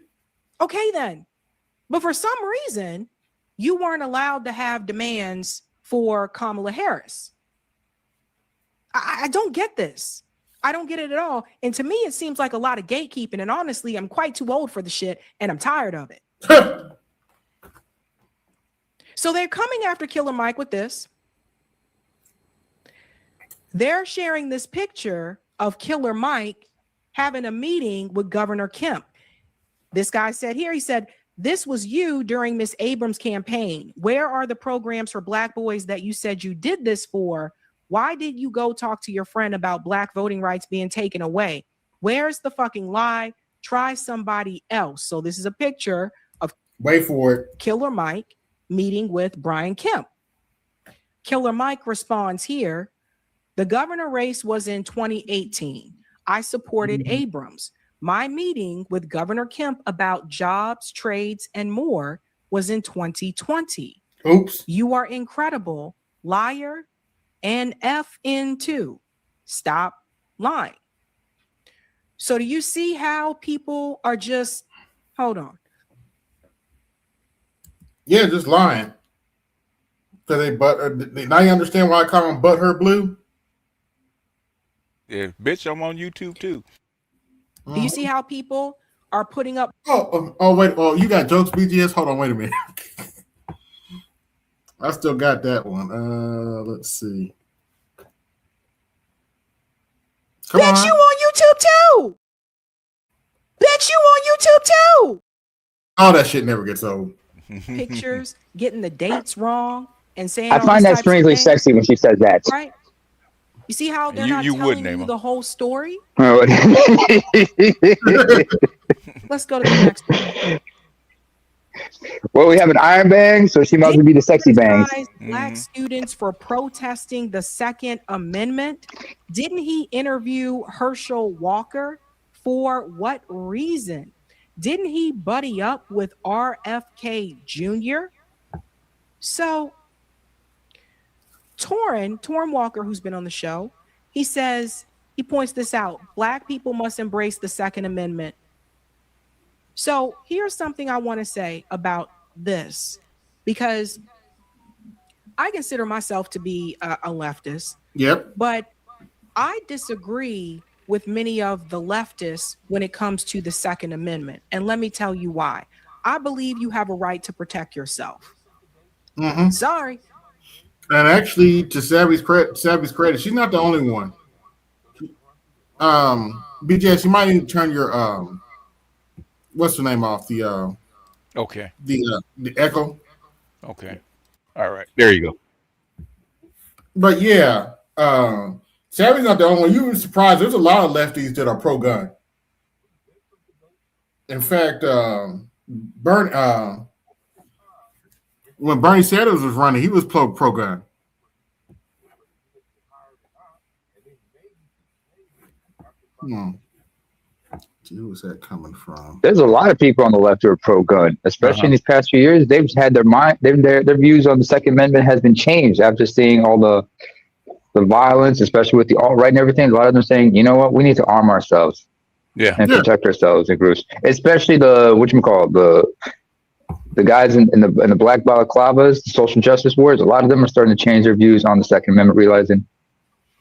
Okay, then. But for some reason, you weren't allowed to have demands for Kamala Harris. I don't get this. I don't get it at all. And to me, it seems like a lot of gatekeeping. And honestly, I'm quite too old for the shit and I'm tired of it. So they're coming after Killer Mike with this. They're sharing this picture of Killer Mike having a meeting with Governor Kemp. This guy said here, he said, This was you during Miss Abrams' campaign. Where are the programs for Black boys that you said you did this for? Why did you go talk to your friend about Black voting rights being taken away? Where's the fucking lie? Try somebody else. So this is a picture of wait for it. Killer Mike meeting with Brian Kemp. Killer Mike responds here. The governor race was in 2018. I supported Abrams. My meeting with Governor Kemp about jobs, trades, and more was in 2020. Oops. You are incredible, liar, and FN2. Stop lying. So do you see how people are just, hold on. Yeah, just lying. So now you understand why I call them Butthurt Blue? Yeah, bitch, I'm on YouTube too. Do you see how people are putting up? Wait. Oh, you got jokes, BGS? Hold on, wait a minute. I still got that one. Let's see. Come Bitch, on. you on YouTube too. Bitch, you on YouTube too. All that shit never gets old. Pictures, getting the dates wrong, and saying I all find these that types of strangely things, sexy when she says that. right? You see how they're not You would telling name you them. the whole story? Oh. Let's go to the next one. Well, we have an iron bang, so she must be the sexy bangs. Black students for protesting the Second Amendment. Didn't he interview Herschel Walker? For what reason? Didn't he buddy up with RFK Jr.? So Torrin Walker, who's been on the show, he points this out. Black people must embrace the Second Amendment. So here's something I want to say about this, because I consider myself to be a leftist. Yep. But I disagree with many of the leftists when it comes to the Second Amendment. And let me tell you why. I believe you have a right to protect yourself. Mm-hmm. Sorry. And actually, to Savvy's credit, she's not the only one. BJS, you might need to turn your what's the name off the okay, the echo. Okay, all right, there you go. But yeah, Savvy's not the only one. You were surprised. There's a lot of lefties that are pro-gun. In fact, when Bernie Sanders was running, he was pro-gun. Who was that coming from? There's a lot of people on the left who are pro-gun, especially in these past few years. They've had their views on the Second Amendment has been changed after seeing all the violence, especially with the alt-right and everything. A lot of them saying, you know what, we need to arm ourselves, and protect ourselves in groups. Especially the guys in the black balaclavas, the social justice wars. A lot of them are starting to change their views on the Second Amendment, realizing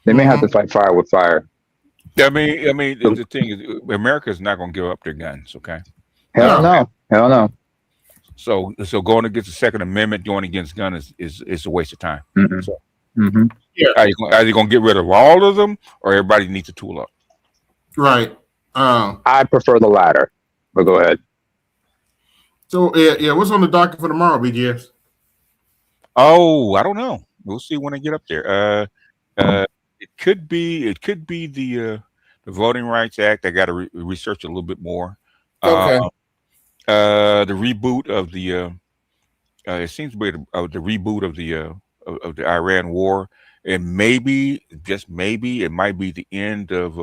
they may have to fight fire with fire. I mean, the thing is, America is not going to give up their guns. Okay. Hell no. So going against the Second Amendment, going against guns is a waste of time. Mm-hmm. So, yeah. Are you going to get rid of all of them, or everybody needs to tool up? Right. I prefer the latter, but go ahead. So yeah, what's on the docket for tomorrow, BGS? Oh, I don't know. We'll see when I get up there. It could be the Voting Rights Act. I got to research a little bit more. Okay. The reboot of the it seems to be the reboot of the Iran war, and maybe, just maybe, it might be the end of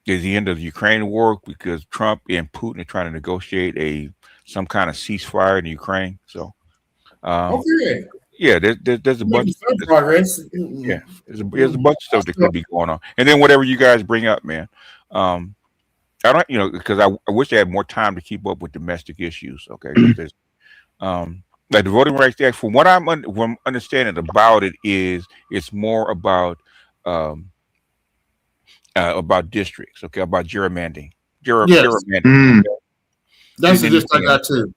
the Ukraine war, because Trump and Putin are trying to negotiate some kind of ceasefire in Ukraine. So, okay. Yeah, there's a bunch of progress. Yeah, there's a bunch of stuff that could be going on, and then whatever you guys bring up, man. I don't, because I wish I had more time to keep up with domestic issues. Okay, because like the Voting Rights Act, from what I'm understanding about it, is it's more about districts. Okay, about gerrymandering. Gerrymandering. Okay? That's the gist I got too.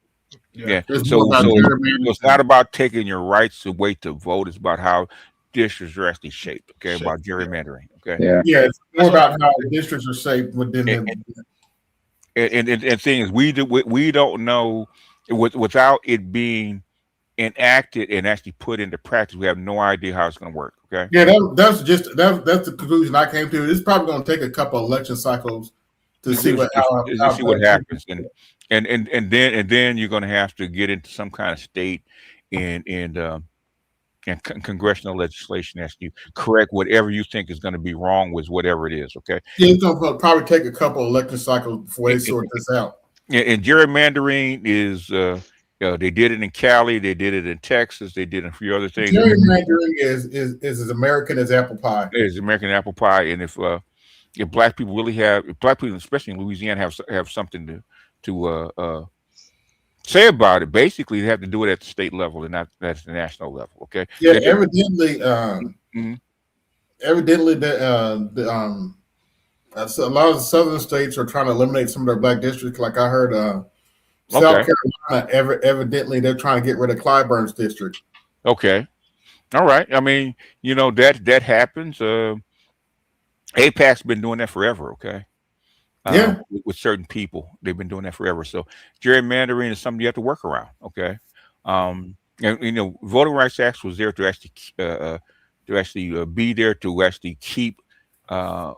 Yeah. So it's not about taking your rights away to vote. It's about how districts are actually shaped. Okay, about gerrymandering. Okay. Yeah. Yeah, it's more about how the districts are shaped within them. And thing is, we don't know without it being enacted and actually put into practice. We have no idea how it's going to work. Okay. Yeah, that's the conclusion I came to. It's probably going to take a couple election cycles to see what happens, and then you're going to have to get into some kind of state and congressional legislation as you correct whatever you think is going to be wrong with whatever it is. Okay. Yeah, it's going to probably take a couple election cycles before they sort this out. And gerrymandering is, they did it in Cali, they did it in Texas, they did a few other things. Gerrymandering is as American as apple pie. It's American apple pie, and if black people really black people, especially in Louisiana, have something to say about it, basically they have to do it at the state level and not at the national level. Okay. Yeah, evidently, evidently that a lot of the southern states are trying to eliminate some of their black districts. Like I heard, South Carolina, evidently they're trying to get rid of Clyburn's district. Okay. All right. I mean, that happens. AIPAC's been doing that forever. Okay. With certain people, they've been doing that forever. So gerrymandering is something you have to work around. Okay. And Voting Rights Act was there to actually be there to actually keep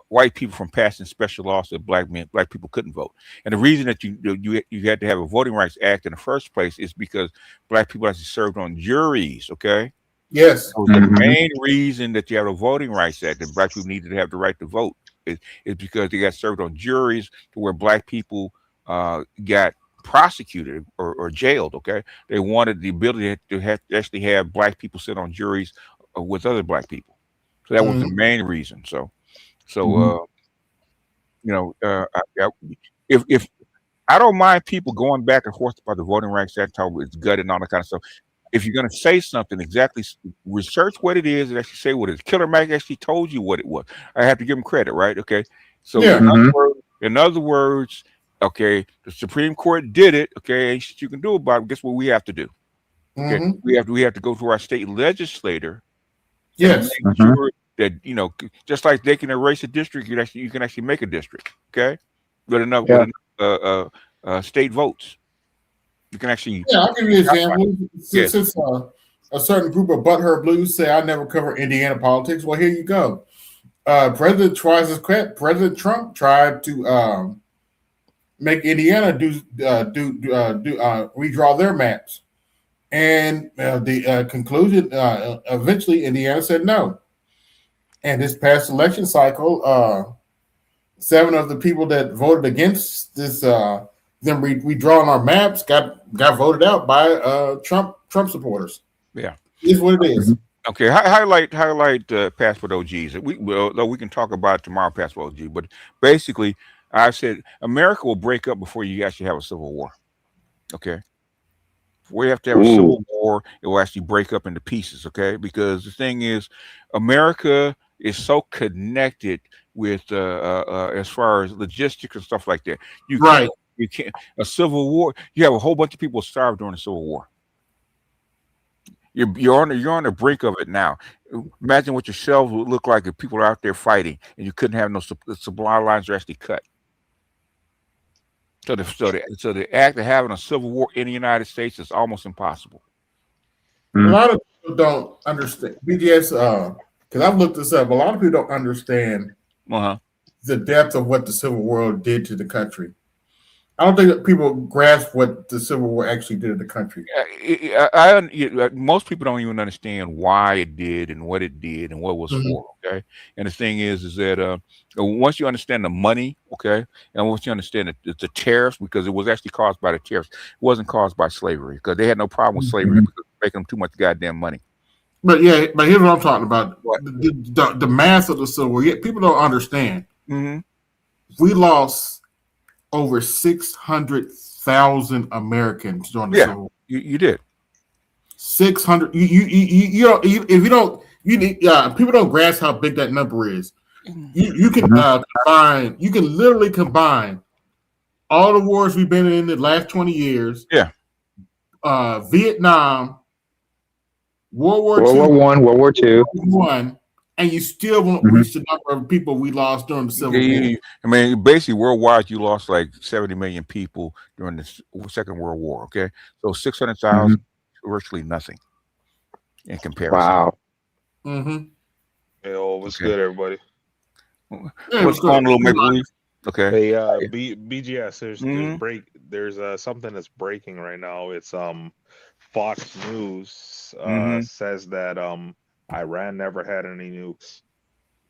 white people from passing special laws that black people couldn't vote. And the reason that you had to have a Voting Rights Act in the first place is because black people actually served on juries. Okay. Yes. So the main reason that you have a Voting Rights Act that black people needed to have the right to vote is because they got served on juries to where black people got prosecuted or jailed. Okay. They wanted the ability to actually have black people sit on juries with other black people. So that was the main reason. If I don't mind people going back and forth about the Voting Rights Act, how it's gutted and all that kind of stuff. If you're going to say something, exactly research what it is and actually say what it is. Killer Mike actually told you what it was. I have to give him credit, right? Okay. So in other words, okay, the Supreme Court did it. Okay, ain't shit you can do about it. Guess what we have to do? Okay, we have to go to our state legislator. Yes. Make sure that just like they can erase a district, you can actually make a district. Okay, with enough state votes. You can actually. Yeah, I'll give you an example. Since a certain group of butthurt blues say I never cover Indiana politics, well, here you go. President Trump tried to make Indiana redraw their maps, and the conclusion eventually Indiana said no. And this past election cycle, 7 of the people that voted against this. Then redrawing our maps got voted out by Trump supporters. Yeah, it's what it is. Okay, highlight Passport OGs. We can talk about it tomorrow, Passport OG. But basically, I said America will break up before you actually have a civil war. Okay, we have to have a civil war. It will actually break up into pieces. Okay, because the thing is, America is so connected with as far as logistics and stuff like that. You can't a civil war. You have a whole bunch of people starved during the Civil War. You're on the brink of it now. Imagine what your shelves would look like if people are out there fighting and you couldn't have no supply lines are actually cut. So the act of having a civil war in the United States is almost impossible. A lot of people don't understand BDS. Because I've looked this up. A lot of people don't understand the depth of what the Civil War did to the country. I don't think that people grasp what the Civil War actually did to the country. Most people don't even understand why it did and what it did and what it was for. Okay, and the thing is that once you understand the money, okay, and once you understand the tariffs, because it was actually caused by the tariffs, it wasn't caused by slavery because they had no problem with slavery because it was making them too much goddamn money. But here's what I'm talking about: the mass of the Civil War. People don't understand. We lost over 600,000 Americans during the Civil War. You did 600. You don't. If you don't, you need. People don't grasp how big that number is. You can combine. You can literally combine all the wars we've been in the last 20 years. Yeah. Vietnam, World War II, World War I, World War II, and you still won't reach the number of people we lost during the Civil War. I mean, basically, worldwide, you lost like 70 million people during the Second World War. Okay, so 600,000, virtually nothing in comparison. Wow. Yo, what's good, everybody? What's going on, little Maple Leaf? Okay. Hey, BGS. There's something that's breaking right now. It's Fox News says that Iran never had any nukes,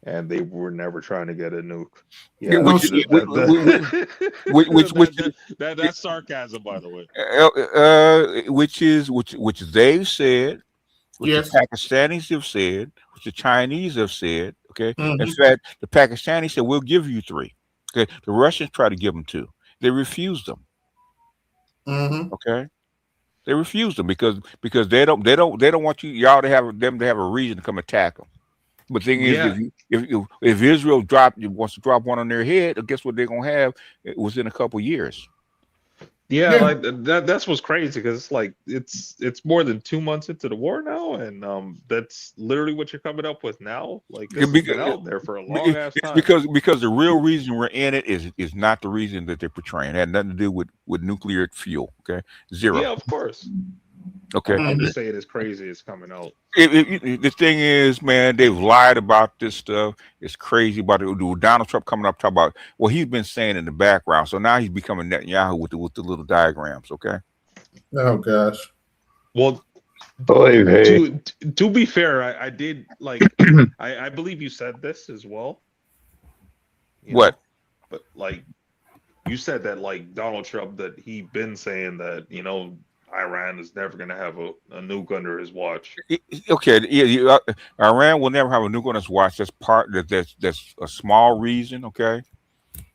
and they were never trying to get a nuke. Yeah, that's sarcasm, by the way. Which they've said, which the Pakistanis have said, which the Chinese have said. Okay. In fact, the Pakistanis said we'll give you 3. Okay. The Russians tried to give them 2. They refused them. Okay. They refused them because they don't want y'all to have a reason to come attack them. But the thing is, if Israel wants to drop one on their head, guess what they're gonna have within a couple years. Yeah, like that's what's crazy because it's more than 2 months into the war now, and that's literally what you're coming up with now. Like this has been out there for a long ass time. Because the real reason we're in it is not the reason that they're portraying. It had nothing to do with nuclear fuel. Okay, 0. Yeah, of course. Okay, I'm just saying it's crazy. It's coming out. The thing is, man, they've lied about this stuff. It's crazy about it. Donald Trump coming up talking about what he's been saying in the background. So now he's becoming Netanyahu with the little diagrams. Okay. Oh gosh. Well, to be fair, I did like I believe you said this as well. What? But like you said that like Donald Trump that he been saying that Iran is never going to have a nuke under his watch. Okay, Iran will never have a nuke on its watch. That's a small reason. Okay,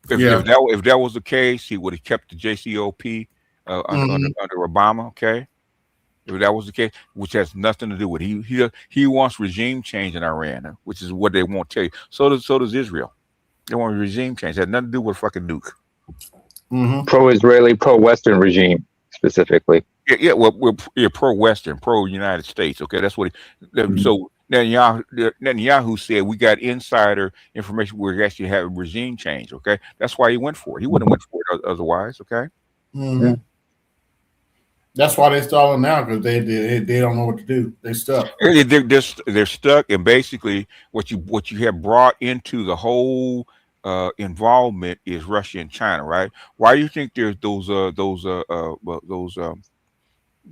if that was the case, he would have kept the JCPOA under Obama. Okay, if that was the case, which has nothing to do with it. He wants regime change in Iran, which is what they won't tell you. So does Israel. They want regime change. It has nothing to do with fucking nuke. Pro-Israeli, pro-Western regime specifically. Yeah, well, we're pro-Western, pro-United States. Okay, that's what. So Netanyahu said we got insider information. We actually have a regime change. Okay, that's why he went for it. He wouldn't have went for it otherwise. Okay. That's why they're stalling now because they don't know what to do. They're stuck. They're stuck, and basically what you have brought into the whole involvement is Russia and China, right? Why do you think there's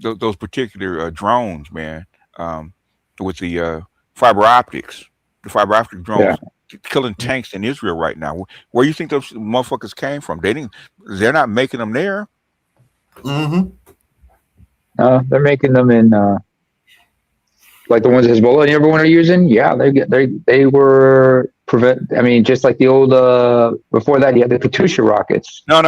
those particular drones, man, with the fiber optic drones killing tanks in Israel right now? Where do you think those motherfuckers came from? They're not making them there. They're making them in like the ones Hezbollah and everyone are using. Yeah, they were I mean, just like the old before that, you had the Katyusha rockets. No.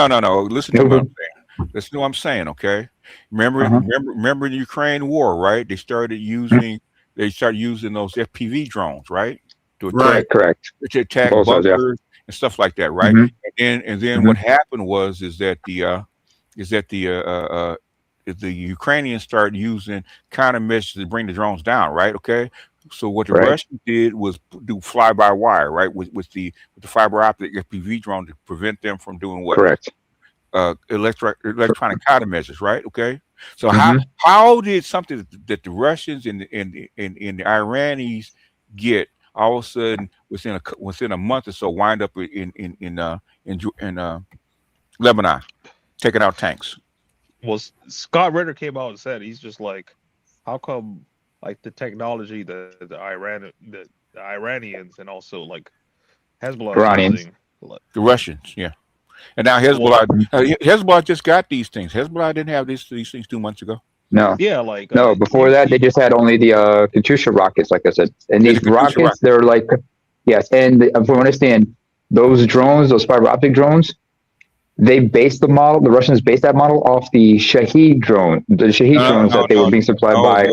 Listen to what I'm saying. Listen to what I'm saying. Okay. Remember the Ukraine war, right? They started using those FPV drones, right? To attack, correct. To attack bunkers and stuff like that, right? And then what happened was that the Ukrainians started using countermeasures to bring the drones down, right? Okay. So what the Russians did was do fly-by-wire, right, with the fiber optic FPV drone to prevent them from doing what? Correct. Electronic countermeasures, right? Okay. So how did something that the Russians and the Iranis get all of a sudden within a month or so wind up in Lebanon, taking out tanks? Well, Scott Ritter came out and said he's just like, how come like the technology that the Iranians and also like Hezbollah using, the Russians, yeah. And now Hezbollah just got these things. Hezbollah didn't have these things 2 months ago. No. Yeah, like before that they just had only the Katyusha rockets, like I said. And these rockets, they're like and from what I understand, those drones, those fiber optic drones, they based the Russians based that model off the Shahed drone, drones that they were being supplied by.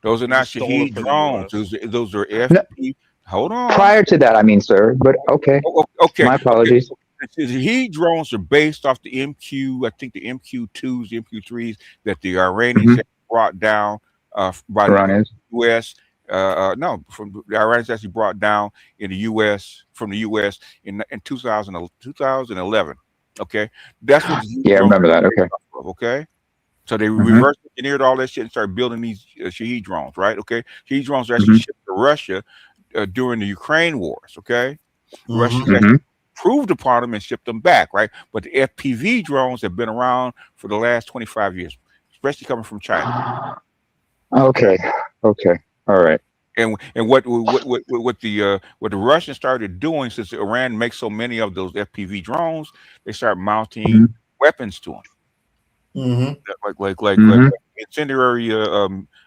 Those are not Shahed drones. Those are FP. Hold on. Prior to that, I mean, sir, but okay. Okay. My apologies. The Shahed drones are based off the MQ, I think the MQ2s, the MQ3s that the Iranians have brought down by the U.S. No, from the Iranians actually brought down in the U.S. from the U.S. in 2011. Okay, that's what the Yeah, I drones remember that. are Okay. based off of, okay. So they Mm-hmm. reverse engineered all that shit and started building these Shahed drones, right? Okay, Shahed drones are actually Mm-hmm. shipped to Russia during the Ukraine wars. Okay, Russians Mm-hmm. actually proved upon them and shipped them back, right? But the FPV drones have been around for the last 25 years, especially coming from China. Okay. Okay. All right. And what the Russians started doing, since Iran makes so many of those FPV drones, they start mounting Mm-hmm. weapons to them. Like Mm-hmm. incendiary,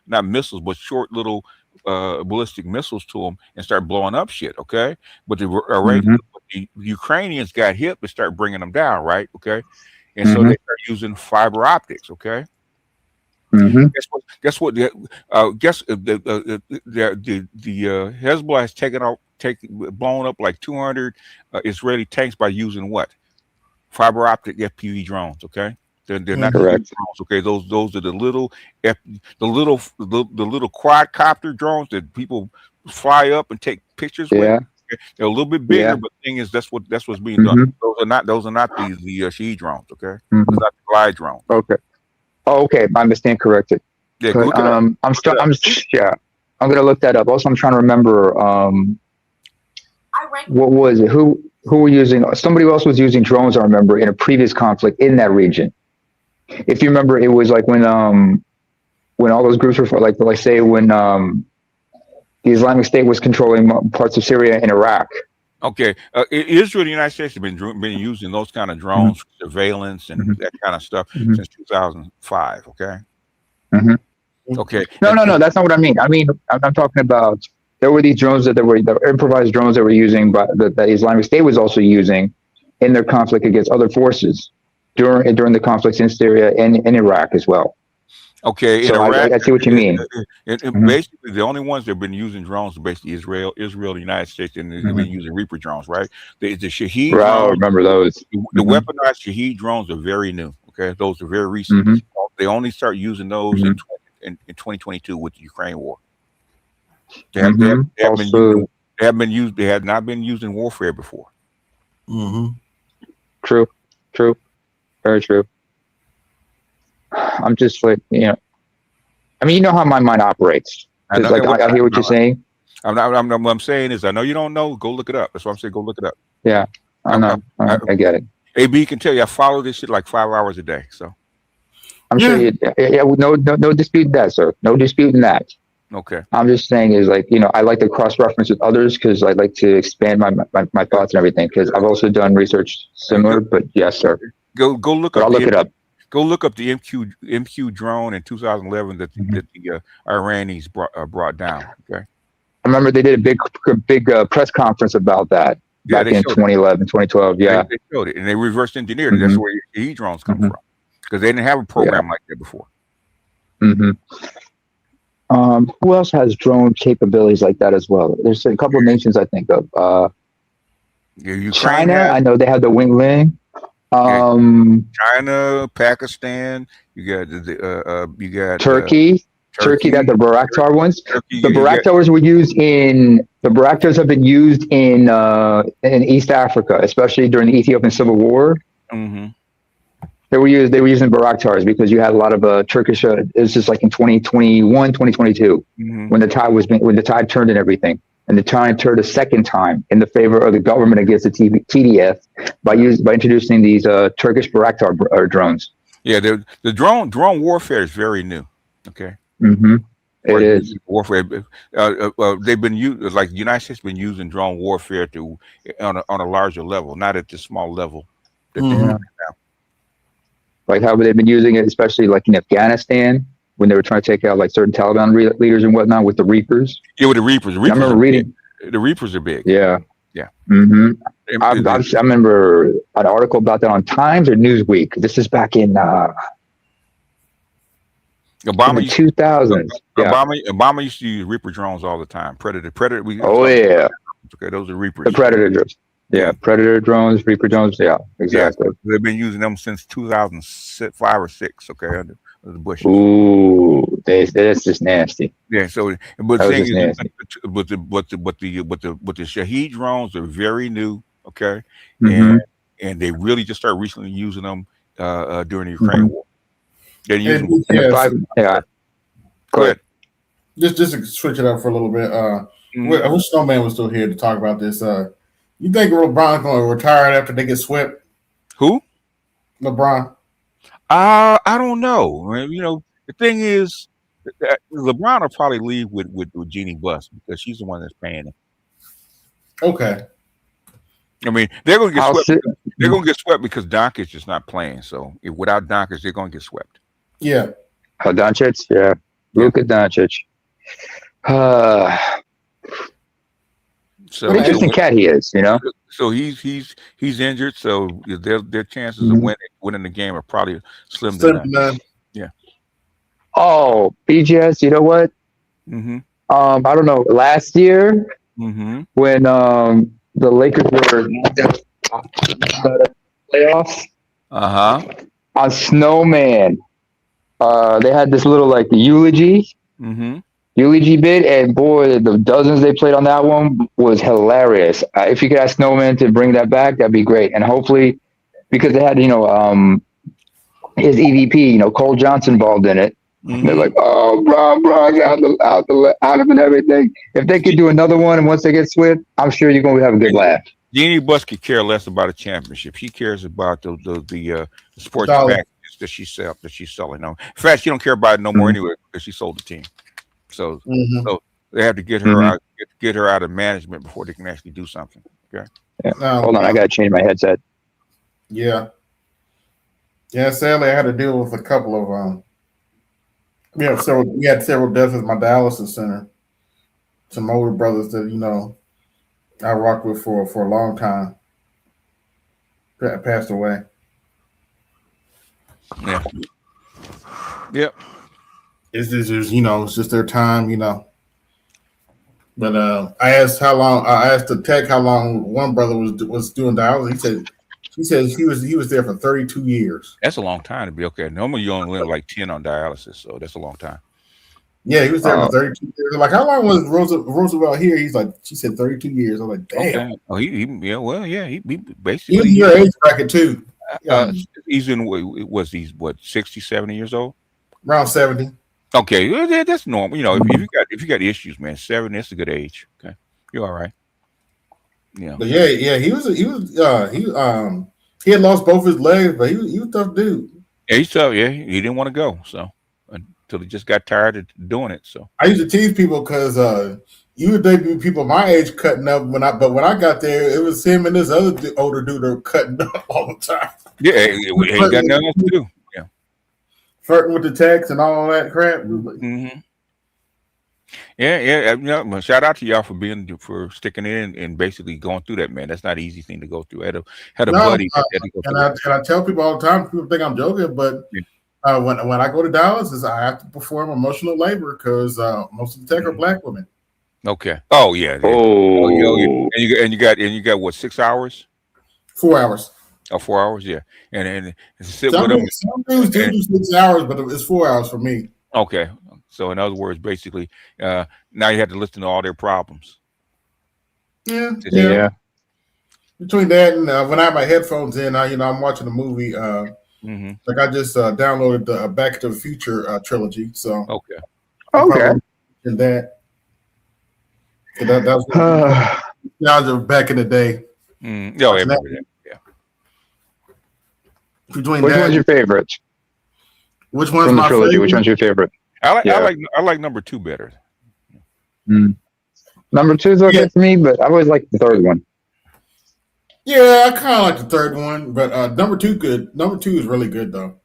not missiles, but short little ballistic missiles to them, and start blowing up shit. Okay, but Mm-hmm. the Ukrainians got hit, but start bringing them down, right? Okay, and so Mm-hmm. they start using fiber optics. Okay, Mm-hmm. guess what? The Hezbollah has blown up like 200 Israeli tanks by using what? Fiber optic FPV drones. Okay. They're not the huge Correct. drones, okay. Those are the little the little quadcopter drones that people fly up and take pictures with. Yeah. Okay? They're a little bit bigger, Yeah. but the thing is that's what's being done. Mm-hmm. Those are not the Shahed drones, okay. Mm-hmm. Those are not the glide drones. Okay. Oh, okay. I understand corrected. Yeah, But look it up. yeah. I'm gonna look that up. Also, I'm trying to remember what was it? Who were using? Somebody else was using drones. I remember in a previous conflict in that region. If you remember, it was like when all those groups were like say when the Islamic State was controlling parts of Syria and Iraq. Okay, Israel, the United States have been using those kind of drones for surveillance and that kind of stuff since 2005. Okay. Mm-hmm. Okay. No, that's not what I mean. I'm talking about there were these drones that were improvised drones that were using, but the Islamic State was also using in their conflict against other forces during the conflicts in Syria and in Iraq as well. Okay, so in Iraq, I see what you mean. Basically, the only ones that have been using drones are basically Israel, the United States, and they've been using Reaper drones, right? The Shahed Right, drones, remember those. The weaponized Shahed drones are very new. Okay, those are very recent. They only start using those in 2022 with the Ukraine war. They have not been used in warfare before. True, very true. I'm just like, you know how my mind operates. I hear what you're saying. What I'm saying is, I know you don't know. Go look it up. That's what I'm saying. Go look it up. Yeah, I know. I get it. AB can tell you I follow this shit like 5 hours a day. So I'm sure you. Yeah, no disputing that, sir. No disputing that. Okay. I'm just saying is like, I like to cross-reference with others because I like to expand my thoughts and everything. Because I've also done research similar, but yes, sir. Go look up. I'll look it up. Go look up the MQ drone in 2011 that the Iranians brought down. Okay. I remember they did a big press conference about that back in 2011, 2012. Yeah. They showed it, and they reverse engineered it. That's where the drones come from, because they didn't have a program like that before. Who else has drone capabilities like that as well? There's a couple of nations I think of. China, I know they have the Wing Ling. China, Pakistan. You got Turkey. Turkey got the Bayraktar ones. The Bayraktars were used the Bayraktars have been used in East Africa, especially during the Ethiopian Civil War. They were using Bayraktars because you had a lot of Turkish. It's just like in 2021, 2022, when the tide turned and everything, and the tide turned a second time in the favor of the government against the TDF by introducing these Turkish Bayraktar drones. Yeah, the drone warfare is very new. Okay. It is warfare. They've been used, like the United States, been using drone warfare on a larger level, not at the small level that they have now. Like how they've been using it, especially like in Afghanistan when they were trying to take out like certain Taliban leaders and whatnot with the Reapers. Yeah, with the Reapers. I remember reading. The Reapers are big. Yeah. Yeah. I remember an article about that on Times or Newsweek. This is back in Obama in the 2000s. Obama used to use Reaper drones all the time. Predator. Yeah. Okay, those are Reapers. The Predator drones. Yeah, Predator drones, Reaper drones. Yeah, exactly. Yeah, they've been using them since 2005 or 6. Okay, the bushes. Ooh, that's just nasty. Yeah. So, but That the was thing just is, nasty. but the Shaheed drones are very new. Okay, Mm-hmm. and they really just started recently using them during the Ukraine war. They didn't use them And before. the five, yeah. Go ahead. Just to switch it up for a little bit. I wish Snowman was still here to talk about this. You think LeBron's going to retire after they get swept? Who? LeBron. I don't know. You know, the thing is, that LeBron will probably leave with Jeannie Buss because she's the one that's paying him. Okay. I mean, they're going to get I'll swept. sit- They're going to get swept because Doncic is not playing. So without Doncic, they're going to get swept. Yeah. Oh, Doncic, yeah. Luka Doncic. So Interesting cat he is, you know. So he's injured. So their chances of winning the game are probably slim to none. Yeah. Oh, BGS, you know what? Mm-hmm. I don't know. Last year, Mm-hmm. when the Lakers were the playoffs, on Snowman, they had this little like eulogy bit, and boy, the dozens they played on that one was hilarious. If you could ask Snowman to bring that back, that'd be great. And hopefully, because they had his EVP, Cole Johnson involved in it. They're like, oh, Bron's out of and everything. If they could do another one, and once they get swift, I'm sure you're gonna have a good laugh. Jeannie Buss could care less about a championship. She cares about the sports packages that she's selling. In fact, she don't care about it no more anyway because she sold the team. So they have to get her out, get her out of management before they can actually do something. Okay. Yeah. Hold on, I gotta change my headset. Yeah. Yeah. Sadly, I had to deal with a couple of we had several deaths at my dialysis center. Some older brothers that I rocked with for a long time passed away. Yeah. Yep. It's just their time, But I asked the tech how long one brother was doing dialysis. He said he was there for 32 years. That's a long time to be okay. Normally you only live like 10 on dialysis, so that's a long time. Yeah, he was there for 32 years. Like, how long was Roosevelt here? He's like, she said 32 years. I'm like, damn. Okay. Oh, he basically. He was your age bracket too. He's in what 60, 70 years old? Around 70. Okay, well, that's normal. If you got issues, man, 70, that's a good age. Okay, you're all right. Yeah. But yeah, he had lost both his legs, but he was a tough dude. Yeah, he's tough. Yeah, he didn't want to go, so until he just got tired of doing it. So I used to tease people because you would think people my age cutting up when I got there, it was him and this other older dude that were cutting up all the time. Yeah, he got nothing else to do. Yeah, flirting with the text and all that crap. Yeah. Shout out to y'all for sticking in and basically going through that, man. That's not an easy thing to go through. I had a buddy. I tell people all the time. People think I'm joking, but when I go to Dallas, I have to perform emotional labor because most of the tech are black women. Okay. Oh yeah. Oh. And you got what, 6 hours? 4 hours. Oh, 4 hours. Yeah. And sit some with them. Some dudes do 6 hours, but it's 4 hours for me. Okay. So in other words, basically, now you have to listen to all their problems. Yeah. Between that and when I have my headphones in, I'm watching a movie. Like I just downloaded the Back to the Future trilogy. So okay. And that was back in the day. Which one's your favorite? Which one's from the my trilogy? favorite? Which one's your favorite? I like number 2 better. Number 2 is okay for me, but I always like the third one. Yeah, I kind of like the third one, but number 2 good. Number 2 is really good though.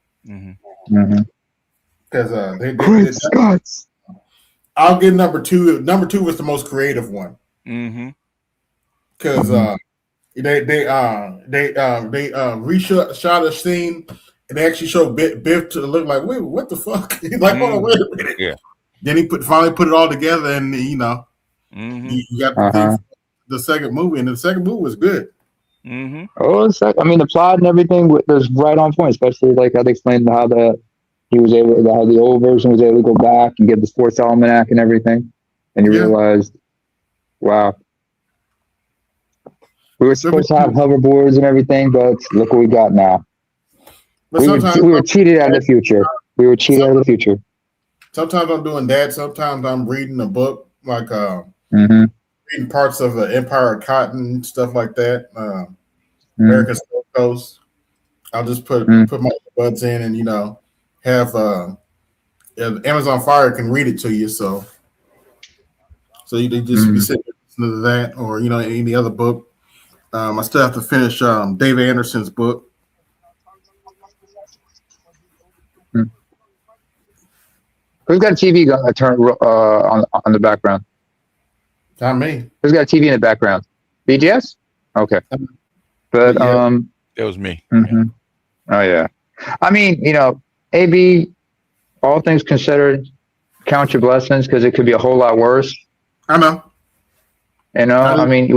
Because Great Scots. I'll give number 2. Number 2 was the most creative one. Because they reshot a scene and they actually showed Biff to look like, wait, what the fuck? He's like, hold on, wait a minute. Yeah. Then he finally put it all together, and you got the second movie, and the second movie was good. Oh, I mean, the plot and everything was right on point, especially like how they explained how the he was able, how the old version was able to go back and get the sports almanac and everything, and he realized, wow, we were supposed to have hoverboards and everything, but look what we got now. We were cheated out of the future. We were cheated out of the future. Sometimes I'm doing that. Sometimes I'm reading a book, like reading parts of the Empire of Cotton, stuff like that. American Gold Coast. I'll just put my buds in and have Amazon Fire can read it to you. So you just be sitting listening to that, or any other book. I still have to finish David Anderson's book. Who's got a TV on the background? Not me. Who's got a TV in the background? BGS? Okay. But that was me. Oh yeah. I mean, AB, all things considered, count your blessings, because it could be a whole lot worse. I know. I mean,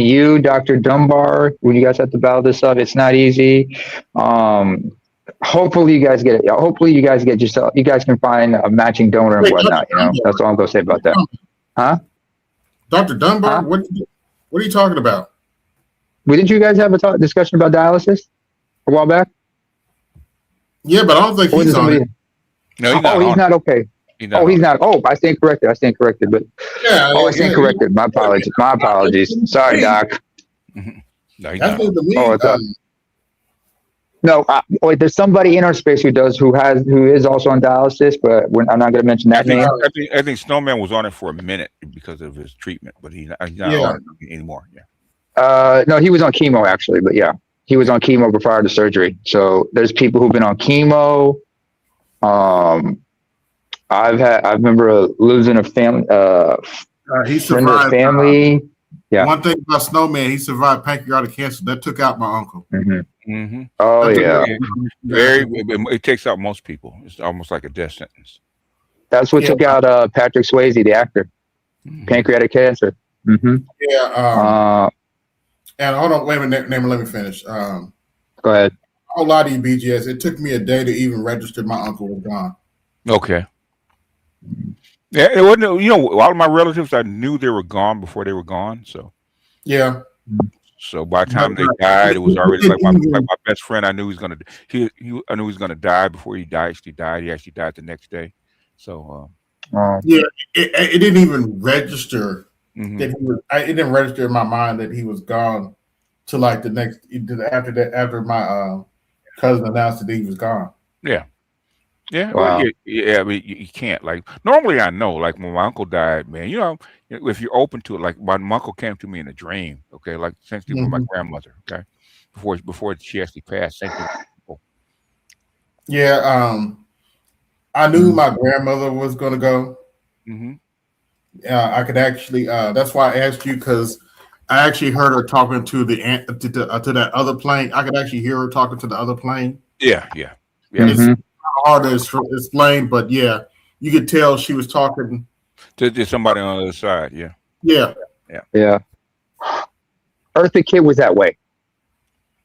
you, Dr. Dunbar, when you guys have to battle this up, it's not easy. Hopefully you guys get it. Hopefully you guys get yourself. You guys can find a matching donor and whatnot. That's all I'm gonna say about that. Huh? Dr. Dunbar, what are you talking about? Didn't you guys have a discussion about dialysis a while back? Yeah, but I don't think he's on it. No, he's not. Oh, he's not okay. He's not. Oh, I stand corrected. But I stand corrected. My apologies. Sorry, Doc. No, he's not. No, wait. There's somebody in our space who is also on dialysis, but I'm not going to mention that name. I think Snowman was on it for a minute because of his treatment, but he's not on it anymore. Yeah. No, he was on chemo actually, but yeah, he was on chemo prior to surgery. So there's people who've been on chemo. I remember losing a family. He friend survived. of family. Yeah. One thing about Snowman, he survived pancreatic cancer. That took out my uncle. Oh yeah. It takes out most people. It's almost like a death sentence. That's what took out Patrick Swayze, the actor. Pancreatic cancer. Yeah. And hold on, wait a minute. Let me finish. Go ahead. I'll lie to you, BGS. It took me a day to even register my uncle was gone. Okay. Yeah, it wasn't. A lot of my relatives, I knew they were gone before they were gone. So. Yeah. So by the time they died, it was already like my best friend. I knew he was gonna. I knew he was gonna die before he died. He actually died the next day. So. Yeah, it didn't even register that he was. It didn't register in my mind that he was gone till like the next after my cousin announced that he was gone. Yeah. Yeah, wow. I mean, you can't. Like normally, I know. Like when my uncle died, man. If you're open to it, like my uncle came to me in a dream. Okay, like same thing with my grandmother. Okay, before she actually passed. Same thing. Yeah, I knew my grandmother was going to go. I could actually. That's why I asked you, because I actually heard her talking to to that other plane. I could actually hear her talking to the other plane. Yeah. It's hard to explain, but yeah, you could tell she was talking to somebody on the other side. Yeah. Eartha Kitt was that way.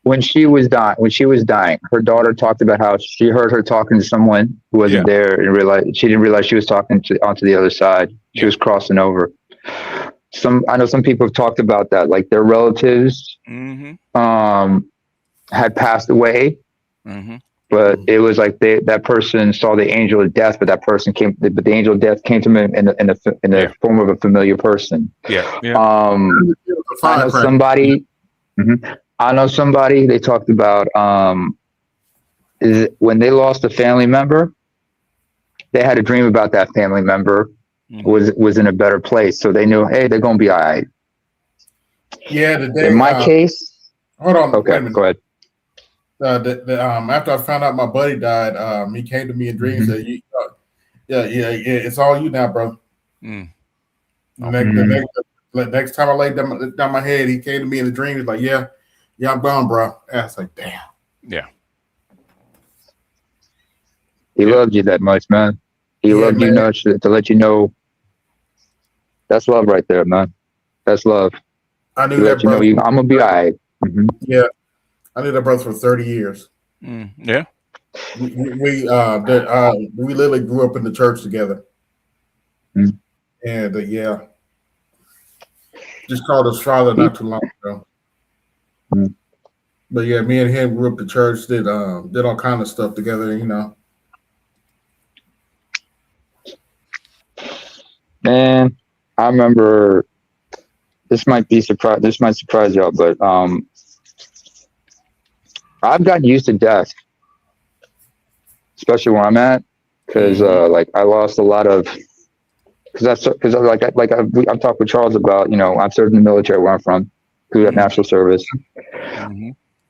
When she was dying, her daughter talked about how she heard her talking to someone who wasn't there, and she didn't realize she was talking onto the other side. She was crossing over. I know some people have talked about that, like their relatives had passed away. But it was like that person saw the angel of death, but that person but the angel of death came to them in the form of a familiar person. I know somebody. I know somebody. They talked about when they lost a family member, they had a dream about that family member was in a better place, so they knew, hey, they're gonna be all right. Yeah. In my case, hold on. Okay, go ahead. After I found out my buddy died, he came to me in dreams and said, it's all you now, bro. The next time I laid down my head, he came to me in a dream. He's like, yeah, I'm gone, bro. And I was like, damn. Yeah. He loved you that much, man. He loved you enough to let you know. That's love right there, man. That's love. I knew that, bro. I'm gonna be all right. Yeah. I knew that brother for 30 years. Yeah. We literally grew up in the church together, and yeah, just called us father not too long ago. But yeah, me and him grew up in the church, did all kind of stuff together, you know. Man, I remember. This might surprise y'all, but I've gotten used to death, especially where I'm at, because like I lost a lot of, because I've talked with Charles about, you know, I've served in the military where I'm from, through that national service,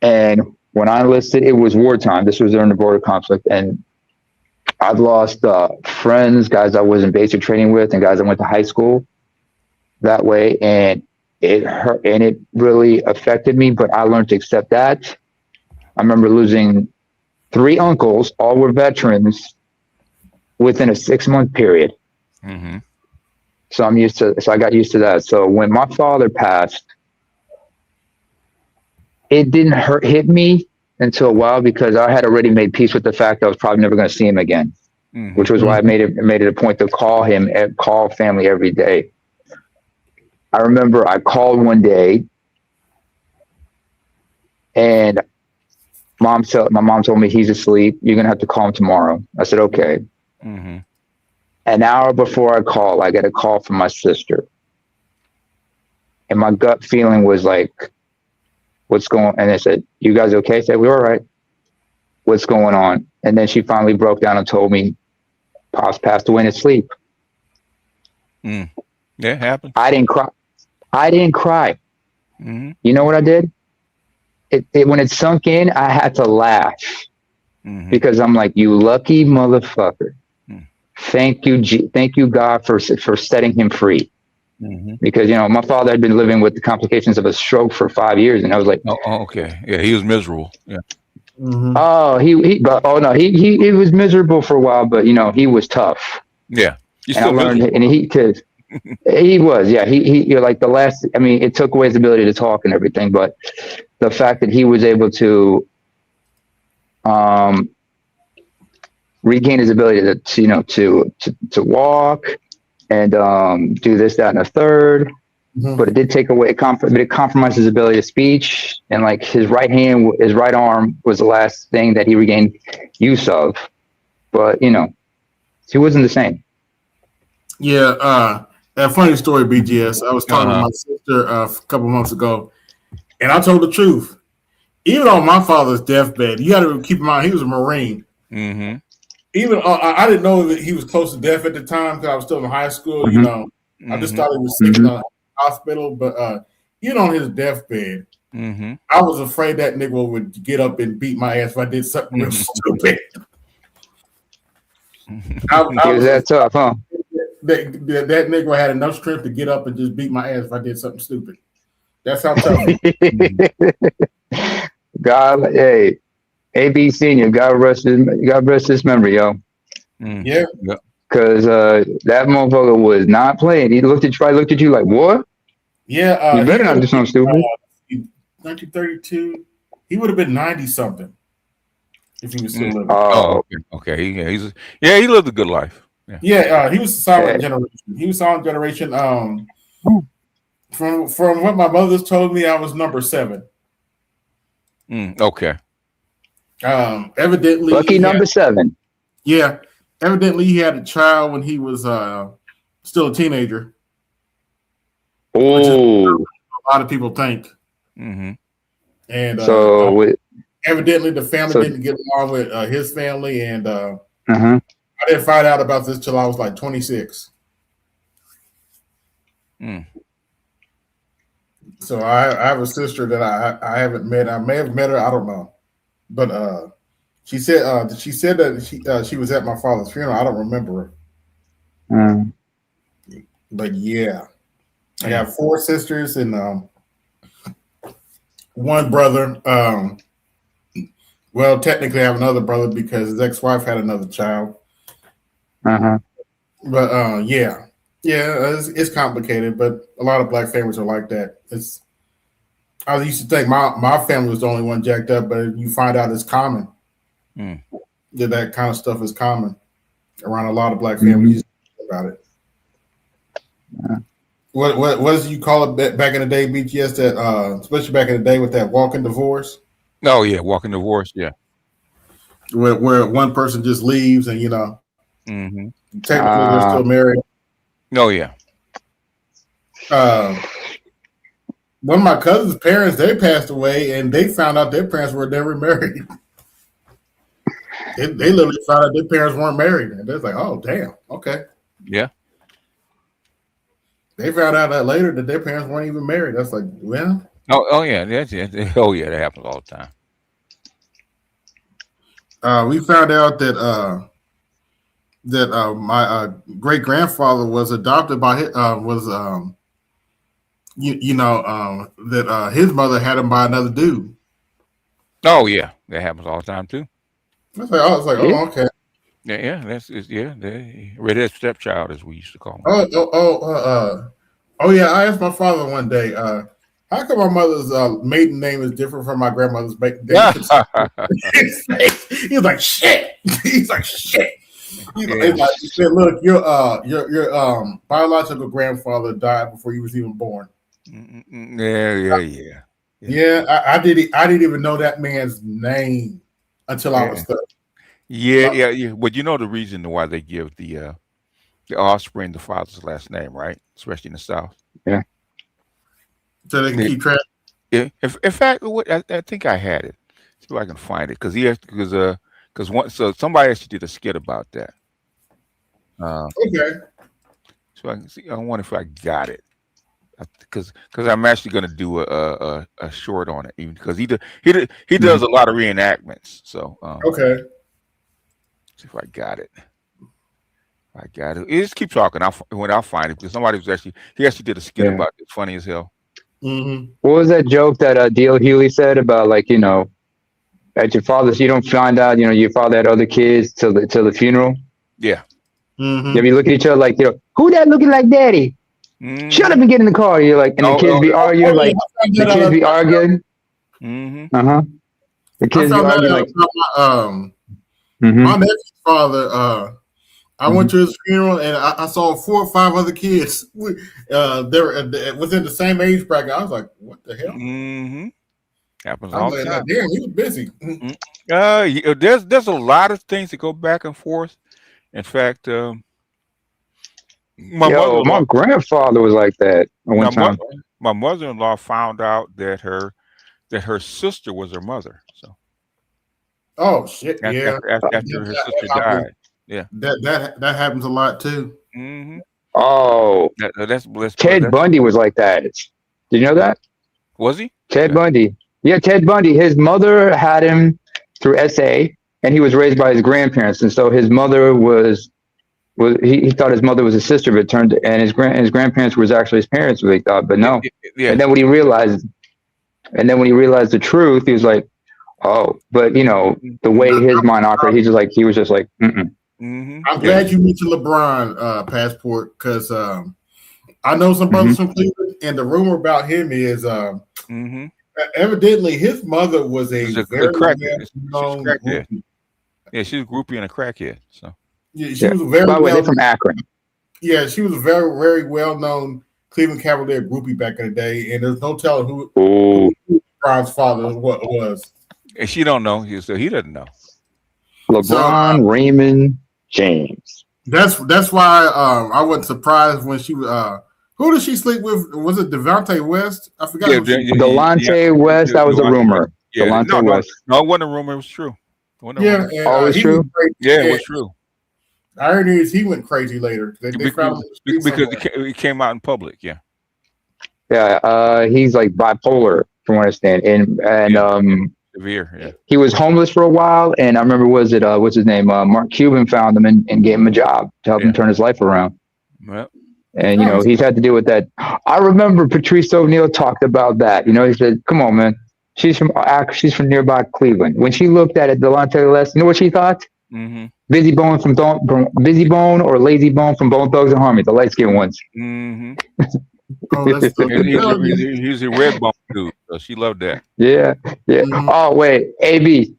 and when I enlisted, it was wartime. This was during the border conflict, and I've lost friends, guys I was in basic training with, and guys I went to high school that way, and it hurt, and it really affected me, but I learned to accept that. I remember losing 3 uncles, all were veterans, within a 6-month period. So I got used to that. So when my father passed, it didn't hit me until a while, because I had already made peace with the fact I was probably never going to see him again, which was why I made it a point to call family every day. I remember I called one day, and my mom told me, he's asleep. You're going to have to call him tomorrow. I said, okay. An hour before I call, I get a call from my sister. And my gut feeling was like, what's going on? And I said, you guys okay? I said, we're all right. What's going on? And then she finally broke down and told me, Pops passed away in his sleep. Yeah, it happened. I didn't cry. You know what I did? When it sunk in, I had to laugh, because I'm like, you lucky motherfucker. Thank you, God, for setting him free. Because, you know, my father had been living with the complications of a stroke for 5 years, and I was like, okay, yeah, he was miserable. Yeah. Oh, he was miserable for a while, but you know, he was tough. Yeah, and I learned, and he was, yeah, you're like the last. I mean, it took away his ability to talk and everything, but the fact that he was able to regain his ability to walk and do this, that, and a third. But it did take away, it compromised his ability of speech, and like his right arm was the last thing that he regained use of. But you know, he wasn't the same. Yeah, that funny story, BGS. I was talking to my sister a couple months ago, and I told the truth. Even on my father's deathbed, you got to keep in mind he was a Marine. Even I didn't know that he was close to death at the time, because I was still in high school. You know, I just thought he was sick in the hospital. But even on his deathbed, I was afraid that nigga would get up and beat my ass if I did something real stupid. I was that tough, huh? That nigga had enough strength to get up and just beat my ass if I did something stupid. That's how tough. God, hey, AB Senior, God rest his memory, yo. Yeah. Because that motherfucker was not playing. He probably looked at you like, what? Yeah. You better not do something stupid. 1932. He would have been 90 something if he was still living. Oh, okay. He lived a good life. Yeah, he was a silent generation. He was silent generation. From what my mother's told me, I was number 7. Okay. Evidently, lucky number 7. Yeah, evidently he had a child when he was still a teenager. Which is a lot of people think. And so evidently the family didn't get along with his family, and I didn't find out about this till I was like 26. So I have a sister that I haven't met. I may have met her. I don't know, but she said that she was at my father's funeral. I don't remember her. But yeah, I got 4 sisters and 1 brother. Well, technically, I have another brother because his ex-wife had another child. But yeah, it's complicated. But a lot of black families are like that. I used to think my family was the only one jacked up, but you find out it's common. that kind of stuff is common around a lot of black families. About it. What did you call it back in the day, BTS? That especially back in the day with that walking divorce. Oh yeah, walking divorce. Yeah, where one person just leaves and technically they're still married. Oh yeah. One of my cousin's parents, they passed away, and they found out their parents were never married. They literally found out their parents weren't married, and they're like, "Oh, damn, okay." Yeah. They found out that later that their parents weren't even married. That's like, well. Oh yeah, oh yeah, that happens all the time. We found out that my great grandfather was adopted by his, that his mother had him by another dude. Oh yeah, that happens all the time too. I was like, oh okay. Yeah, the redhead stepchild, as we used to call him. Yeah. I asked my father one day, how come my mother's maiden name is different from my grandmother's maiden name? He was like, shit. He's like, shit. He said, look, your biological grandfather died before you was even born. Yeah. I didn't even know that man's name until I was 30. Yeah. But you know the reason why they give the offspring the father's last name, right? Especially in the South. Yeah. So they can keep track. Yeah. In fact, I think I had it. See if I can find it because somebody actually did a skit about that. Okay. So I can see. I wonder if I got it because I'm actually going to do a short on it, even because he does a lot of reenactments. So okay. See if I got it. I got it. You just keep talking. I'll find it because somebody he actually did a skit about it. It's funny as hell. What was that joke that D.L. Hughley said about, like, at your father's, you don't find out, your father had other kids till the funeral? Yeah. You look at each other like, who that looking like daddy? Shut up and get in the car. You're like, and the kids be arguing, like, the kids be arguing. The kids be arguing, like, my nephew's father, I went to his funeral and I saw 4 or 5 other kids. They were within the same age bracket. I was like, "What the hell?" Happens all the time. Damn, he was busy. There's a lot of things that go back and forth. In fact, my grandfather was like that at one time. My mother-in-law found out that her sister was her mother. So. Oh shit! After her sister died. Yeah, that happens a lot too. Oh, that's Ted Bundy was like that. Did you know that? Was he? Ted Bundy. Yeah, Ted Bundy. His mother had him through SA, and he was raised by his grandparents. And so his mother he thought his mother was his sister, but his grandparents was actually his parents. What he thought, but no. Yeah. And then when he realized the truth, he was like, oh, but the way his mind operated, he was just like, mm-mm. I'm glad you mentioned LeBron passport because I know some brothers from Cleveland, and the rumor about him is evidently his mother was a very well-known groupie. Yeah, she was a groupie and a crackhead. So yeah, she was a very by the way, they're from Akron. Yeah, she was a very, very well-known Cleveland Cavalier groupie back in the day, and there's no telling who LeBron's father was. And she don't know. So he doesn't know. LeBron, Raymond, James. That's why I wasn't surprised when she who did she sleep with? Was it Devontae West? I forgot. Delonte West. That was a rumor. Yeah, Delonte West. No, it wasn't a rumor. It was true. It was true. Yeah, it was true. I heard he went crazy later. They found him because it came out in public. Yeah. Yeah, he's like bipolar, from what I understand, and severe. Yeah. He was homeless for a while, and I remember what's his name? Mark Cuban found him and gave him a job to help him turn his life around. Well, and he's had to deal with that. I remember Patrice O'Neal talked about that. He said, "Come on, man. She's from nearby Cleveland. When she looked at it, Delonte West, you know what she thought? Busy Bone from Busy Bone or Lazy Bone from Bone Thugs and Harmony, the light skinned ones." He's a red bone dude, so she loved that. Yeah. Oh wait, AB.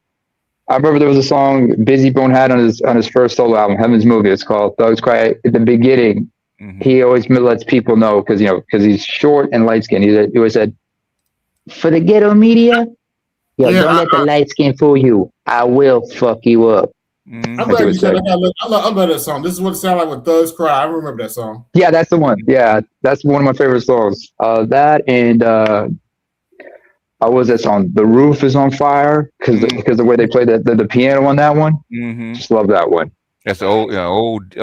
I remember there was a song Busy Bone had on his first solo album, Heaven's Movie. It's called Thugs Cry. At the beginning, he always lets people know because he's short and light skinned. He always said, "For the ghetto media, don't let the light skin fool you. I will fuck you up." I'm glad you said that. I love that song. This is what it sounds like when Thugs Cry. I remember that song. Yeah, that's the one. Yeah, that's one of my favorite songs. That and what was that song? The Roof is on Fire because the way they play the piano on that one. Just love that one. That's the old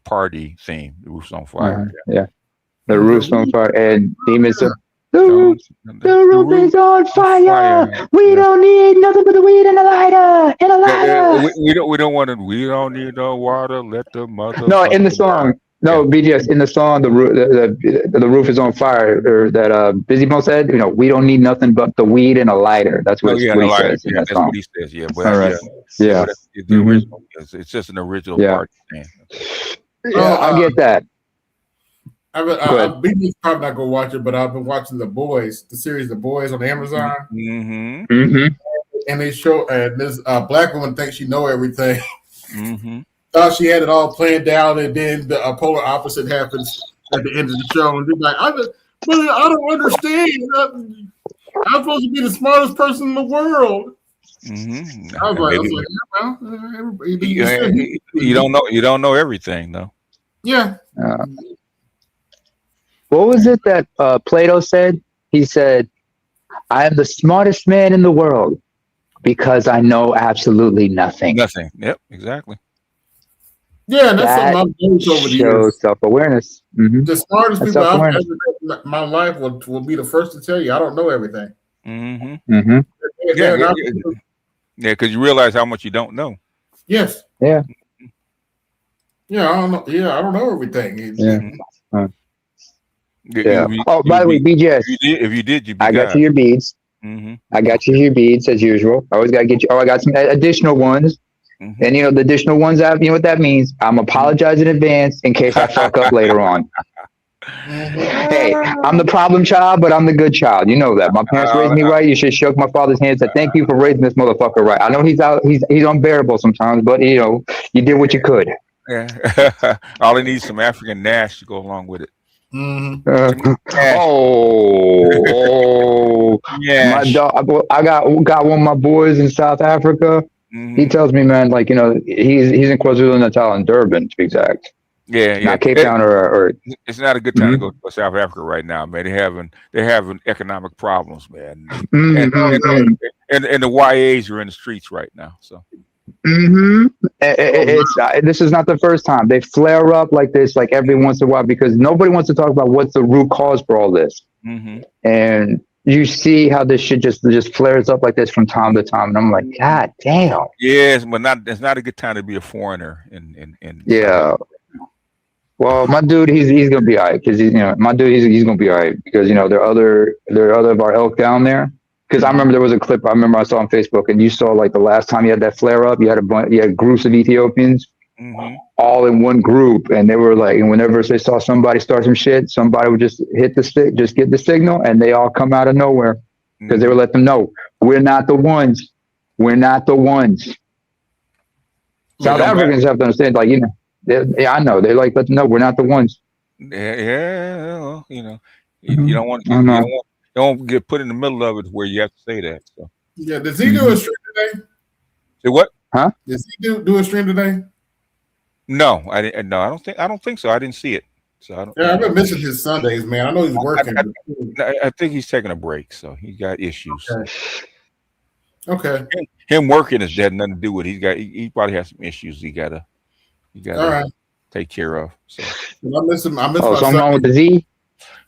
party theme. The Roof's on Fire. Yeah, the Roof's on Fire, and Demon said, The roof is on fire. We don't need nothing but the weed and a lighter. We don't want to. We don't need no water. Let the mother. No, in the song. No, BGS in the song. The roof is on fire. Or that Busy Bone said. We don't need nothing but the weed and a lighter. That's what, what he says in that song. What he says. Yeah, but yeah. The original. It's just an original part. I get that. BD's probably not gonna watch it, but I've been watching The Boys, the series The Boys on Amazon. And they show this black woman thinks she know everything. Thought she had it all planned out, and then the polar opposite happens at the end of the show, and they're like, I don't understand. I'm supposed to be the smartest person in the world. I was like, you don't know everything, though. Yeah. What was it that Plato said? He said, "I am the smartest man in the world because I know absolutely nothing." Nothing. Yep. Exactly. Yeah, that's something I've noticed over the years. Shows self-awareness. The smartest people I've ever met in my life will be the first to tell you I don't know everything. Yeah, because you realize how much you don't know. Yes. Yeah. Yeah, I don't know. Yeah, I don't know everything. Yeah. By the way, BJS. If you did, I got you your beads. I got you your beads as usual. I always got to get you. I got some additional ones. And the additional ones, what that means? I'm apologize in advance in case I fuck up later on. Hey, I'm the problem child, but I'm the good child. You know that. My parents raised me right. You should shook my father's hand and said, "Thank you for raising this motherfucker right." I know he's unbearable sometimes, but you did what you could. Yeah. All he needs is some African Nash to go along with it. Yeah. My dog. I got one of my boys in South Africa. He tells me, man, he's in KwaZulu-Natal and Durban, to be exact. Yeah. Not Cape Town or. It's not a good time to go to South Africa right now, man. They're having economic problems, man. And the YAs are in the streets right now. So. This is not the first time they flare up like this, like every once in a while, because nobody wants to talk about what's the root cause for all this. And you see how this shit just flares up like this from time to time, and I'm like, God damn. Yes, but it's not a good time to be a foreigner. Yeah. Well, my dude, he's gonna be all right because he's gonna be all right because there are other of our elk down there. Because I remember there was a clip I saw on Facebook, and you saw the last time you had that flare up, you had groups of Ethiopians all in one group, and they were and whenever they saw somebody start some shit, somebody would just hit the stick, just get the signal, and they all come out of nowhere because they would let them know we're not the ones. We're not the ones. South Africans have to understand, I know they let them know we're not the ones. Yeah, you don't want. Don't get put in the middle of it where you have to say that. So. Yeah, does he do a stream today? Say what? Huh? Does he do a stream today? No, I didn't. No, I don't think so. I didn't see it. So I don't. Yeah, I've been missing his Sundays, man. I know he's working. I think he's taking a break, so he got issues. Okay. Him working has had nothing to do with it. He probably has some issues. He gotta take care of. So I miss him. Something wrong with the Z?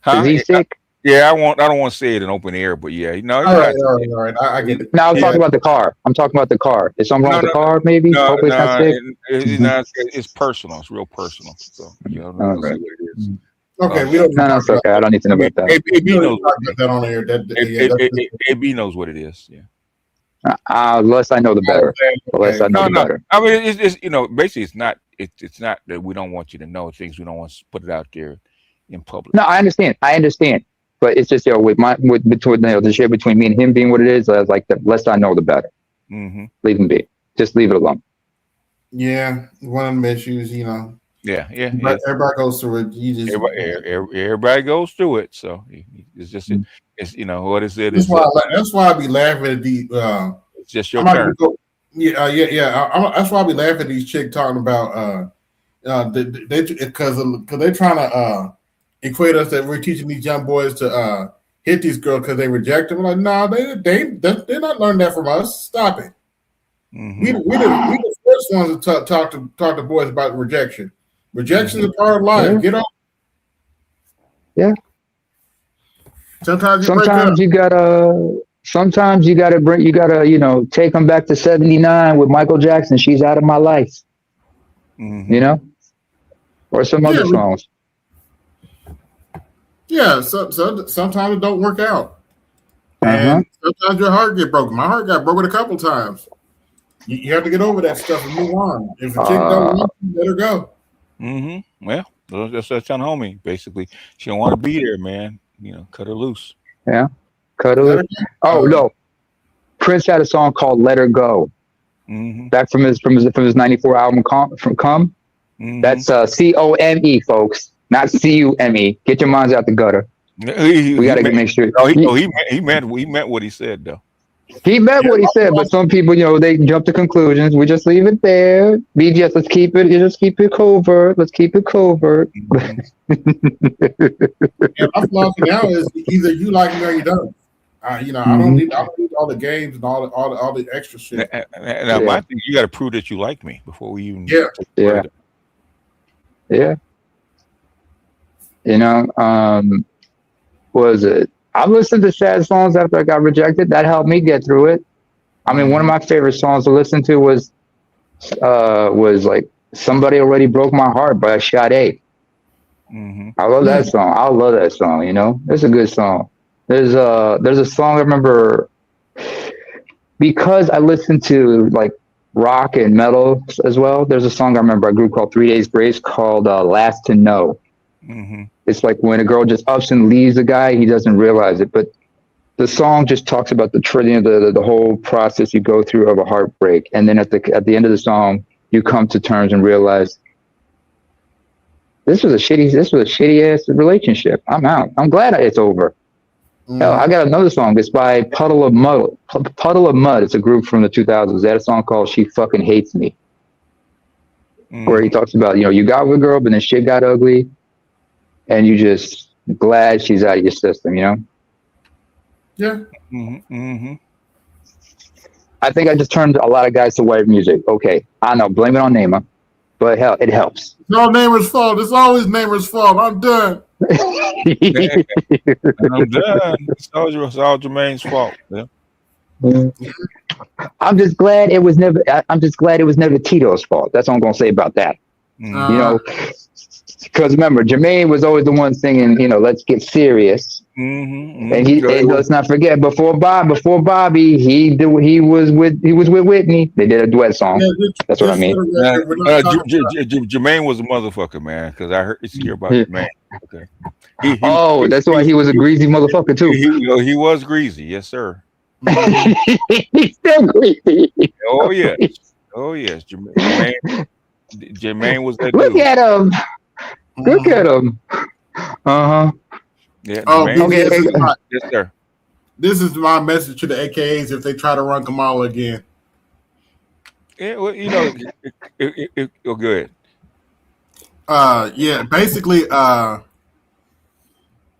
Is he sick? Yeah, I don't want to say it in open air, but yeah, all right. I get it. Now I'm talking about the car. Is something wrong with the car? Maybe. No, hopefully it's not sick. It's personal. It's real personal. So see what it is. Okay, we don't. No, it's okay. I don't need to know about that. AB knows what it is. Yeah. Less I know, the better. The less I know, the better. I mean, it's basically it's not that we don't want you to know things. We don't want to put it out there in public. No, I understand. But it's just between the shit between me and him being what it is, the less I know, the better. Leave him be. Just leave it alone. Yeah, one of them issues, you know. Yeah. But everybody goes through it. You just Everybody goes through it. So it's just it's what is it? That's why I be laughing at the. It's just your turn. That's why I be laughing at these chicks talking about because they're trying to equate us that we're teaching these young boys to hit these girls because they reject them. Like, no, they're not learning that from us. Stop it. We the first ones to talk to boys about rejection. Rejection is a part of life. Get on. Yeah. Sometimes you gotta take them back to 79 with Michael Jackson. She's out of my life. You know, or some other songs. Yeah, so sometimes it don't work out, and sometimes your heart get broken. My heart got broken a couple times. You have to get over that stuff and move on. If a chick don't want you, let her go. Well, that's on homie. Basically, she don't want to be there, man. Cut her loose. Yeah, cut her loose. Oh no, Prince had a song called "Let Her Go." Back from his '94 album from Come. That's COME, folks, not CUME. Get your minds out the gutter. We gotta make sure. He meant what he said though. He meant what he said, but some people, they jump to conclusions. We just leave it there. BGS, let's keep it covert. Let's keep it covert. My philosophy now is either you like me or you don't. I don't need all the games and all the extra shit. Now, my thing, you got to prove that you like me before we even. Yeah. What is it? I listened to sad songs after I got rejected. That helped me get through it. I mean, one of my favorite songs to listen to was like "Somebody Already Broke My Heart" by Sade. I love that song. I love that song. It's a good song. There's a song I remember because I listened to like rock and metal as well. There's a song I remember a group called 3 Days Grace called "Last to Know." It's like when a girl just ups and leaves a guy, he doesn't realize it. But the song just talks about the whole process you go through of a heartbreak, and then at the end of the song, you come to terms and realize this was a shitty ass relationship. I'm out. I'm glad it's over. Hell, I got another song. It's by Puddle of Mud. It's a group from the 2000s. They had a song called "She Fucking Hates Me," where he talks about you got with a girl, but then shit got ugly. And you just glad she's out of your system, Yeah. I think I just turned a lot of guys to white music. Okay, I know, blame it on Neymar, but hell, it helps. It's all Neymar's fault. It's always Neymar's fault. I'm done. I'm done. It's all Jermaine's fault. Yeah. I'm just glad it was never Tito's fault. That's all I'm gonna say about that. Because remember, Jermaine was always the one singing, let's get serious. And let's not forget, before Bobby, he was with Whitney. They did a duet song. That's what I mean. Jermaine was a motherfucker, man. Because I hear about Jermaine. Okay. That's why he was a greasy motherfucker too. He was greasy, yes, sir. He's still greasy. Oh yes, Jermaine was that. Look at him. Look at him. Yeah. Okay. Yes, sir. This is my message to the AKAs if they try to run Kamala again. Yeah, well, good. Basically,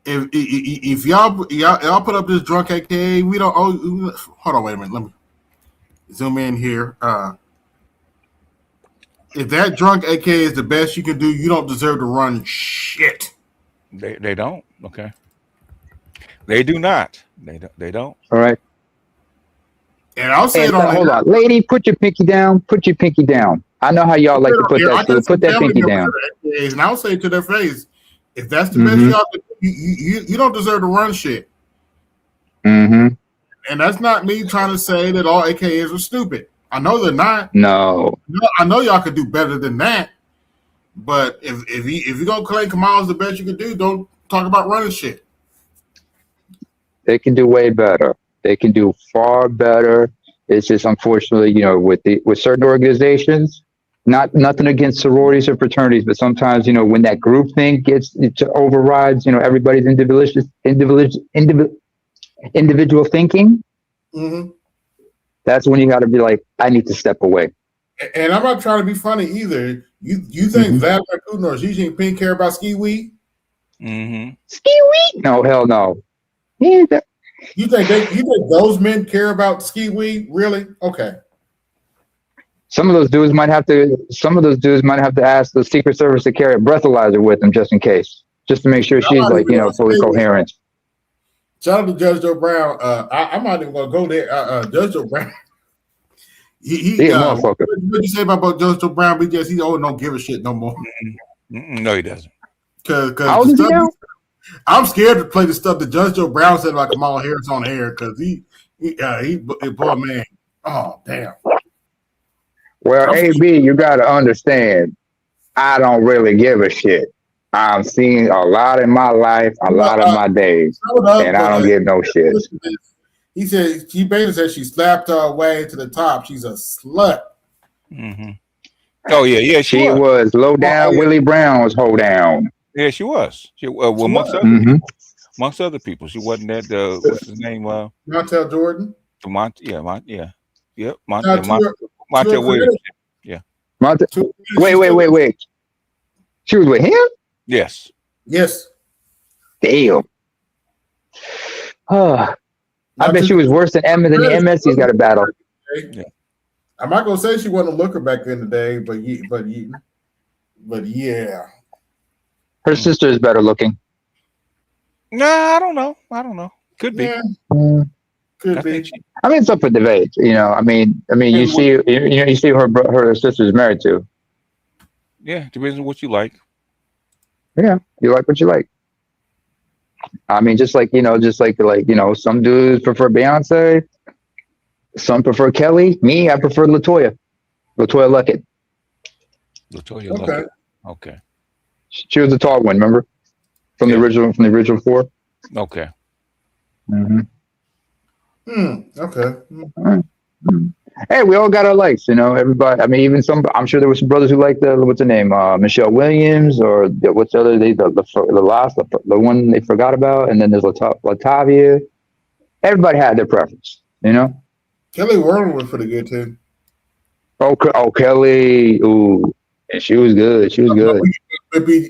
if y'all put up this drunk AKA, we don't. Hold on, wait a minute. Let me zoom in here. If that drunk AK is the best you can do, you don't deserve to run shit. They don't. Okay. They do not. They don't. All right. And I'll say it on. Hold on, lady. Put your pinky down. Put your pinky down. I know how y'all like to put that. So put that pinky down. And I'll say it to their face, if that's the best y'all can do, you don't deserve to run shit. And that's not me trying to say that all AKAs are stupid. I know they're not. No. I know y'all could do better than that. But if you're gonna claim Kamala's the best you can do, don't talk about running shit. They can do way better. They can do far better. It's just unfortunately, with certain organizations, nothing against sororities or fraternities, but sometimes, when that group thing it overrides, everybody's individual thinking. Mm-hmm. That's when you got to be like, I need to step away. And I'm not trying to be funny either. You think Vladimir Putin or Xi Jinping care about ski weed? Mm-hmm. Ski weed? No, hell no. You think those men care about ski weed? Really? Okay. Some of those dudes might have to ask the Secret Service to carry a breathalyzer with them just in case, just to make sure she's like, fully coherent. Shout out to Judge Joe Brown. I'm not even gonna go there. Judge Joe Brown. What did you say about Judge Joe Brown? He don't give a shit no more. No, he doesn't. Because I'm scared to play the stuff that Judge Joe Brown said about Kamala Harris on air because he boy man. Oh damn. Well, AB, you got to understand, I don't really give a shit. I've seen a lot in my life, a lot of my days, and I don't give no shit. He said, she basically said she slapped her way to the top. She's a slut. Mm-hmm. Oh, yeah, she was low down. Willie Brown was hold down. Yeah, she was. Amongst other people. She wasn't that, what's his name? Montel Jordan? Yep. Montel Williams. Yeah. Wait. She was with him? Yes. Damn. I bet she was worse than Emma than the MS he's got to battle. Yeah. I'm not gonna say she wasn't a looker back in the day, but yeah. Her sister is better looking. Nah, I don't know. Could be. Yeah. Could be. I mean, it's up for debate. You see her sister's married to. Yeah, depends on what you like. Yeah, you like what you like. I mean, just like some dudes prefer Beyonce, some prefer Kelly. Me, I prefer Latoya Luckett. Luckett. Okay. She was the tall one, remember? From the original four. Okay. Mm-hmm. Okay. Hey, we all got our likes, everybody. I mean, even I'm sure there were some brothers who liked what's her name? Michelle Williams, or what's the other, the one they forgot about. And then there's Latavia. Everybody had their preference, Kelly Warren was pretty good too. Oh, Kelly. Ooh. And she was good.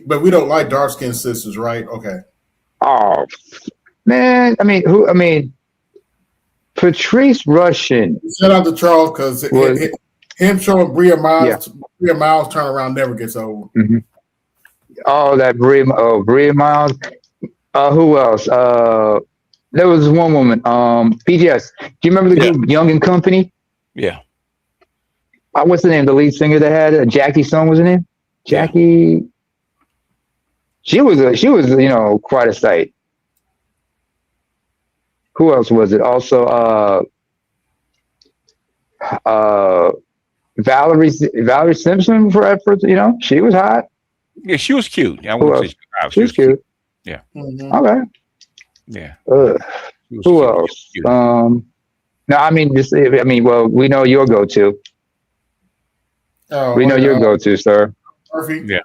But we don't like dark-skinned sisters, right? Okay. Oh, man. Patrice Rushen. Shout out to Charles because him showing Bria Miles turnaround never gets old. Mm-hmm. Oh, that Bria Miles. Who else? There was one woman. PGS. Do you remember the group Young and Company? Yeah. What's the name? The lead singer that had Jackie Song was her name? Jackie. She was quite a sight. Who else was it? Also, Valerie Simpson for she was hot. Yeah, she was cute. I wouldn't say she was cute. Yeah. Mm-hmm. Okay. Yeah. Who else? No, well, we know your go-to. We know your go-to, sir. Murphy. Yeah.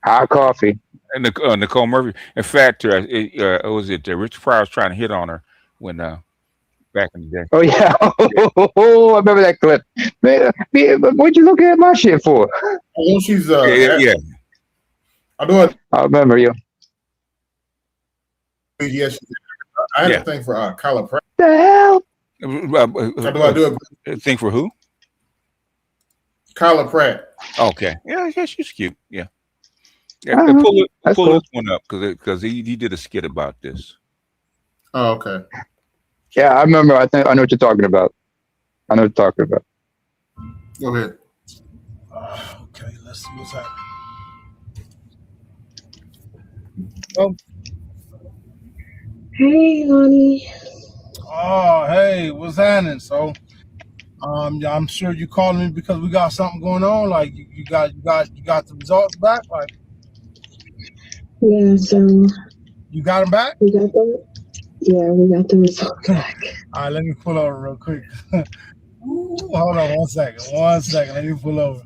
Hot coffee. And Nicole Murphy. In fact, Rich Pryor was trying to hit on her when back in the day. Oh yeah. Oh, I remember that clip. Man, what'd you look at my shit for? Oh, she's yeah. I remember you. Yes, I had a thing for Kyla Pratt. The hell? I do a thing for who? Kyla Pratt. Okay. Yeah, she's cute. Yeah. Uh-huh. Pull this one up because he did a skit about this. Oh, okay. Yeah, I remember. I know what you're talking about. Go ahead. Okay, let's see what's happening. Oh. Hey, honey. Oh, hey, what's happening? So, I'm sure you calling me because we got something going on. Like you got the results back. Like, yeah. So you got them back. We got them. Yeah, we got the results back. All right, let me pull over real quick. Ooh, hold on 1 second. 1 second. Let me pull over.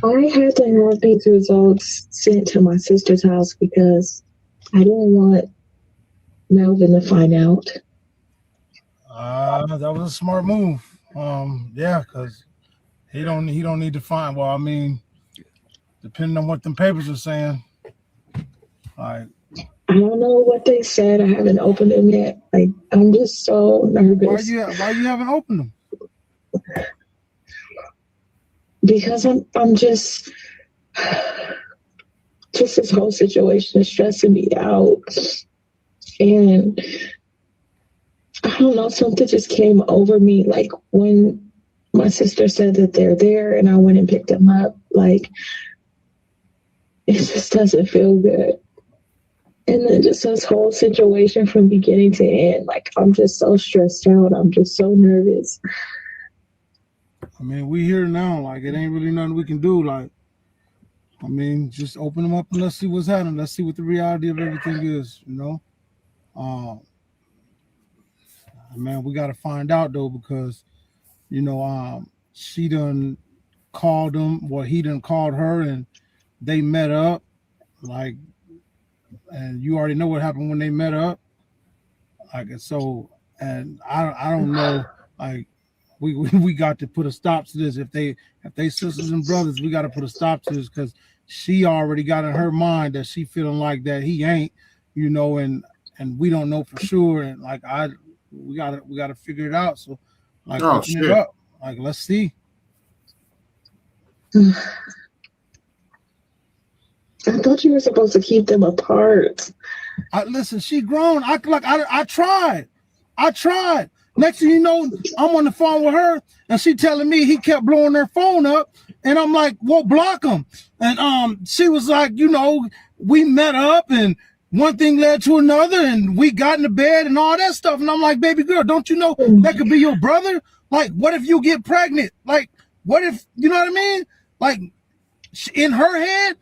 I had to have these results sent to my sister's house because I didn't want Melvin to find out. That was a smart move. Yeah, because he don't need to find. Well, I mean, depending on what them papers are saying, like. I don't know what they said. I haven't opened them yet. Like, I'm just so nervous. Why you haven't opened them? Because I'm just this whole situation is stressing me out. And I don't know, something just came over me. Like when my sister said that they're there and I went and picked them up, like it just doesn't feel good. And then just this whole situation from beginning to end, like I'm just so stressed out. I'm just so nervous. I mean, we here now. Like it ain't really nothing we can do. Like, I mean, just open them up and let's see what's happening. Let's see what the reality of everything is. You know, man, we got to find out though because, you know, she done called him. Well, he done called her, and they met up. Like, and you already know what happened when they met up. Like, so, and I don't know. Like, we got to put a stop to this. If they sisters and brothers, we got to put a stop to this because she already got in her mind that she feeling like that he ain't, you know, and we don't know for sure. And like we gotta figure it out. So like open it up. Like let's see. I thought you were supposed to keep them apart. Listen, she grown. I tried. Next thing you know, I'm on the phone with her, and she telling me he kept blowing her phone up, and I'm like, "Well, block him." And she was like, "You know, we met up, and one thing led to another, and we got in the bed and all that stuff." And I'm like, "Baby girl, don't you know that could be your brother? Like, what if you get pregnant? Like, what if you know what I mean? Like, in her head,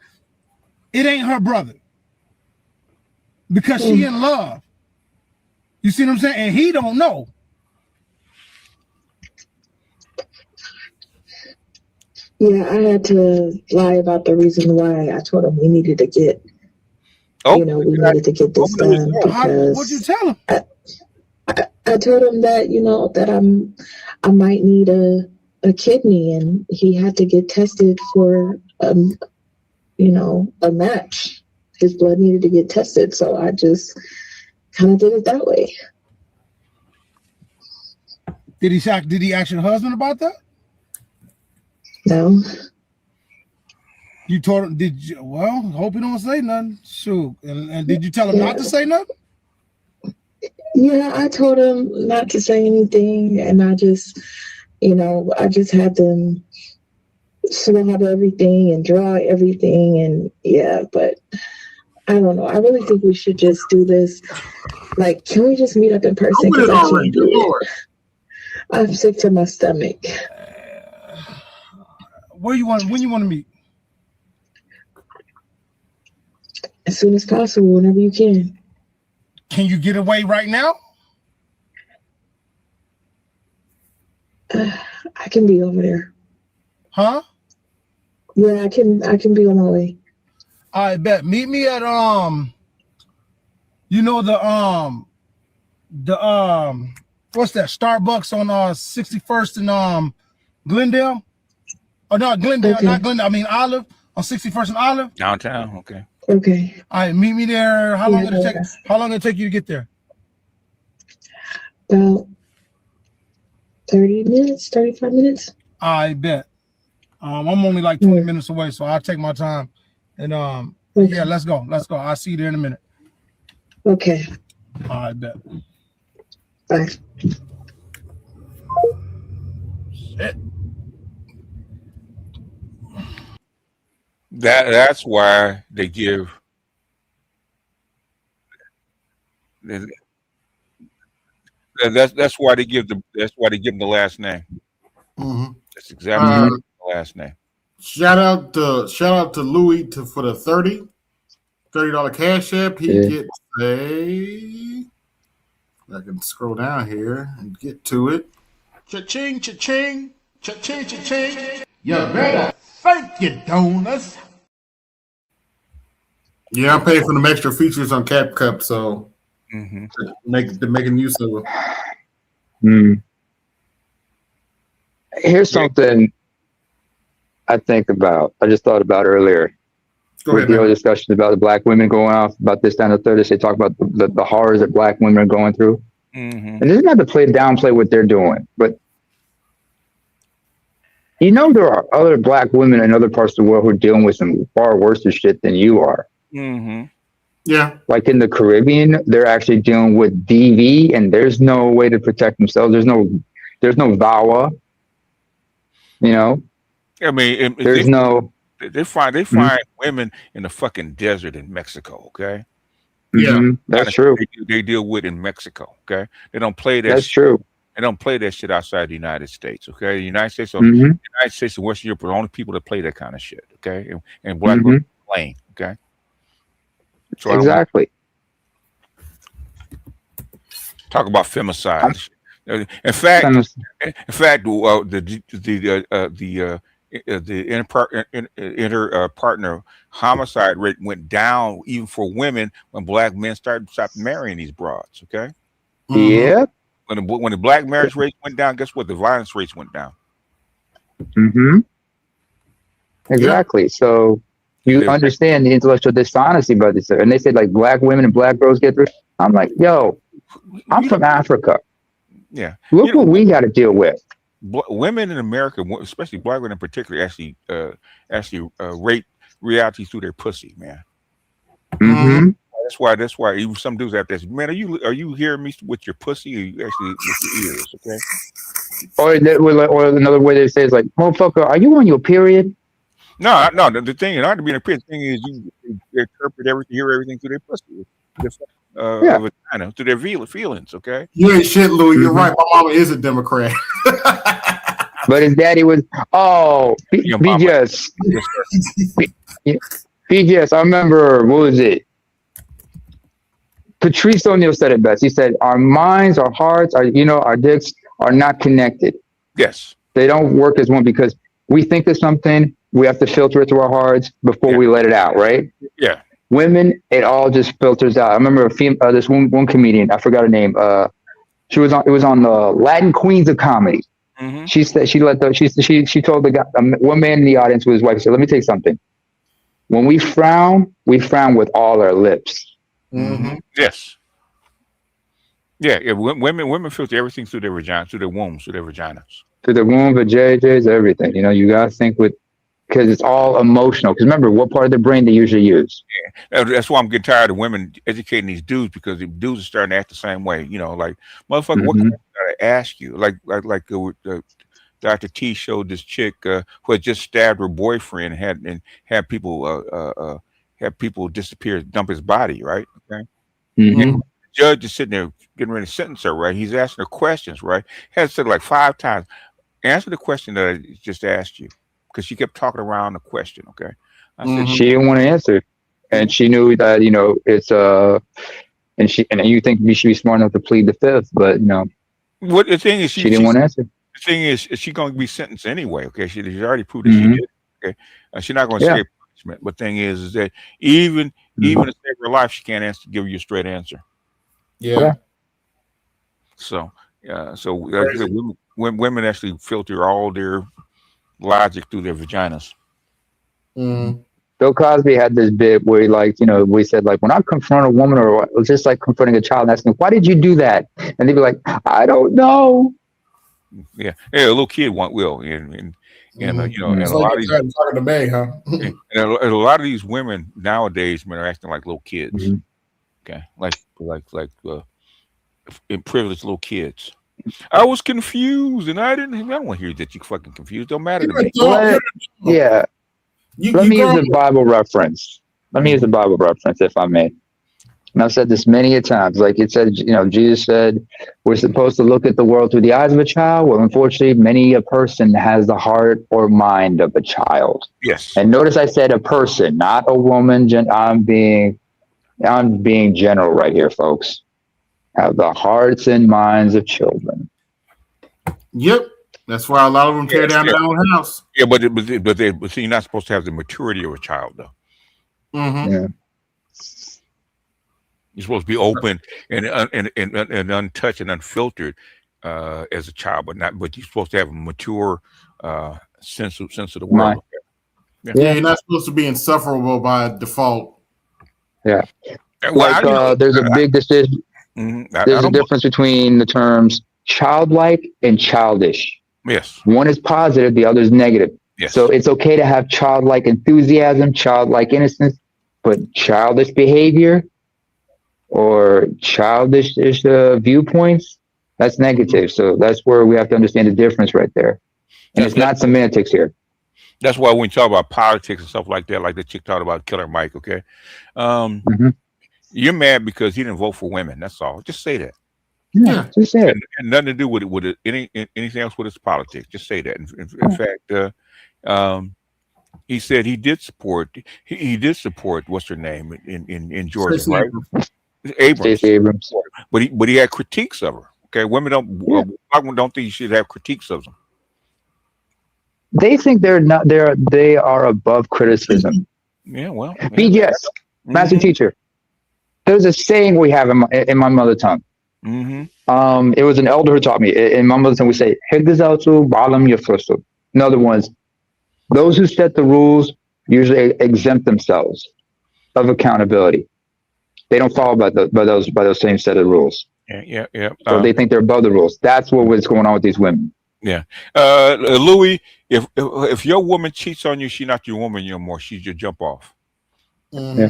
it ain't her brother because she in love. You see what I'm saying? And he don't know." Yeah, I had to lie about the reason why. I told him we needed to get, we needed to get this done because. What'd you tell him? I told him that that I might need a kidney, and he had to get tested for a match. His blood needed to get tested, so I just kind of did it that way. Did he ask your husband about that? No. You told him? Did you? Well, hope he don't say nothing. Shoot. And did you tell him not to say nothing? Yeah, I told him not to say anything, and I just had them swab everything and draw everything, and yeah, but I don't know. I really think we should just do this. Like, can we just meet up in person? Because I can't do it. I'm sick to my stomach. When you want to meet? As soon as possible, whenever you can. Can you get away right now? I can be over there. Huh? Yeah, I can be on my way. I bet. Meet me at what's that? Starbucks on 61st and Glendale. Oh no, Glendale, okay. Not Glendale. I mean Olive on 61st and Olive. Downtown. Okay. Okay. All right, meet me there. How long did it take? How long did it take you to get there? About 30 minutes, 35 minutes. I bet. I'm only like 20 minutes away, so I'll take my time. And okay. Yeah, let's go. I'll see you there in a minute. Okay. I bet. Bye. Shit. That's why they give. That's why they give them the last name. Mm-hmm. That's exactly the last name. Shout out to Louis for the 30. $30 cash app. He gets a. I can scroll down here and get to it. Cha-ching, cha-ching, cha-ching, cha-ching. You better thank you, donors. Yeah, I'm paying for them extra features on CapCut, so making use of them. Here's something I think about. I just thought about earlier. With the other discussions about the black women going off about this, down, the third, they talk about the horrors that black women are going through. And this is not to downplay what they're doing, but you know there are other black women in other parts of the world who are dealing with some far worse shit than you are. Yeah. Like in the Caribbean, they're actually dealing with DV, and there's no way to protect themselves. There's no VAWA. You know. I mean, they find women in the fucking desert in Mexico. Okay. Yeah, that's true. They deal with in Mexico. Okay, they don't play that. That's true. They don't play that shit outside the United States. Okay, the United States, United States and Western Europe are the only people that play that kind of shit. Okay, and black women playing. Okay, so exactly. Talk about femicide. In fact, the inter partner homicide rate went down even for women when black men stopped marrying these broads. Okay. Yeah. When the black marriage rate went down, guess what? The violence rates went down. Exactly. Yeah. So you understand the intellectual dishonesty about this, and they said like black women and black girls get through. I'm like, yo, I'm from Africa. Yeah. Look what we got to deal with. Women in America, especially black women in particular, actually rate reality through their pussy, man. That's why even some dudes out there say, man, are you hearing me with your pussy, or you actually with your ears? Okay. Or another way they say is like, motherfucker, are you on your period? No. The thing is not to be in a period. The thing is you interpret everything, hear everything through their pussy. Vagina, to their feelings, okay? You ain't shit, Louis. You're right. My mama is a Democrat. But his daddy was, BGS. BGS, I remember, what was it? Patrice O'Neill said it best. He said, our minds, our hearts, our dicks are not connected. Yes. They don't work as one because we think of something, we have to filter it through our hearts before we let it out, right? Yeah. Women, it all just filters out. I remember this one comedian, I forgot her name. It was on the Latin Queens of Comedy. She said she told the guy, one man in the audience with his wife, said, let me tell you something. When we frown with all our lips. Yes. Yeah. Women filter everything through their vagina, through their wombs, through their vaginas. Through the womb, the JJs, everything. You gotta think because it's all emotional. Because remember, what part of the brain they usually use? Yeah. That's why I'm getting tired of women educating these dudes, because the dudes are starting to act the same way. Like, motherfucker, what can I ask you? Like Dr. T showed this chick who had just stabbed her boyfriend and had people disappear, dump his body, right? Okay. The judge is sitting there getting ready to sentence her, right? He's asking her questions, right? Has said like 5 times, answer the question that I just asked you. Because she kept talking around the question, okay? I said, she didn't want to answer, and she knew that it's and you think you should be smart enough to plead the fifth, but what the thing is, she didn't want to answer. The thing is, she's going to be sentenced anyway, okay? She's already proved that she did it, okay? She's not going to escape punishment. But the thing is that even to save her life, she can't give you a straight answer. Yeah. So women actually filter all their logic through their vaginas. Bill Cosby had this bit where we said like, when I confront a woman or just like confronting a child and asking, why did you do that? And they'd be like, I don't know. Yeah, a little kid will, and and a lot of these talking to me, huh? and a lot of these women nowadays, are acting like little kids. Okay, like privileged little kids. I was confused, and I don't want to hear that you fucking confused. Don't matter to me. Yeah. Let me use a Bible reference. If I may. And I've said this many a times. Like it said, Jesus said, we're supposed to look at the world through the eyes of a child. Well, unfortunately, many a person has the heart or mind of a child. Yes. And notice I said a person, not a woman. I'm being general right here, folks. Have the hearts and minds of children. Yep. That's why a lot of them tear down their own house. Yeah, but see, you're not supposed to have the maturity of a child, though. Mm-hmm. Yeah. You're supposed to be open and untouched and unfiltered as a child, but you're supposed to have a mature sense of the world. Yeah, you're not supposed to be insufferable by default. Yeah. Well, there's a big decision. There's a difference between the terms childlike and childish. Yes. One is positive, the other is negative. Yes. So it's okay to have childlike enthusiasm, childlike innocence, but childish behavior or childish viewpoints, that's negative. So that's where we have to understand the difference right there. And it's not semantics here. That's why when you talk about politics and stuff like that, like the chick talked about Killer Mike, okay? You're mad because he didn't vote for women. That's all. Just say that. Yeah, just say it. And nothing to do with anything else with his politics. Just say that. In fact, he said he did support. He did support. What's her name in Georgia, right? Abrams. But he had critiques of her. Okay, women don't think you should have critiques of them. They think they are above criticism. Yeah, well, BGS, master teacher. There's a saying we have in my mother tongue. It was an elder who taught me. In my mother tongue, we say, in other words, those who set the rules usually exempt themselves of accountability. They don't follow by those same set of rules. Yeah. So they think they're above the rules. That's what's going on with these women. Yeah. Louis, if your woman cheats on you, she's not your woman anymore. She's your jump off. Yeah.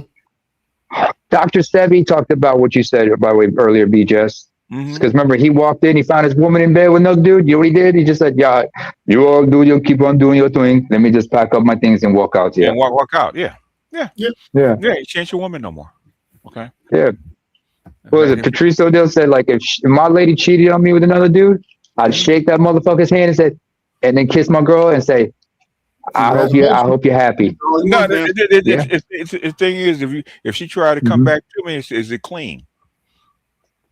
Dr. Sebi talked about what you said, by the way, earlier, BJS. Because remember, he walked in, he found his woman in bed with no dude. You know what he did? He just said, yeah, you all do, you keep on doing your thing. Let me just pack up my things and walk out here. Yeah, walk out. Yeah. Yeah. You change your woman no more. Okay. Yeah. What was it? Patrice O'Dell said, like, if my lady cheated on me with another dude, I'd shake that motherfucker's hand and then kiss my girl and say, I hope you're happy. No, the thing is, if she tried to come back to me, is it clean?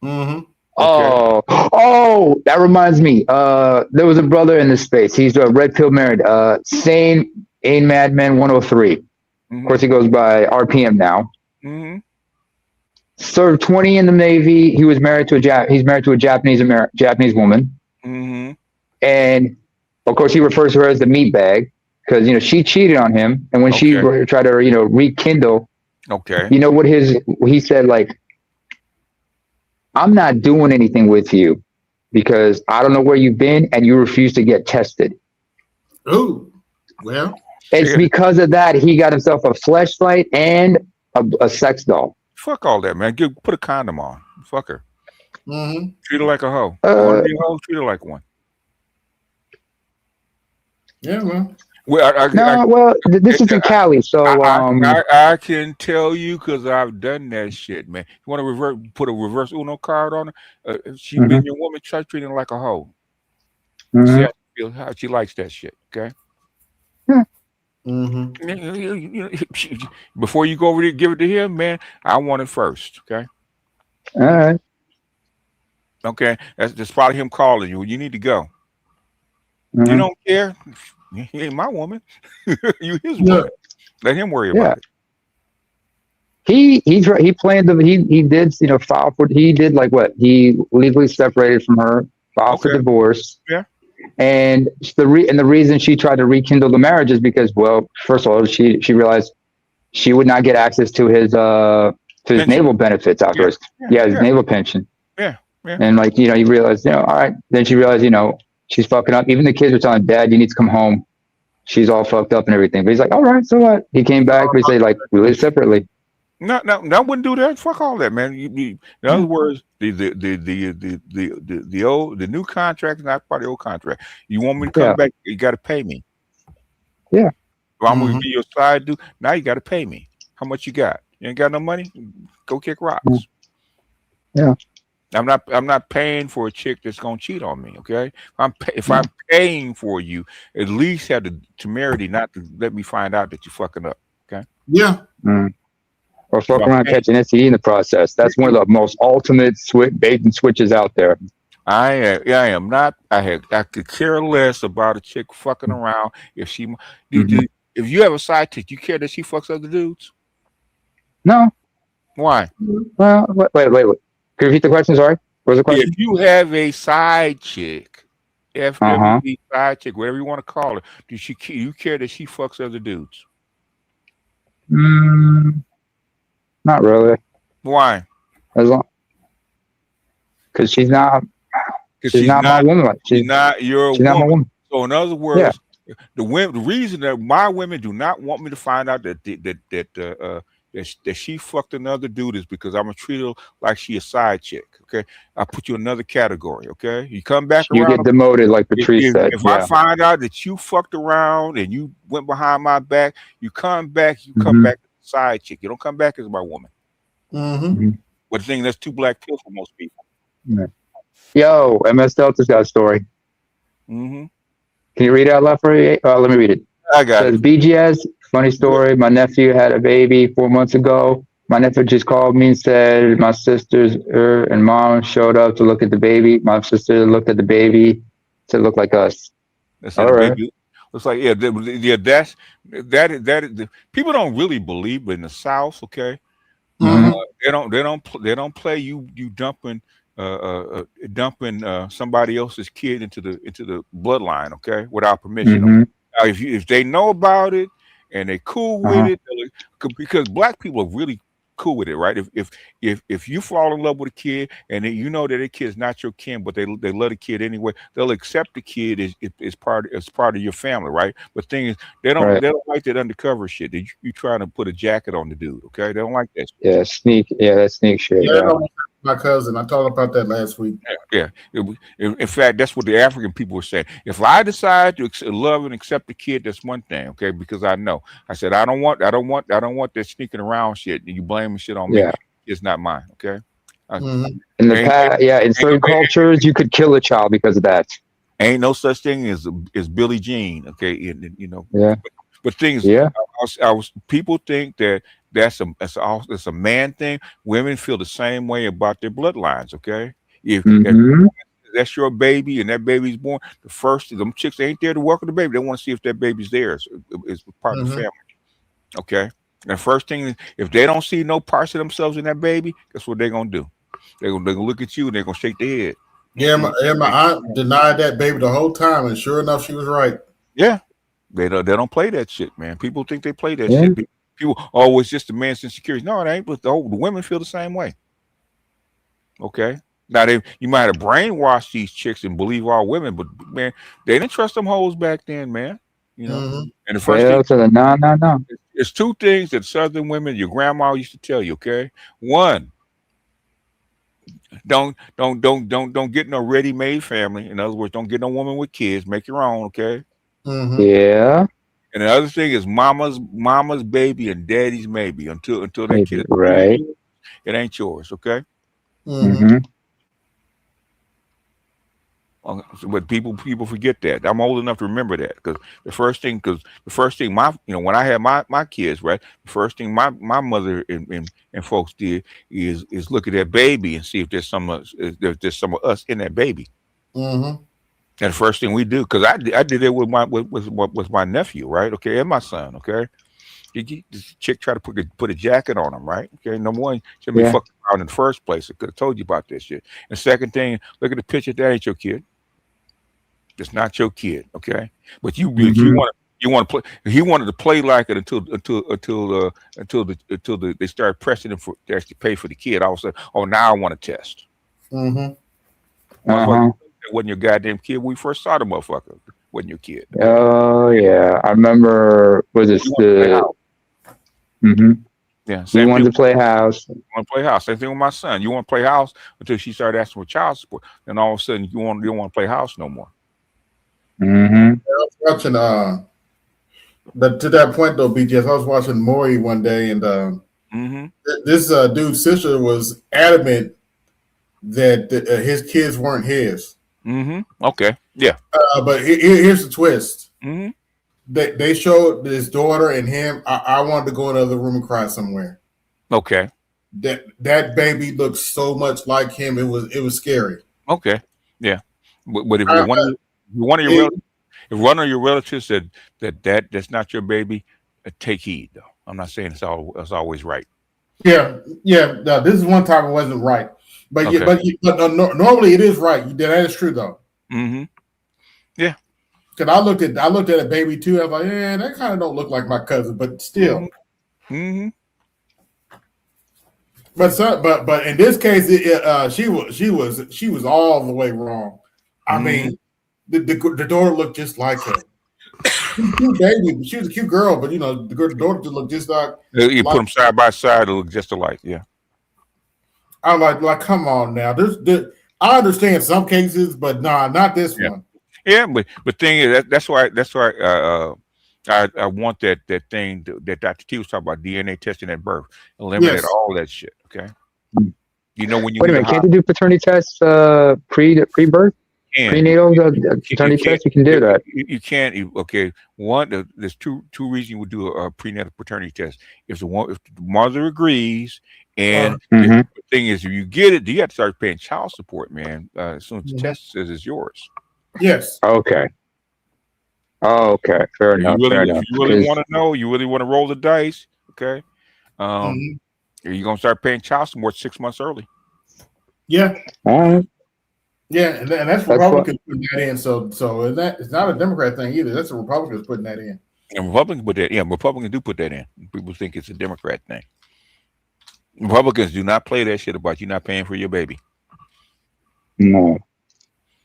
Okay. Oh, that reminds me. There was a brother in this space. He's a red pill married. Sane Ain Madman 103. Of course, he goes by RPM now. Served 20 in the Navy. He was married to a Japanese woman. And of course, he refers to her as the meat bag because she cheated on him. And when she tried to rekindle, you know what he said, like, I'm not doing anything with you because I don't know where you've been and you refuse to get tested. Oh, well, it's because of that he got himself a fleshlight and a sex doll. Fuck all that, man. Put a condom on. Fuck her. Treat her like a hoe. Treat her like one. Yeah, well. This is in Cali, so I can tell you because I've done that shit, man. You want to put a reverse Uno card on her? She been your woman, try treating her like a hoe. See how she likes that shit, okay? Before you go over there, give it to him, man. I want it first, okay? All right. Okay, that's probably him calling you. You need to go. You don't care. He ain't my woman. You his woman. Let him worry about it. He planned he did file for he legally separated from her, filed for divorce. Yeah. And the reason she tried to rekindle the marriage is because, well, first of all, she realized she would not get access to his naval benefits afterwards. His naval pension. Yeah. And he realized, all right. Then she realized, she's fucking up. Even the kids were telling Dad, you need to come home. She's all fucked up and everything. But he's like, all right, so what? He came back. We say we live separately. No, I wouldn't do that. Fuck all that, man. In other words, the new contract is not part of the old contract. You want me to come back? You got to pay me. Yeah. If I'm going to be your side dude, now you got to pay me. How much you got? You ain't got no money? Go kick rocks. Yeah. I'm not paying for a chick that's gonna cheat on me. Okay. If I'm paying for you, at least have the temerity not to let me find out that you're fucking up. Okay. Yeah. Or fuck around catching STD in the process. That's one of the most ultimate bait and switches out there. I am not. I could care less about a chick fucking around. If she, if you have a side chick, you care that she fucks other dudes? No. Why? Well, wait. Can you repeat the question? Sorry. What was the question? If you have a side chick, FWB side chick, whatever you want to call her, you care that she fucks other dudes? Not really. Why? Because she's not. She's not my woman. She's not your she's not my woman. So in other words, the reason that my women do not want me to find out that she fucked another dude is because I'm gonna treat her like she a side chick. Okay, I put you in another category. Okay, you come back You around. get demoted, like Patrice said. If I find out that you fucked around and you went behind my back, you come back. You come back as a side chick. You don't come back as my woman. But the thing, that's too black pill for most people. Yo, MS Delta's got a story. Can you read it out loud for me? Let me read it. I got it. BGS, funny story. My nephew had a baby 4 months ago. My nephew just called me and said my sisters and mom showed up to look at the baby. My sister looked at the baby to look like us. All right. Baby looks like that. People don't really believe in the South. Okay. They don't play you dumping somebody else's kid into the bloodline, okay, without permission. Okay? Now, if they know about it and they cool with it, because black people are really cool with it, right? If you fall in love with a kid and you know that a kid is not your kin, but they love the kid anyway, they'll accept the kid as part of your family, right? But thing is, they don't like that undercover shit. That you trying to put a jacket on the dude, okay? They don't like that shit. Yeah, sneak. Yeah, that's sneak shit. Yeah. My cousin, I talked about that last week. Yeah. In fact, that's what the African people were saying. If I decide to love and accept the kid, that's one thing, okay? Because I know. I said I don't want that sneaking around shit. And you blaming shit on me. It's not mine, okay? In the past, in certain cultures, you could kill a child because of that. Ain't no such thing as Billie Jean, okay? But things, people think that that's a man thing. Women feel the same way about their bloodlines, okay? If that's your baby and that baby's born, the first them chicks ain't there to welcome the baby. They want to see if that baby's theirs. It's part of the family, okay? And the first thing is, if they don't see no parts of themselves in that baby, that's what they're gonna do. They're gonna look at you and they're gonna shake their head. Yeah, my aunt denied that baby the whole time, and sure enough, she was right. Yeah, they don't play that shit, man. People think they play that shit. People, it's just the man's insecurity. No, it ain't. But the women feel the same way. Okay. Now you might have brainwashed these chicks and believe all women, but man, they didn't trust them hoes back then, man. You know. And the first thing, no. It's two things that Southern women, your grandma used to tell you. Okay, one, don't get no ready-made family. In other words, don't get no woman with kids. Make your own. Okay. Yeah. And the other thing is mama's baby and daddy's maybe until that kid right. It ain't yours, okay? But people forget that. I'm old enough to remember that because the first thing when I had my kids, right? The first thing my mother and folks did is look at that baby and see if there's some of us in that baby. And the first thing we do, because I did it with my nephew, right? Okay, and my son, okay. This chick tried to put a jacket on him, right? Okay, number one, shouldn't be fucking around in the first place. I could have told you about this shit. And second thing, look at the picture. That ain't your kid. It's not your kid, okay. But you want to play. He wanted to play like it until they started pressing him to actually pay for the kid. I was like, now I want to test. It wasn't your goddamn kid. When we first saw the motherfucker. Wasn't your kid. Oh yeah, I remember. Was it the? Yeah, you wanted to play house. You want to play house. Same thing with my son. You want to play house until she started asking for child support. Then all of a sudden you don't want to play house no more. I was watching. But to that point though, BGS, I was watching Maury one day, and This dude's sister was adamant that his kids weren't his. Okay. Yeah. But here's the twist. They showed his daughter and him. I wanted to go in another room and cry somewhere. Okay. That baby looked so much like him. It was scary. Okay. Yeah. But if one of your relatives said that's not your baby, take heed though. I'm not saying it's always right. Yeah. No, this is one time it wasn't right. But Okay. Normally it is right. That is true though. Yeah. Because I looked at a baby too. I was like, yeah, that kind of don't look like my cousin, but still. But in this case, she was all the way wrong. I mean, the daughter looked just like her. Cute baby, she was a cute girl, but the daughter just looked just like. You put them side by side, they look just alike. Yeah. I'm like, come on now. I understand some cases, but nah, not this one. Yeah, but thing is that's why I want that thing that Dr. T was talking about, DNA testing at birth. Eliminate all that shit. Okay. When you wait a minute, can't they do paternity tests pre-birth? Prenatal paternity test? You can do that. You can't. Okay. There's two reasons you would do a prenatal paternity test. If the mother agrees, and the thing is, if you get it, you have to start paying child support, man. As soon as the test says it's yours. Yes. Okay. Fair enough. If you really want to know, you really want to roll the dice, okay? You're gonna start paying child support 6 months early. Yeah. All right. Yeah, and that's Republicans putting that in. So it's not a Democrat thing either. That's the Republicans putting that in. And Republicans put that. Yeah, Republicans do put that in. People think it's a Democrat thing. Republicans do not play that shit about you not paying for your baby. No.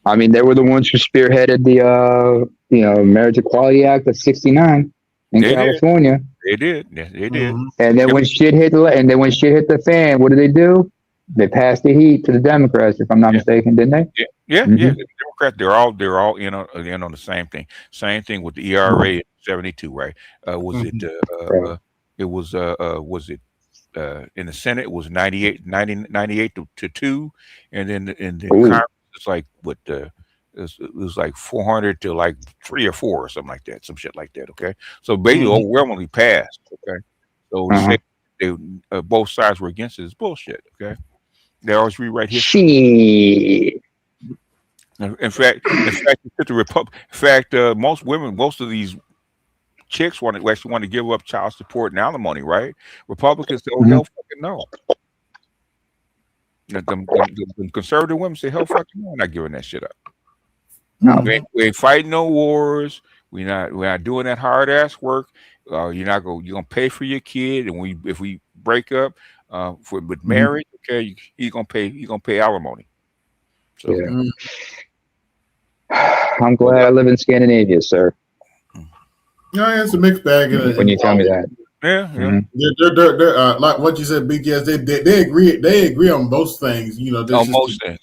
I mean, they were the ones who spearheaded the Marriage Equality Act of '69 in California. They did. Yes, they did. And then when shit hit the fan, what did they do? They passed the heat to the Democrats, if I'm not mistaken, didn't they? Yeah. The Democrats, they're all in on the same thing. Same thing with the ERA in '72, right? Was it in the Senate it was 98 to 2, and then in the Congress it's like it was like 400 to like 3 or 4 or something like that, some shit like that. Okay, so basically overwhelmingly passed. Okay, so both sides were against it. It's bullshit. Okay, they always rewrite history. In fact, most of these chicks actually want to give up child support and alimony, right? Republicans say, "Oh hell, fucking no." The conservative women say, "Hell, fucking no, we're not giving that shit up. No. We ain't fighting no wars. We're not doing that hard ass work. You're gonna pay for your kid, and if we break up with marriage, okay, you're gonna pay alimony." So, I'm glad I live in Scandinavia, sir. Yeah, it's a mixed bag. When you tell me that. They're like what you said, BGS. They agree. They agree on most things. On most things.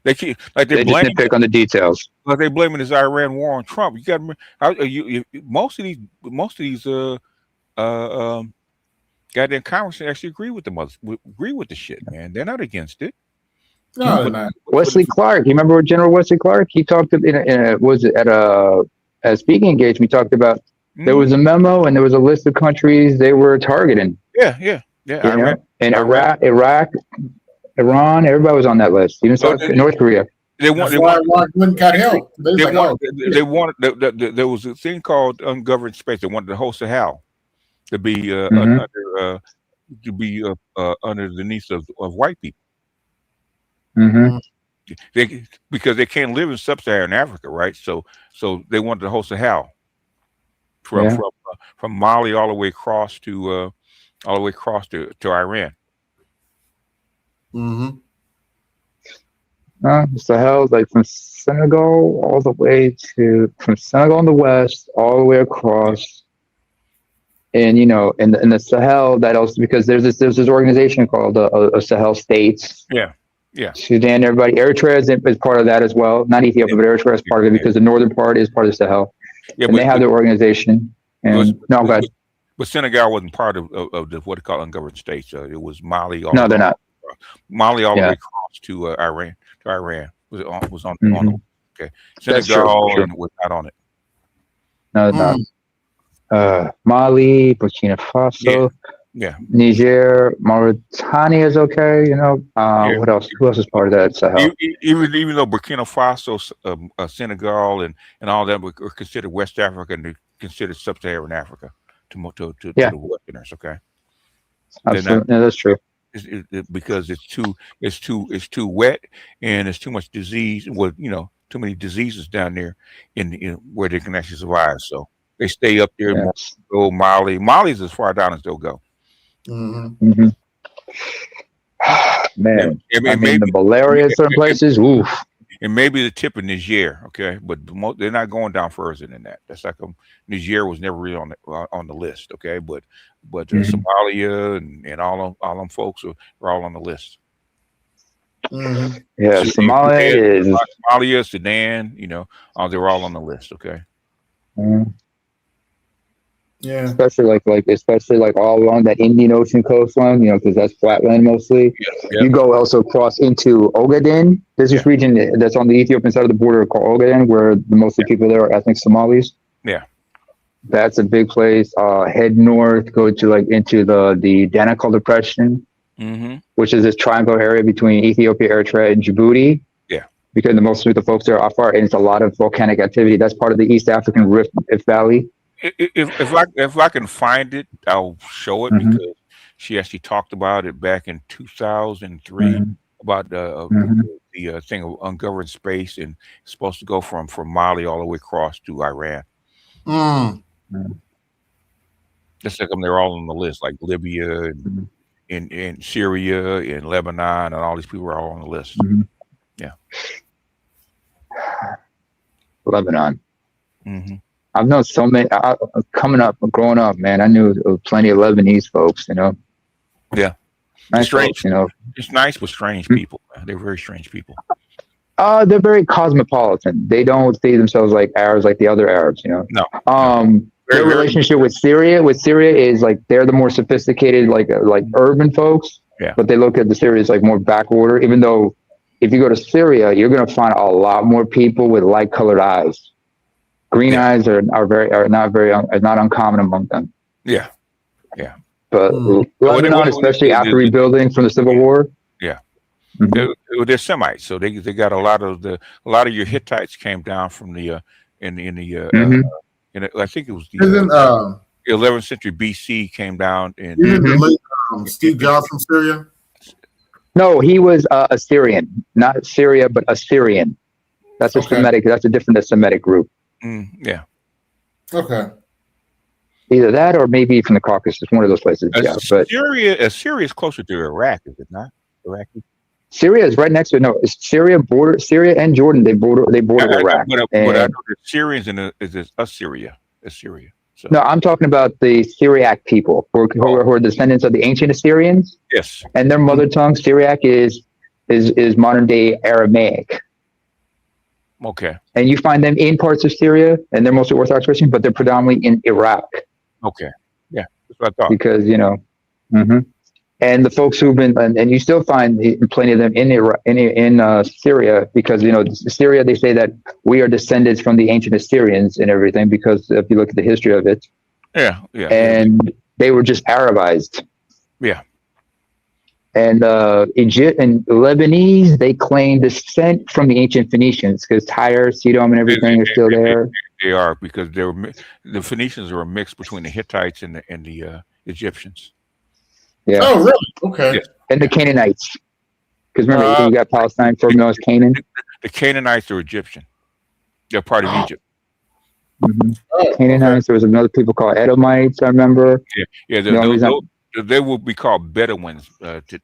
They keep they just nitpick on the details. Like they blaming this Iran war on Trump. You got to most of these goddamn congressmen actually agree with the shit, man. They're not against it. No, they're not. Wesley Clark. You remember General Wesley Clark? He talked at a speaking engagement. He talked about there was a memo and there was a list of countries they were targeting. Yeah. And Iraq, Iran, everybody was on that list. Even North Korea. There was a thing called ungoverned space. They wanted the whole Sahel to be under the needs of white people. Because they can't live in sub-Saharan Africa, right? So they wanted the whole Sahel from Mali all the way across to Iran. Sahel, like from Senegal all the way from Senegal in the west all the way across, and in the Sahel, that also because there's this organization called Sahel States. Yeah. Sudan, everybody. Eritrea is part of that as well. Not Ethiopia, but Eritrea is part of it because the northern part is part of Sahel. Yeah, and they have their organization. And go ahead. But Senegal wasn't part of the what they call ungoverned states. It was Mali. No, they're not. Mali all the Yeah. way across to Iran. To Iran was on Mhm. on the okay. That's true, Senegal true. and was not on it. No, it's not. Mali, Burkina Faso, Yeah. Niger, Mauritania is okay. You know, Yeah. what else? Who else is part of that Sahel? Even though Burkina Faso, Senegal, and all that were considered West Africa, and they're considered sub-Saharan Africa to Yeah. the Westerners. Okay, Absolutely, that's true. because it's too wet and there's too much disease. Well, too many diseases down there in where they can actually survive. So they stay up there. Yeah. Go Mali. Mali's as far down as they'll go. Mm-hmm. Man, And maybe the malaria in certain places. Oof. And maybe the tip of Niger, okay, but they're not going down further than that. That's like Niger was never really on the list, okay, but Somalia and all them folks are all on the list. Yeah, Somalia is. Somalia, Sudan, they're all on the list, okay. Yeah, especially like all along that Indian Ocean coastline, because that's flatland mostly. Yeah. You go also across into Ogaden. There's this region that's on the Ethiopian side of the border called Ogaden, where mostly people there are ethnic Somalis. Yeah, that's a big place. Head north, go to into the Danakil Depression, which is this triangle area between Ethiopia, Eritrea, and Djibouti. Yeah, because most of the folks there are far, and it's a lot of volcanic activity. That's part of the East African Rift Valley. If I can find it, I'll show it because she actually talked about it back in 2003 about the thing of ungoverned space, and it's supposed to go from Mali all the way across to Iran. Just like they're all on the list, like Libya and Syria and Lebanon, and all these people are all on the list. Yeah, Lebanon. I've known so many growing up, man. I knew plenty of Lebanese folks, Yeah, nice strange. folks, It's nice, but strange people. They're very strange people. They're very cosmopolitan. They don't see themselves like Arabs, like the other Arabs, No. Their relationship with Syria is like they're the more sophisticated, like urban folks. Yeah. But they look at the Syria as like more backwater. Even though if you go to Syria, you're going to find a lot more people with light colored eyes. Green eyes are not uncommon among them. Yeah. But Lebanon, especially after rebuilding from the Civil War. Yeah. They're Semites, so they got a lot of your Hittites came down from the I think it was the 11th century BC came down and Steve Jobs from Syria. No, he was Assyrian, not Syria, but Assyrian. That's a Semitic. That's a different Semitic group. Yeah. Okay. Either that or maybe from the Caucasus, one of those places. Yeah, but Syria is closer to Iraq, is it not? Iraqi. Syria is right next to it. No, it's Syria and Jordan. They border Iraq. But I know the Syrians is Assyria. So. No, I'm talking about the Syriac people who are descendants of the ancient Assyrians. Yes. And their mother tongue, Syriac, is modern day Aramaic. Okay. And you find them in parts of Syria, and they're mostly Orthodox Christian, but they're predominantly in Iraq. Okay. Yeah, that's what I thought. Because and the folks who've been, and you still find plenty of them in Iraq, in Syria, because Syria, they say that we are descendants from the ancient Assyrians and everything, because if you look at the history of it, and they were just Arabized. Yeah. And Egypt and Lebanese, they claim descent from the ancient Phoenicians, because Tyre, Sidon, and everything are still there. They are, because the Phoenicians are a mix between the Hittites and the Egyptians. Yeah. Oh, really? Okay. Yes. And the Canaanites, because remember, you got Palestine for known as Canaan. The Canaanites are Egyptian. They're part of Egypt. Canaanites. There was another people called Edomites. I remember. Yeah. They will be called Bedouins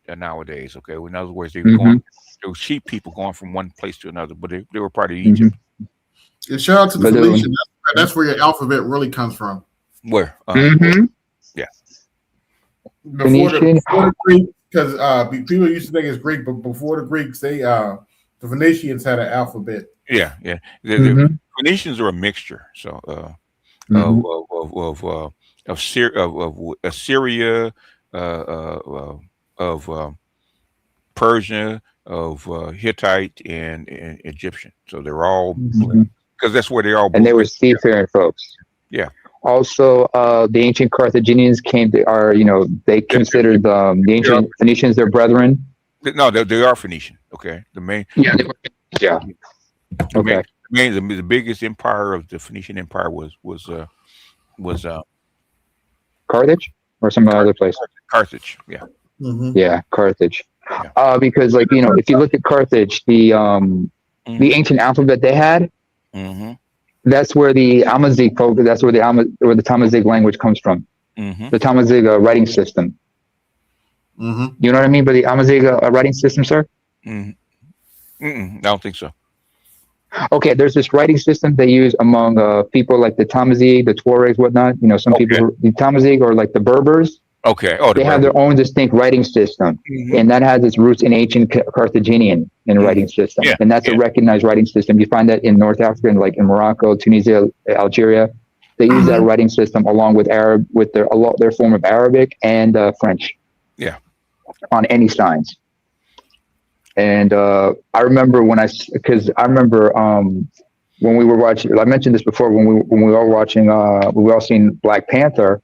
nowadays. Okay. In other words, they were sheep people going from one place to another, but they were part of Egypt. And shout out to the Phoenicians. That's where your alphabet really comes from. Where? Yeah. Before the Greek, because people used to think it's Greek, but before the Greeks, the Phoenicians had an alphabet. Yeah. The Phoenicians are a mixture. So of Assyria, of Persia, of Hittite, and Egyptian. So they're all because that's where they all. And they were seafaring folks. Yeah. Also, the ancient Carthaginians they considered the ancient Phoenicians their brethren. No, they are Phoenician. Okay, the main. Yeah. Okay. The biggest empire of the Phoenician Empire was Carthage or some other place. Carthage. Yeah. Yeah, Carthage. Yeah. Because if you look at Carthage, the ancient alphabet they had, that's where the Amazigh folk. That's where the Tamazight language comes from. The Tamazight writing system. You know what I mean by the Amazigh writing system, sir? I don't think so. Okay, there's this writing system they use among people like the Tamazight, the Tuaregs, whatnot. Some people, the Tamazight or like the Berbers. Okay. They have their own distinct writing system, and that has its roots in ancient Carthaginian writing system, and that's a recognized writing system. You find that in North Africa, and like in Morocco, Tunisia, Algeria. They use that writing system along with Arab, with their form of Arabic and French. Yeah. On any signs. And I remember when we were watching. I mentioned this before when we were all watching. We were all seeing Black Panther.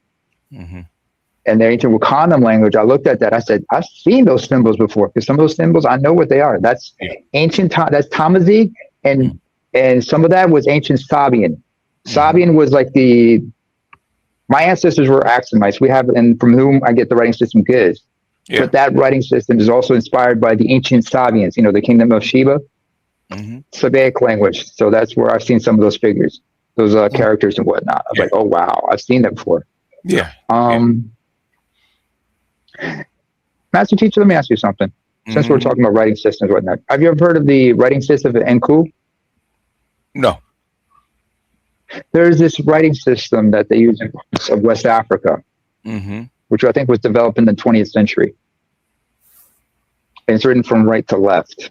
And the ancient Wakandan language, I looked at that. I said, I've seen those symbols before because some of those symbols, I know what they are. That's ancient. That's Tamazight, and some of that was ancient Sabian. Sabian was like my ancestors were Axumites. And from whom I get the writing system Giz. Yeah. But that writing system is also inspired by the ancient Sabians. The kingdom of Sheba, Sabaic language. So that's where I've seen some of those figures, those characters and whatnot. I was like, oh wow, I've seen that before. Yeah. Master teacher, let me ask you something. Since we're talking about writing systems and whatnot, have you ever heard of the writing system of Enku? No. There's this writing system that they use in parts of West Africa, which I think was developed in the 20th century. And it's written from right to left.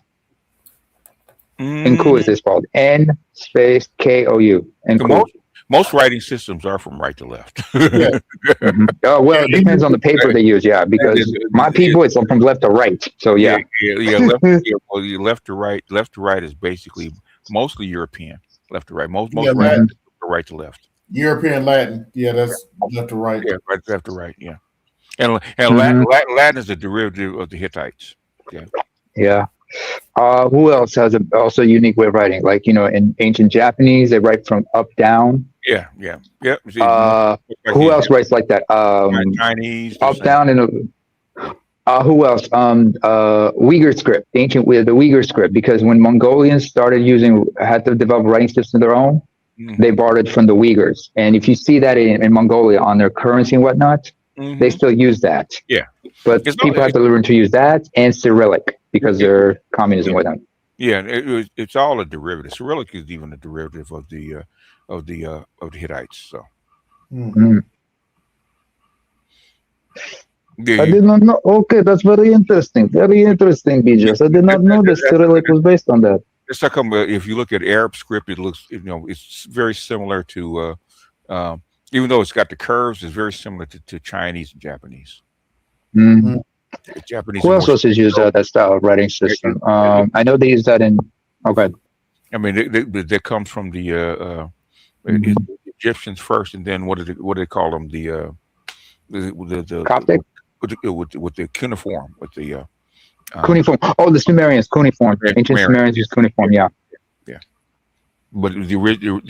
Enku is this called N-K-O-U. Enku. Most writing systems are from right to left. Oh, well, it depends on the paper they use, because my people, it's from left to right. So, left to right. Left to right is basically mostly European. Left to right. Most Latin. Right to left. European Latin. Yeah, that's left to right. Yeah, left to right. Yeah. And Latin is a derivative of the Hittites. Yeah. Yeah. Who else has also a unique way of writing? Like, in ancient Japanese, they write from up down. Yeah. Who else writes like that? Chinese. Up down and who else? Uyghur script, the Uyghur script, because when Mongolians had to develop a writing system of their own, they borrowed from the Uyghurs. And if you see that in Mongolia on their currency and whatnot, they still use that. Yeah. But people have to learn to use that and Cyrillic because they're communism and whatnot. Yeah, it's all a derivative. Cyrillic is even a derivative of the Hittites. So. I did not know. Okay, that's very interesting. Very interesting, BDubs. I did not know that Cyrillic was based on that. It's like if you look at Arab script, it looks it's very similar to even though it's got the curves, it's very similar to Chinese and Japanese. Japanese. Who else has used that style of writing system? I know they use that in. Okay. I mean, that comes from the Egyptians first, and then what do they call them? The Coptic with the cuneiform, with the cuneiform. Oh, the Sumerians cuneiform. Ancient Sumerians use cuneiform. Yeah. But the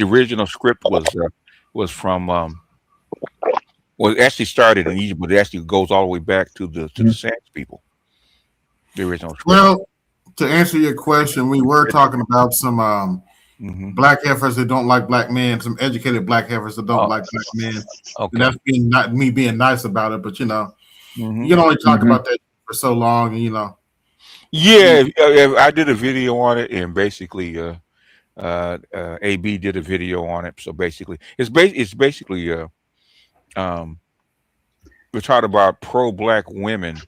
original script was from it actually started in Egypt, but it actually goes all the way back to the Sands people. The original script. Well, to answer your question, we were talking about some black heifers that don't like black men, some educated black heifers that don't like black men. Okay. And that's not me being nice about it, but you can only talk about that for so long, and Yeah, I did a video on it, and basically, AB did a video on it. So basically, it's basically we're talking about pro-black women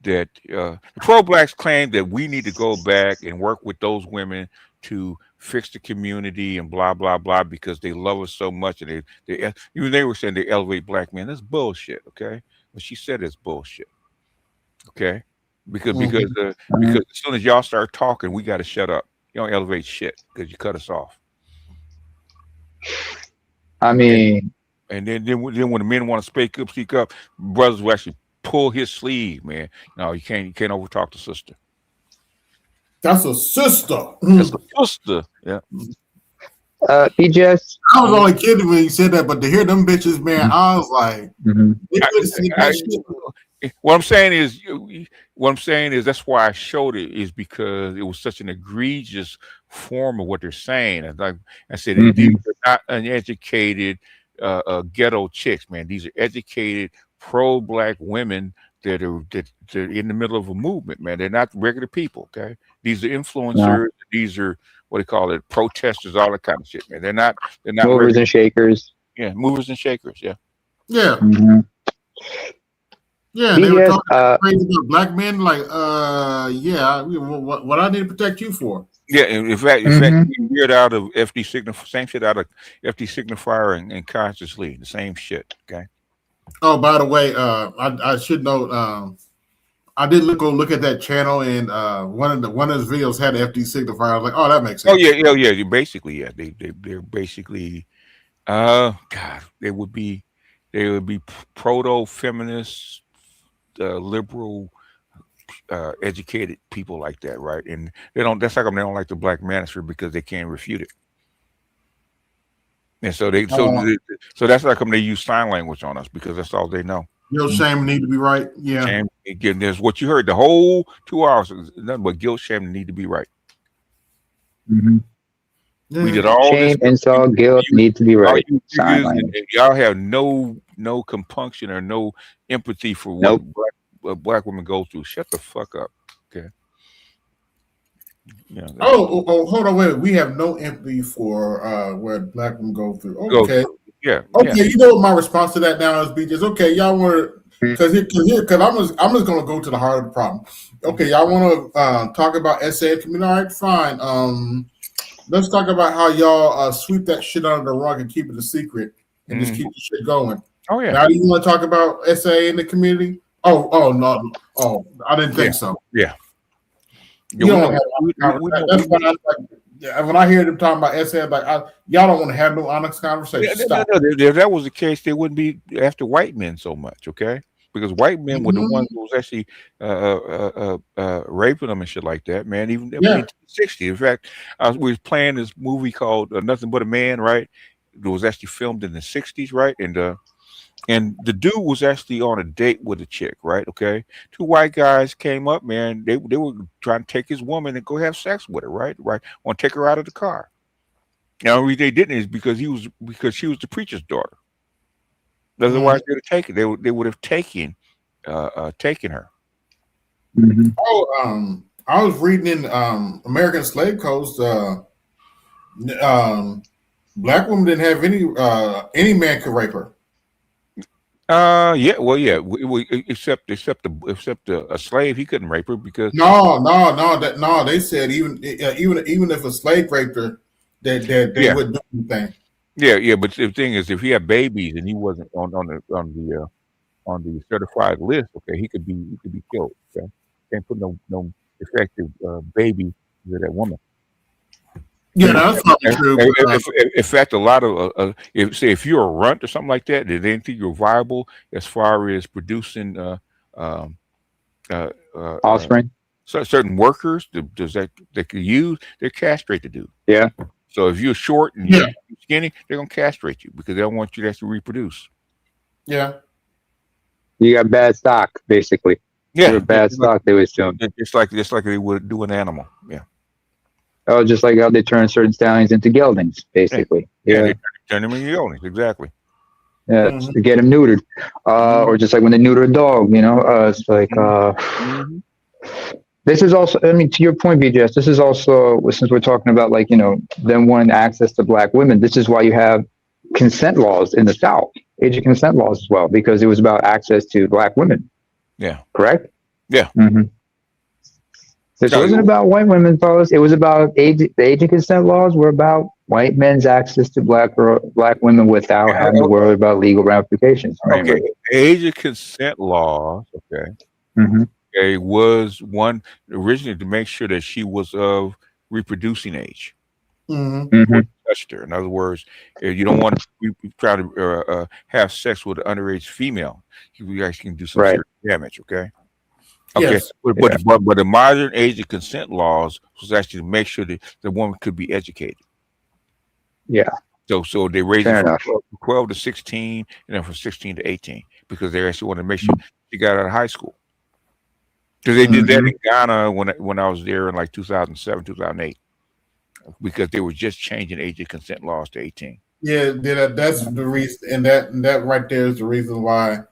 that the pro-blacks claim that we need to go back and work with those women to fix the community and blah blah blah because they love us so much, and they were saying they elevate black men. That's bullshit. Okay, what she said is bullshit. Okay, because as soon as y'all start talking, we got to shut up. You don't elevate shit because you cut us off. I mean, and then when the men want to speak up, brothers will actually pull his sleeve, man. No, you can't overtalk the sister. That's a sister. That's a sister. Yeah. BGS. I was only kidding when you said that, but to hear them bitches, man, I was like, they could've seen that shit. What I'm saying is that's why I showed it, is because it was such an egregious form of what they're saying. And like I said, these are not uneducated ghetto chicks, man. These are educated pro-black women that are in the middle of a movement, man. They're not regular people. Okay, these are influencers. No. These are what do you call it? Protesters, all that kind of shit, man. They're not movers and shakers. Yeah, movers and shakers. Yeah. Yeah. Yeah, they were talking crazy about black men. Like, yeah, what I need to protect you for? Yeah, in fact, we weird out of FD signifier, same shit out of FD signifier and consciously, the same shit. Okay. Oh, by the way, I should note, I did look at that channel, and one of his videos had an FD signifier. I was like, oh, that makes sense. Oh yeah. Basically, yeah, they're basically, God, they would be proto feminists. Liberal, educated people like that, right? And they don't. That's how come they don't like the Black Manosphere, because they can't refute it. And so so that's how come they use sign language on us, because that's all they know. Guilt, shame, need to be right. Yeah. Shame, again, there's what you heard the whole 2 hours. Nothing but guilt, shame, and need to be right. We did all shame, insult, guilt, need to be right. Y'all have no compunction or no empathy for what black women go through. Shut the fuck up. Okay. Yeah. Hold on, wait. We have no empathy for what black women go through. Okay. Yeah. Okay. Yeah. You know what my response to that now is, BJ's okay. Y'all want to, because I'm just gonna go to the heart of the problem. Okay, y'all want to talk about SA community? All right, fine. Let's talk about how y'all sweep that shit under the rug and keep it a secret and just keep the shit going. Oh yeah. Now, do you want to talk about SA in the community? Oh no. Oh, I didn't think so. Yeah. You don't have. That's when I like. When I hear them talking about SA, like y'all don't want to have no honest conversation. No. If that was the case, they wouldn't be after white men so much. Okay. Because white men were the ones who was actually raping them and shit like that, man. Even in the 60s. In fact, we was playing this movie called Nothing But a Man, right? It was actually filmed in the 60s, right? And the dude was actually on a date with a chick, right? Okay. 2 white guys came up, man. They were trying to take his woman and go have sex with her, right? Right. Want to take her out of the car. Now, the reason they didn't is because she was the preacher's daughter. Otherwise, they'd have taken. They would have taken her. Oh, I was reading in American Slave Codes. Black woman didn't have any man could rape her. Yeah. Well, yeah. Except a slave, he couldn't rape her because no. They said even if a slave raped her, they wouldn't do anything. Yeah, but the thing is, if he had babies and he wasn't on the certified list, okay, he could be killed. Okay, can't put no effective baby to that woman. Yeah, that's not true. In fact, a lot of if you're a runt or something like that, they didn't think you're viable as far as producing offspring. Certain workers that they could use, they're castrate the dude. Yeah. So if you're short and you're skinny, they're gonna castrate you because they don't want you to actually reproduce. Yeah. You got bad stock, basically. Yeah. You're bad stock, they would assume. Just like they would do an animal. Yeah. Oh, just like how they turn certain stallions into geldings, basically. Yeah. They turn them into geldings, exactly. Yeah, to get them neutered. Or just like when they neuter a dog, it's like this is also, I mean, to your point, BJS, this is also, since we're talking about like, them wanting access to black women, this is why you have consent laws in the South, age of consent laws as well, because it was about access to black women. Yeah. Correct? Yeah. This wasn't about white women, fellas. It was about the age of consent laws were about white men's access to black women without having to worry about legal ramifications. Okay, age of consent laws. Okay, okay, was one originally to make sure that she was of reproducing age. Mm-hmm. Touched her. In other words, if you don't want to try to have sex with an underage female, you actually can do some serious damage. Okay. Okay, Yes. but the modern age of consent laws was actually to make sure that the woman could be educated. Yeah. So they raised Fair it from 12 to 16, and then from 16 to 18 because they actually want to make sure she got out of high school. Because they did that in Ghana when I was there in like 2007, 2008, because they were just changing age of consent laws to 18. Yeah, that's the reason, and that right there is the reason why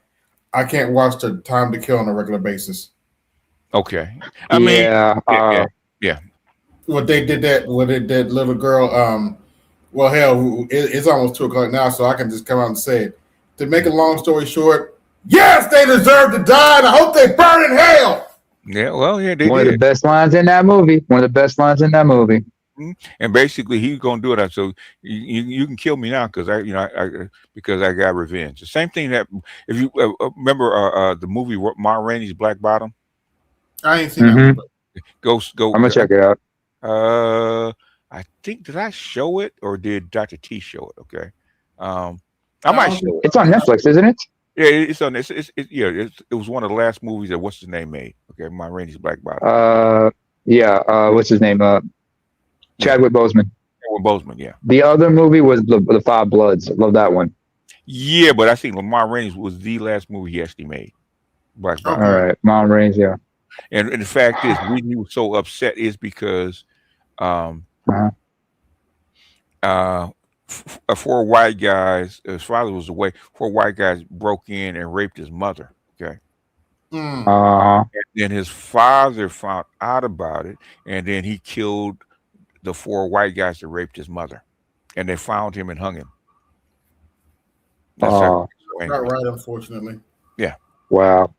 I can't watch the Time to Kill on a regular basis. Okay, I mean, yeah. What they did that little girl. Well, hell, it's almost 2:00 now, so I can just come out and say it. To make a long story short, yes, they deserve to die, and I hope they burn in hell. Yeah, well, yeah, they One did. of the best lines in that movie. And basically, he's gonna do it. So you can kill me now because I got revenge. The same thing that if you remember the movie Ma Rainey's Black Bottom. I ain't seen that. Go. I'm gonna check it out. I think did I show it or did Dr. T show it? Okay. I might show it. It's on Netflix, isn't it? Yeah, it's on. It was one of the last movies that what's his name made. Okay, Ma Rainey's Black Bottom. What's his name? Chadwick Boseman. Chadwick Boseman, yeah. The other movie was the Five Bloods. Love that one. Yeah, but I think Ma Rainey's was the last movie he actually made. Black Bottom. All right, Ma Rainey's, yeah. And the fact is, the reason he was so upset is because four white guys, his father was away, four white guys broke in and raped his mother. Okay. And then his father found out about it, and then he killed the four white guys that raped his mother. And they found him and hung him. That's not right, unfortunately. Yeah. Wow.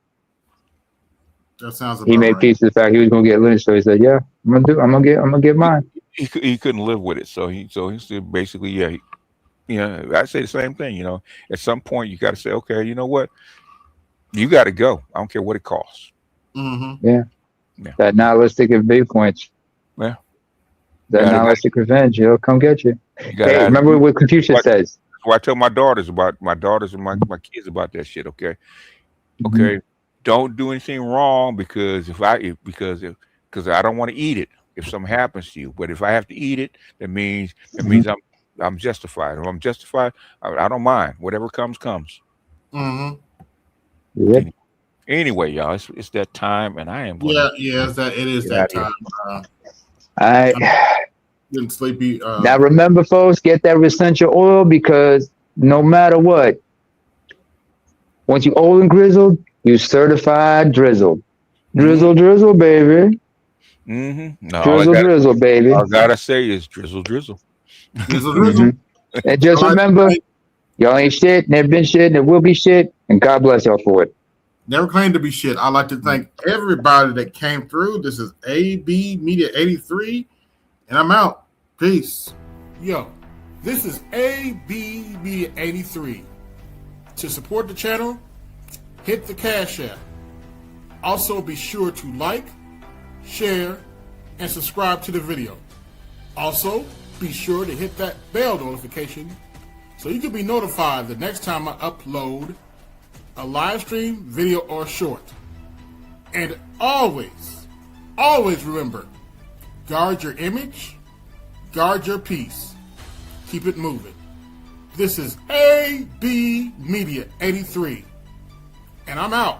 That sounds He made peace with the fact he was gonna get lynched, so he said, "Yeah, I'm gonna get mine." He couldn't live with it, so he said basically, I say the same thing. At some point you got to say, okay, you know what, you got to go. I don't care what it costs. Yeah. That nihilistic viewpoints. Yeah. That nihilistic revenge, it'll come get you. Hey, remember what Confucius says. So I tell my daughters and my kids about that shit. Okay. Don't do anything wrong because I don't want to eat it if something happens to you. But if I have to eat it, that means I'm justified. If I'm justified, I don't mind. Whatever comes. Yep. Anyway, y'all, it's that time, and I am. It is that time. I'm getting sleepy. Now remember, folks, get that essential oil because no matter what, once you old and grizzled, you certified drizzle. Drizzle, baby. No, drizzle, baby. All I gotta say is drizzle. And just remember, y'all ain't shit, never been shit, never will be shit, and God bless y'all for it. Never claimed to be shit. I'd like to thank everybody that came through. This is AB Media 83, and I'm out. Peace. Yo, this is AB Media 83. To support the channel, hit the Cash App. Also, be sure to like, share, and subscribe to the video. Also, be sure to hit that bell notification so you can be notified the next time I upload a live stream, video, or short. And always remember, guard your image, guard your peace. Keep it moving. This is AB Media 83. And I'm out.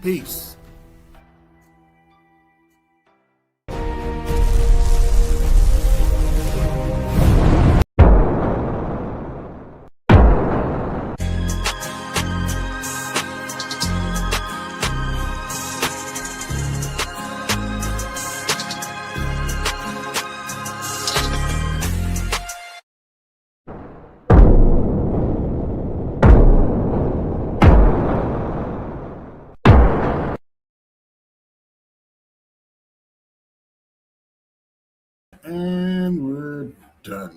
Peace. done.